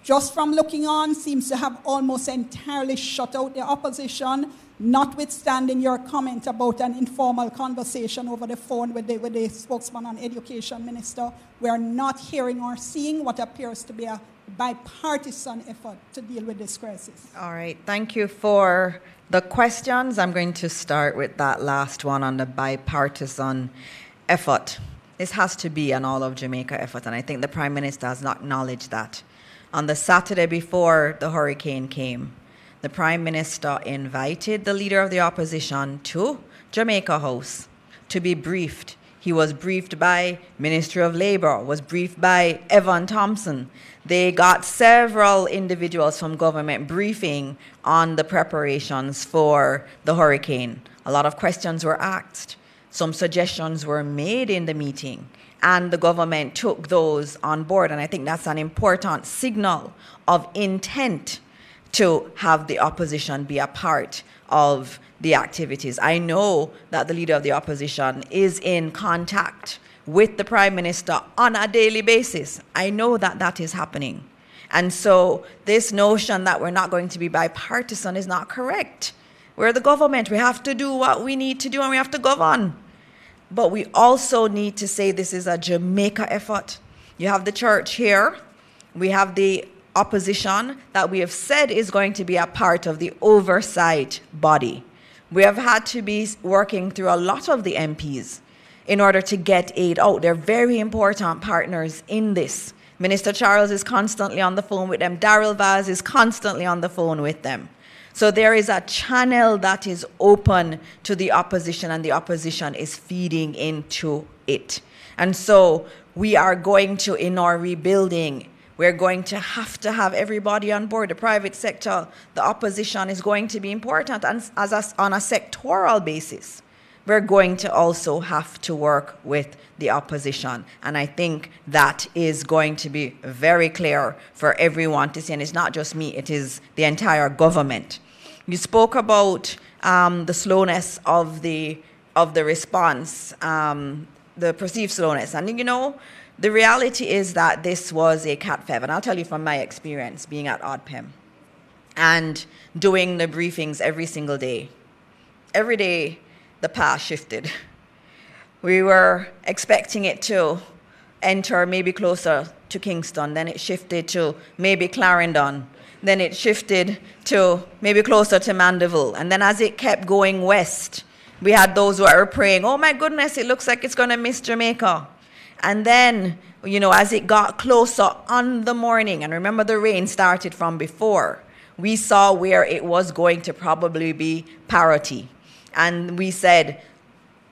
just from looking on, seems to have almost entirely shut out the opposition, notwithstanding your comment about an informal conversation over the phone with the spokesman and education minister. We are not hearing or seeing what appears to be a bipartisan effort to deal with this crisis. All right, thank you for the questions. I'm going to start with that last one on the bipartisan effort. This has to be an all of Jamaica effort, and I think the Prime Minister has not acknowledged that. On the Saturday before the hurricane came, the Prime Minister invited the Leader of the Opposition to Jamaica House to be briefed. He was briefed by Ministry of Labour, was briefed by Evan Thompson. They got several individuals from government briefing on the preparations for the hurricane. A lot of questions were asked. Some suggestions were made in the meeting, and the government took those on board. And I think that's an important signal of intent to have the opposition be a part of the activities. I know that the Leader of the Opposition is in contact with the Prime Minister on a daily basis. I know that that is happening. And so this notion that we're not going to be bipartisan is not correct. We're the government. We have to do what we need to do, and we have to govern. But we also need to say this is a Jamaica effort. You have the church here. We have the opposition that we have said is going to be a part of the oversight body. We have had to be working through a lot of the MPs in order to get aid out. They're very important partners in this. Minister Charles is constantly on the phone with them. Darrell Vaz is constantly on the phone with them. So there is a channel that is open to the opposition, and the opposition is feeding into it. And so we are going to, in our rebuilding, we're going to have everybody on board. The private sector, the opposition is going to be important. And on a sectoral basis, we're going to also have to work with the opposition. And I think that is going to be very clear for everyone to see. And it's not just me, it is the entire government. You spoke about the slowness of the response, the perceived slowness. And you know, the reality is that this was a cat fev. And I'll tell you from my experience being at ODPEM and doing the briefings every single day. Every day, the path shifted. We were expecting it to enter maybe closer to Kingston, then it shifted to maybe Clarendon, then it shifted to maybe closer to Mandeville, and then as it kept going west, we had those who were praying, oh my goodness, it looks like it's going to miss Jamaica. And then, you know, as it got closer on the morning, and remember the rain started from before, we saw where it was going to probably be parity. And we said,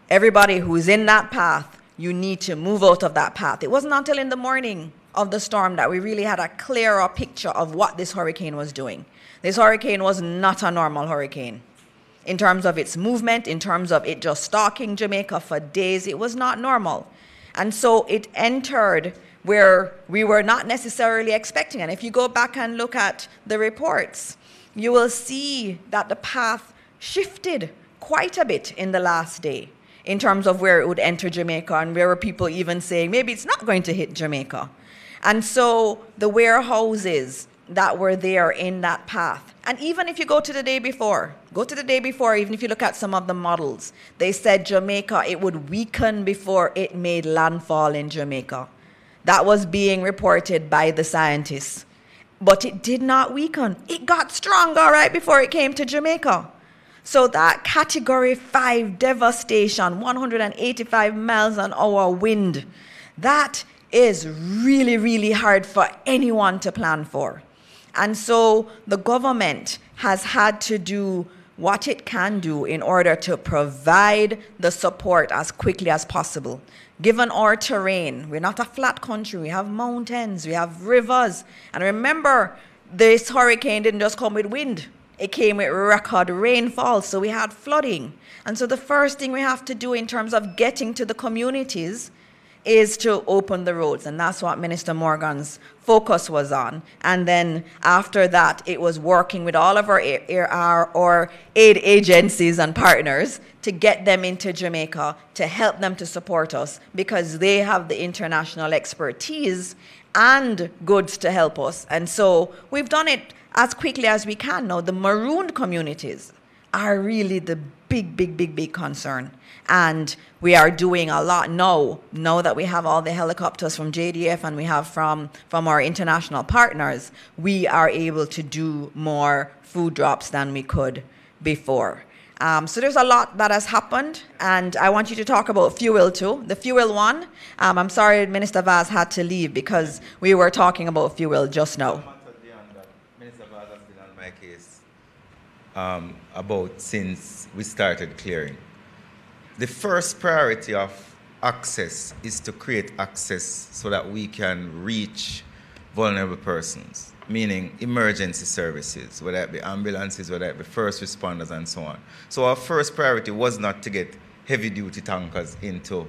everybody who's in that path, you need to move out of that path. It wasn't until in the morning of the storm that we really had a clearer picture of what this hurricane was doing. This hurricane was not a normal hurricane. In terms of its movement, in terms of it just stalking Jamaica for days, it was not normal. And so it entered where we were not necessarily expecting. And if you go back and look at the reports, you will see that the path shifted quite a bit in the last day in terms of where it would enter Jamaica, and where were people even saying maybe it's not going to hit Jamaica. And so the warehouses that were there in that path, and even if you go to the day before, even if you look at some of the models, they said Jamaica, it would weaken before it made landfall in Jamaica. That was being reported by the scientists. But it did not weaken. It got stronger right before it came to Jamaica. So that Category 5 devastation, 185 miles an hour wind, that is really, really hard for anyone to plan for. And so the government has had to do what it can do in order to provide the support as quickly as possible. Given our terrain, we're not a flat country, we have mountains, we have rivers. And remember, this hurricane didn't just come with wind. It came with record rainfall, so we had flooding. And so the first thing we have to do in terms of getting to the communities is to open the roads. And that's what Minister Morgan's focus was on. And then after that, it was working with all of our aid agencies and partners to get them into Jamaica, to help them to support us, because they have the international expertise and goods to help us. And so we've done it as quickly as we can. Now, the marooned communities are really the big concern. And we are doing a lot now that we have all the helicopters from JDF and we have from our international partners, we are able to do more food drops than we could before. So there's a lot that has happened, and I want you to talk about fuel too. The fuel one, I'm sorry Minister Vaz had to leave because we were talking about fuel just now. Minister Vaz has been on my case about since we started clearing. The first priority of access is to create access so that we can reach vulnerable persons, meaning emergency services, whether it be ambulances, whether it be first responders, and so on. So our first priority was not to get heavy-duty tankers into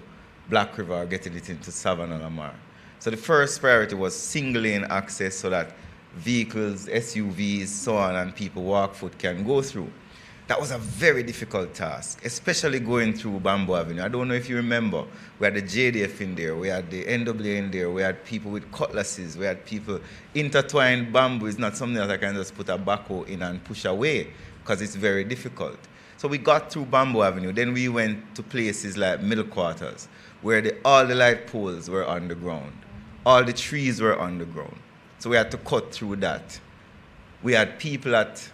Black River or getting it into Savannah Lamar. So the first priority was single-lane access so that vehicles, SUVs, so on, and people walk foot can go through. That was a very difficult task, especially going through Bamboo Avenue. I don't know if you remember, we had the JDF in there, we had the NWA in there, we had people with cutlasses, we had people intertwined. Bamboo is not something that I can just put a backhoe in and push away, because it's very difficult. So we got through Bamboo Avenue, then we went to places like Middle Quarters, where all the light poles were underground, all the trees were underground. So we had to cut through that. We had people at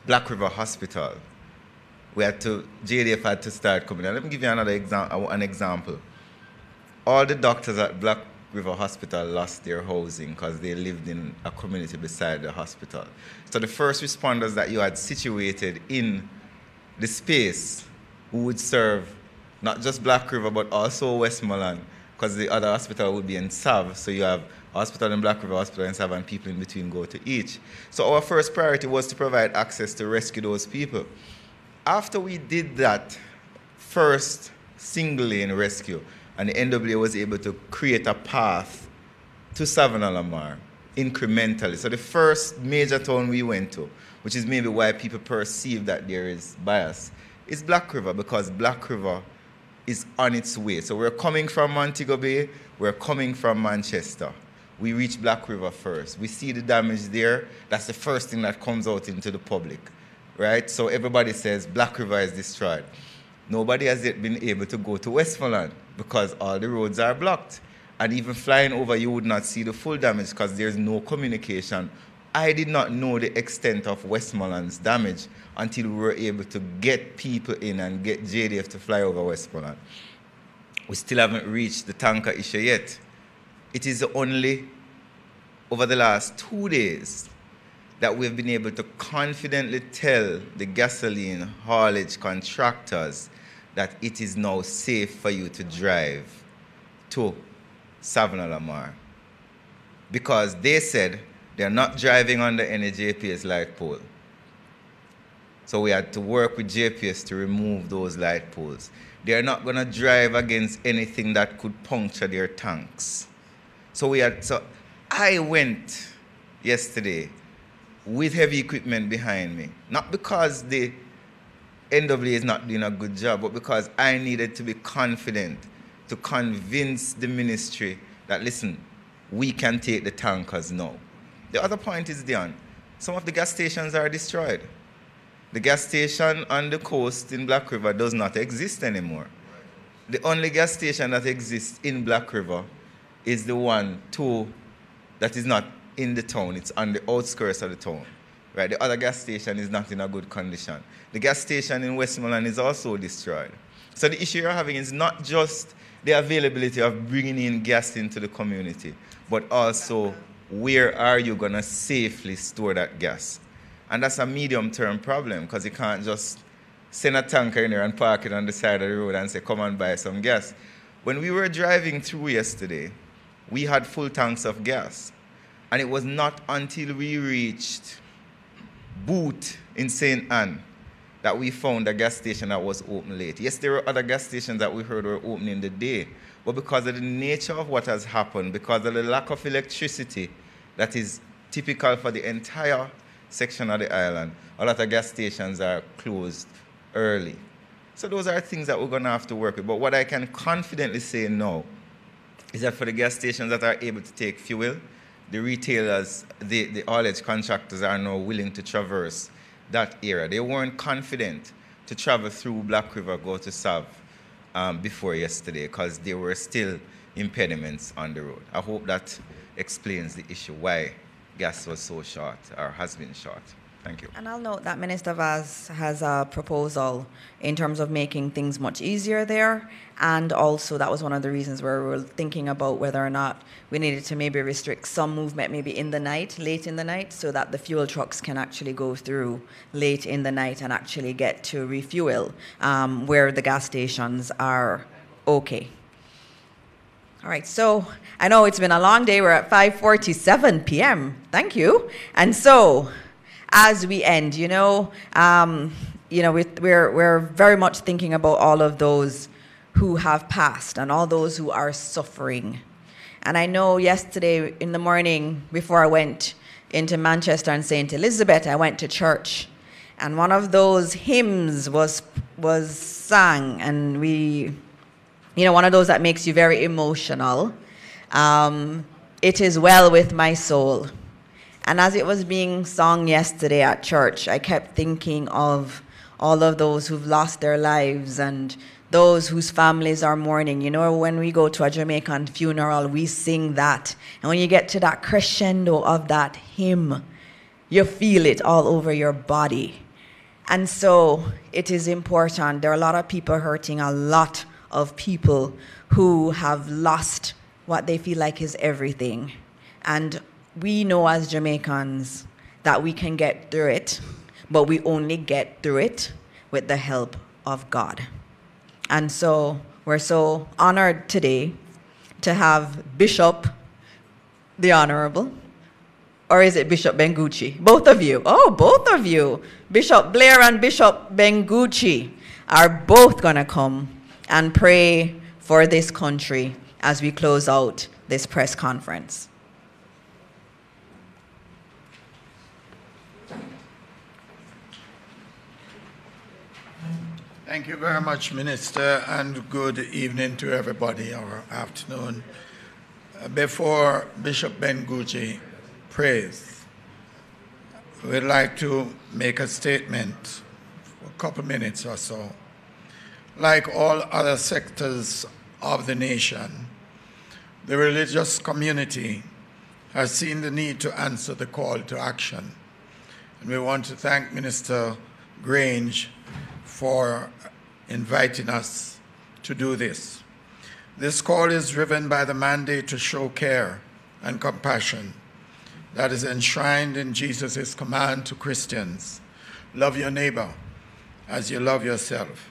Black River Hospital. JDF had to start coming. Now, let me give you an example. All the doctors at Black River Hospital lost their housing because they lived in a community beside the hospital. So the first responders that you had situated in the space who would serve not just Black River but also Westmoreland, because the other hospital would be in Sav, so you have hospital in Black River, hospital in Sav, and people in between go to each. So our first priority was to provide access to rescue those people. After we did that first single lane rescue, and the NWA was able to create a path to Savannah-Lamar incrementally. So the first major town we went to, which is maybe why people perceive that there is bias, is Black River, because Black River is on its way. So we're coming from Montego Bay, we're coming from Manchester. We reach Black River first. We see the damage there. That's the first thing that comes out into the public, right? So everybody says Black River is destroyed. Nobody has yet been able to go to Westmoreland because all the roads are blocked. And even flying over, you would not see the full damage because there's no communication. I did not know the extent of Westmoreland's damage until we were able to get people in and get JDF to fly over Westmoreland. We still haven't reached the tanker issue yet. It is only over the last 2 days that we've been able to confidently tell the gasoline haulage contractors that it is now safe for you to drive to Savannah-Lamar. Because they said they're not driving under any JPS light pole. So we had to work with JPS to remove those light poles. They're not going to drive against anything that could puncture their tanks. So I went yesterday with heavy equipment behind me, not because the NWA is not doing a good job, but because I needed to be confident to convince the ministry that, listen, we can take the tankers now. The other point is, Dion, some of the gas stations are destroyed. The gas station on the coast in Black River does not exist anymore. The only gas station that exists in Black River is the one, that is not in the town. It's on the outskirts of the town. Right? The other gas station is not in a good condition. The gas station in Westmoreland is also destroyed. So the issue you're having is not just the availability of bringing in gas into the community, but also where are you going to safely store that gas? And that's a medium-term problem, because you can't just send a tanker in there and park it on the side of the road and say, come and buy some gas. When we were driving through yesterday, we had full tanks of gas. And it was not until we reached Boot in St. Anne that we found a gas station that was open late. Yes, there were other gas stations that we heard were open in the day, but because of the nature of what has happened, because of the lack of electricity that is typical for the entire section of the island, a lot of gas stations are closed early. So those are things that we're going to have to work with. But what I can confidently say now is that for the gas stations that are able to take fuel, the retailers, the haulage contractors are now willing to traverse that area. They weren't confident to travel through Black River, go to Sav before yesterday because there were still impediments on the road. I hope that explains the issue, why gas was so short or has been short. Thank you. And I'll note that Minister Vaz has a proposal in terms of making things much easier there. And also that was one of the reasons where we were thinking about whether or not we needed to maybe restrict some movement maybe in the night, late in the night, so that the fuel trucks can actually go through late in the night and actually get to refuel where the gas stations are okay. All right, so I know it's been a long day. We're at 5:47 p.m. Thank you. And so as we end, we're very much thinking about all of those who have passed and all those who are suffering. And I know yesterday in the morning before I went into Manchester and St. Elizabeth, I went to church, and one of those hymns was sung, and one of those that makes you very emotional. It is well with my soul. And as it was being sung yesterday at church, I kept thinking of all of those who've lost their lives and those whose families are mourning. When we go to a Jamaican funeral, we sing that. And when you get to that crescendo of that hymn, you feel it all over your body. And so it is important. There are a lot of people hurting, a lot of people who have lost what they feel like is everything. And we know as Jamaicans that we can get through it, but we only get through it with the help of God. And so we're so honored today to have Bishop, the Honorable, or is it Bishop Bengucci? Both of you. Oh, both of you. Bishop Blair and Bishop Bengucci are both going to come and pray for this country as we close out this press conference. Thank you very much, Minister, and good evening to everybody, or afternoon. Before Bishop Bengucci prays, we'd like to make a statement for a couple minutes or so. Like all other sectors of the nation, the religious community has seen the need to answer the call to action. And we want to thank Minister Grange for inviting us to do this. This call is driven by the mandate to show care and compassion that is enshrined in Jesus' command to Christians: love your neighbor as you love yourself.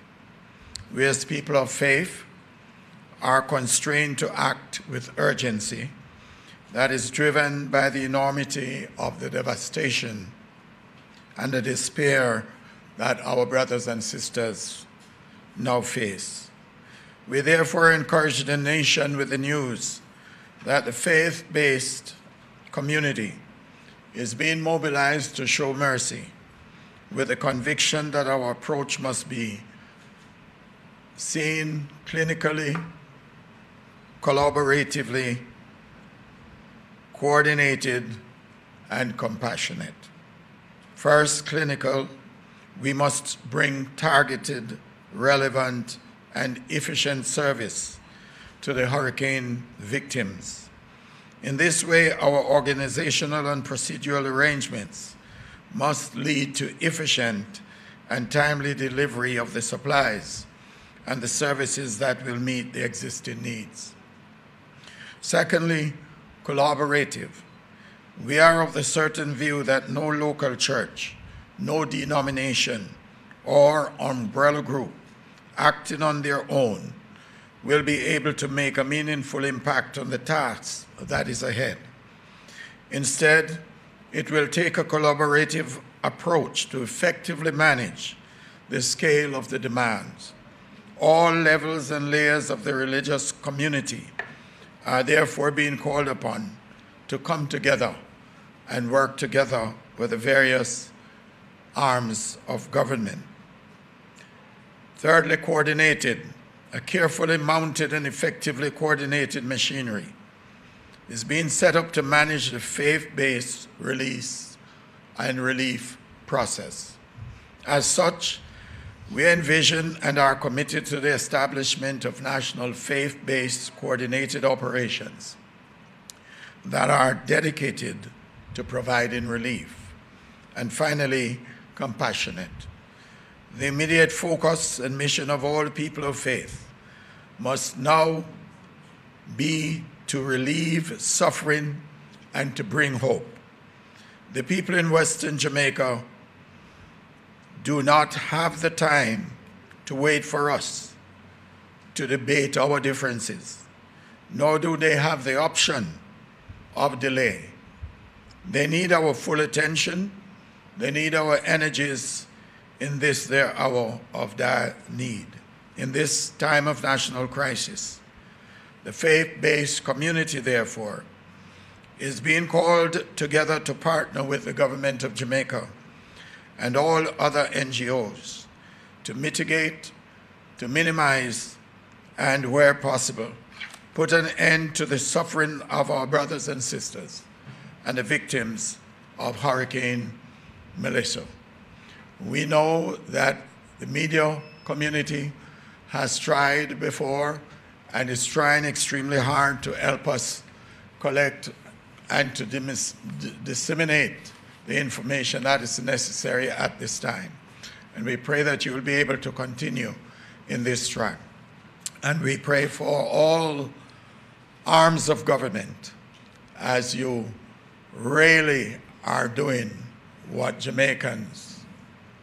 We as people of faith are constrained to act with urgency that is driven by the enormity of the devastation and the despair that our brothers and sisters now face. We therefore encourage the nation with the news that the faith-based community is being mobilized to show mercy, with the conviction that our approach must be seen clinically, collaboratively, coordinated, and compassionate. First, clinical. We must bring targeted, relevant, and efficient service to the hurricane victims. In this way, our organizational and procedural arrangements must lead to efficient and timely delivery of the supplies and the services that will meet the existing needs. Secondly, collaborative. We are of the certain view that no local church, no denomination, or umbrella group acting on their own will be able to make a meaningful impact on the task that is ahead. Instead, it will take a collaborative approach to effectively manage the scale of the demands. All levels and layers of the religious community are therefore being called upon to come together and work together with the various arms of government. Thirdly, coordinated. A carefully mounted and effectively coordinated machinery is being set up to manage the faith-based release and relief process. As such, we envision and are committed to the establishment of national faith-based coordinated operations that are dedicated to providing relief. And finally, compassionate. The immediate focus and mission of all people of faith must now be to relieve suffering and to bring hope. The people in Western Jamaica do not have the time to wait for us to debate our differences, nor do they have the option of delay. They need our full attention. They need our energies in this their hour of dire need. In this time of national crisis, the faith-based community, therefore, is being called together to partner with the government of Jamaica and all other NGOs to mitigate, to minimize, and where possible, put an end to the suffering of our brothers and sisters and the victims of Hurricane Melissa. We know that the media community has tried before and is trying extremely hard to help us collect and to disseminate the information that is necessary at this time. And we pray that you will be able to continue in this track. And we pray for all arms of government as you really are doing what Jamaicans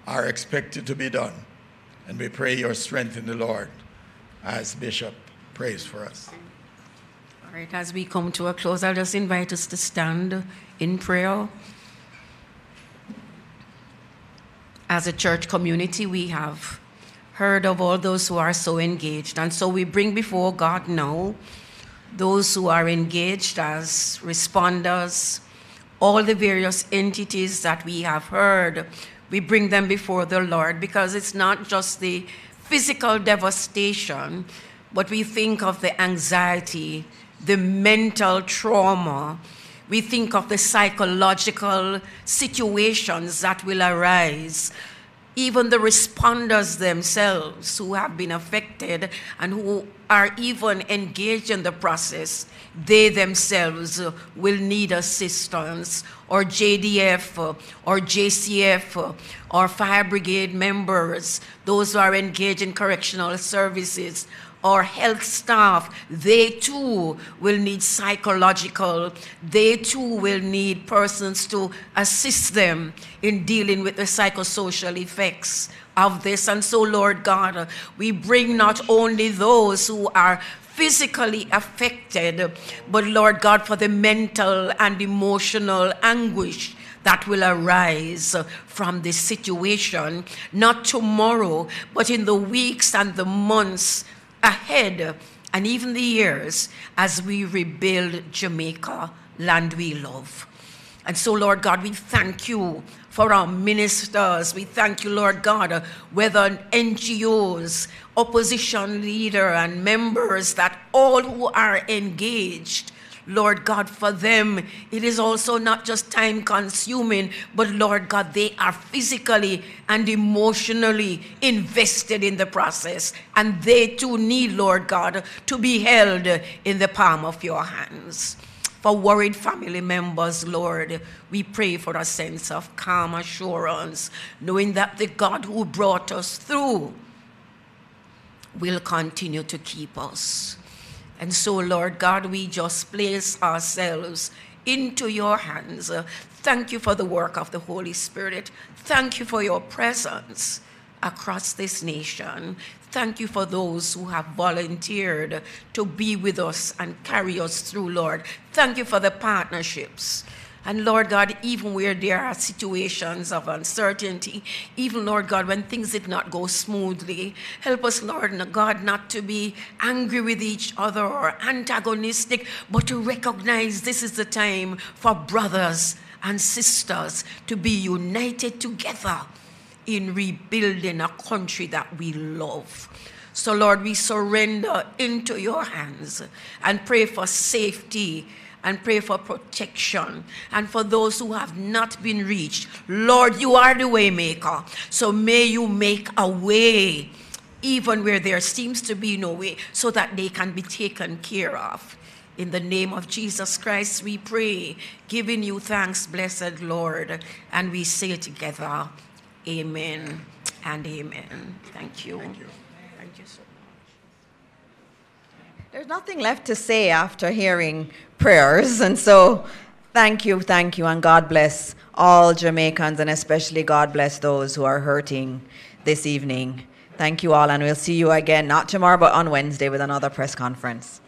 are expected to be done. And we pray your strength in the Lord as Bishop prays for us. All right, as we come to a close, I'll just invite us to stand in prayer. As a church community, we have heard of all those who are so engaged. And so we bring before God now those who are engaged as responders, all the various entities that we have heard. We bring them before the Lord because it's not just the physical devastation, but we think of the anxiety, the mental trauma. We think of the psychological situations that will arise. Even the responders themselves who have been affected and who are even engaged in the process, they themselves will need assistance, or JDF, or JCF, or fire brigade members, those who are engaged in correctional services, or health staff, they too will need psychological, they too will need persons to assist them in dealing with the psychosocial effects of this. And so, Lord God, we bring not only those who are physically affected, but Lord God, for the mental and emotional anguish that will arise from this situation, not tomorrow, but in the weeks and the months ahead, and even the years as we rebuild Jamaica, land we love. And so, Lord God, we thank you for our ministers. We thank you, Lord God, whether NGOs, opposition leader and members, that all who are engaged, Lord God, for them, it is also not just time consuming, but Lord God, they are physically and emotionally invested in the process. And they too need, Lord God, to be held in the palm of your hands. For worried family members, Lord, we pray for a sense of calm assurance, knowing that the God who brought us through will continue to keep us. And so, Lord God, we just place ourselves into your hands. Thank you for the work of the Holy Spirit. Thank you for your presence across this nation. Thank you for those who have volunteered to be with us and carry us through, Lord. Thank you for the partnerships. And Lord God, even where there are situations of uncertainty, even, Lord God, when things did not go smoothly, help us, Lord God, not to be angry with each other or antagonistic, but to recognize this is the time for brothers and sisters to be united together in rebuilding a country that we love. So, Lord, we surrender into your hands and pray for safety and pray for protection. And for those who have not been reached, Lord, you are the way maker. So may you make a way even where there seems to be no way, so that they can be taken care of. In the name of Jesus Christ, we pray, giving you thanks, blessed Lord. And we say together, amen and amen. Thank you. Thank you. Thank you so much. There's nothing left to say after hearing prayers. And so thank you, and God bless all Jamaicans, and especially God bless those who are hurting this evening. Thank you all, and we'll see you again, not tomorrow, but on Wednesday with another press conference.